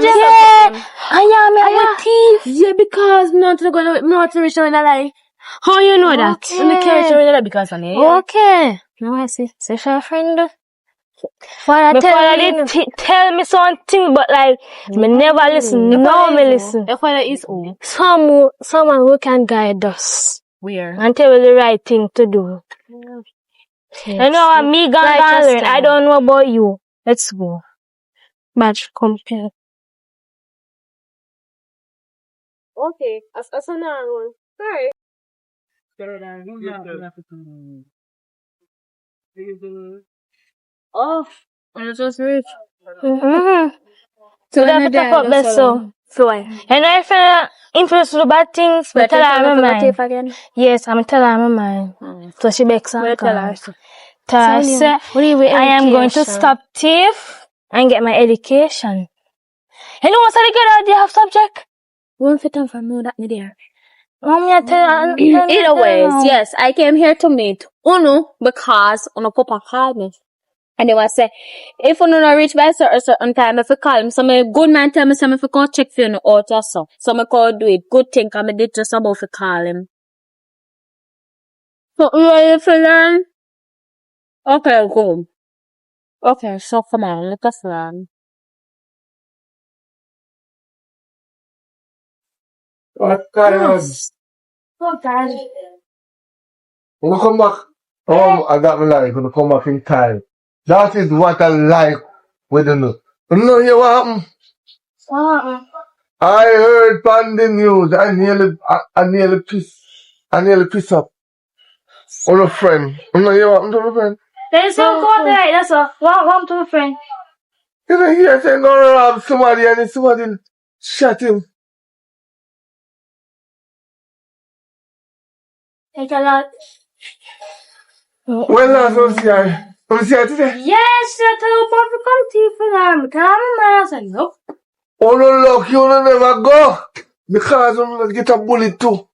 yeah. I am with Yeah, because me not to reach out in a life. How you know that? Me can't show you that because of me. Okay. Now I see. Say for a friend. Tell me something, but like, me never listen. No, me listen. Your father is who? Someone who can guide us. Where? And tell us the right thing to do. Yes. You know what? Me gonna learn. I don't know about you. Let's go. Match compare. Okay. As now one. Sorry. Oh, I just rich. So we have to top up best so. And if you're influenced with bad things, but tell her my mind. Yes, I'm telling her my mind. So she begs her. Tell her, say, I am going to stop thief and get my education. You know what's the good idea of subject? One fit and for me that me there. Mommy, I tell her. Either ways, yes, I came here to meet Uno because Uno Papa called me. And they was say, if you not reach by a certain time, if you call him, some good man tell me some if you go check for you out or so. So I go do it. Good thing, I did just about to call him. So you ready to learn? Okay, go. Okay, so come on, let us learn. What kind of... Oh, God. When you come back home, I got my life. When you come back in time. That is what I like with you. You know you what happened? I heard on the news. I nearly piss up on a friend. You know you what happened to my friend? There's no call there, that's all. Welcome to a friend. You know he saying gonna rob somebody and somebody shot him. Take a lot. When last was see her? Was see her today? Yes, I tell you about to come to you for them. Tell me, man. I said, nope. Oh no luck, you no never go. Because you get a bullet too.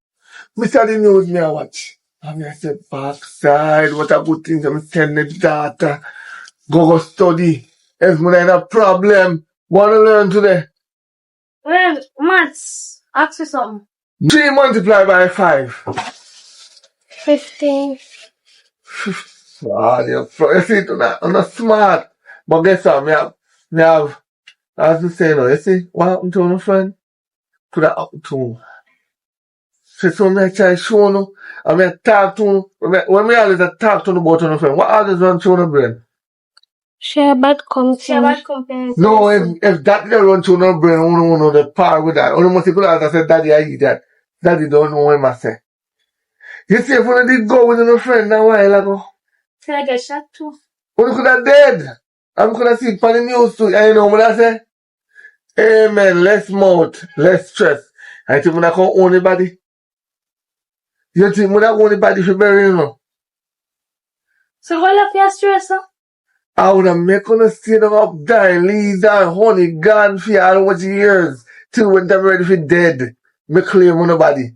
Mr. The news me I watch. And I said, backside, what a good thing. I'm sending the data. Go study. If I have a problem, want to learn today. Well, maths. Ask you something. 3 multiplied by 5. 15. Ah, you see, I'm not smart. But guess what? Me have, as you say now, you see, what happened to my friend? To that happen to him. So me try show you, and me talk to you. When me always talk to you about your friend, what always run through your brain? Share bad company. No, if that they run through your brain, you know the power with that. You must go out and say, Daddy, I eat that. Daddy don't know what I say. You see, if you did go with your friend a while ago, Till I get shot too. you could have dead. I'm gonna see it on the news too. And you know what I say? Amen. Less mouth, less stress. I think when I come own the body. You think when I own the body for bury, you know? So all of your stress, huh? I would have make on stay down up dying, leaves and honey gone for all much years till when I'm ready for dead. Me claim on nobody.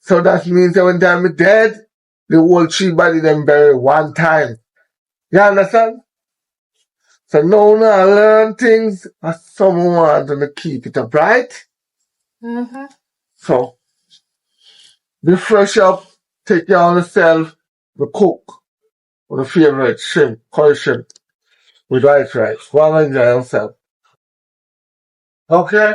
So that means that when I'm dead, the whole 3 body them bury one time. You understand? So now I learn things as someone to keep it up, right? Mm-hmm. So be fresh up, take care of yourself, the cook, or the favorite shrimp, curry shrimp, with white rice. Go and enjoy yourself. Okay?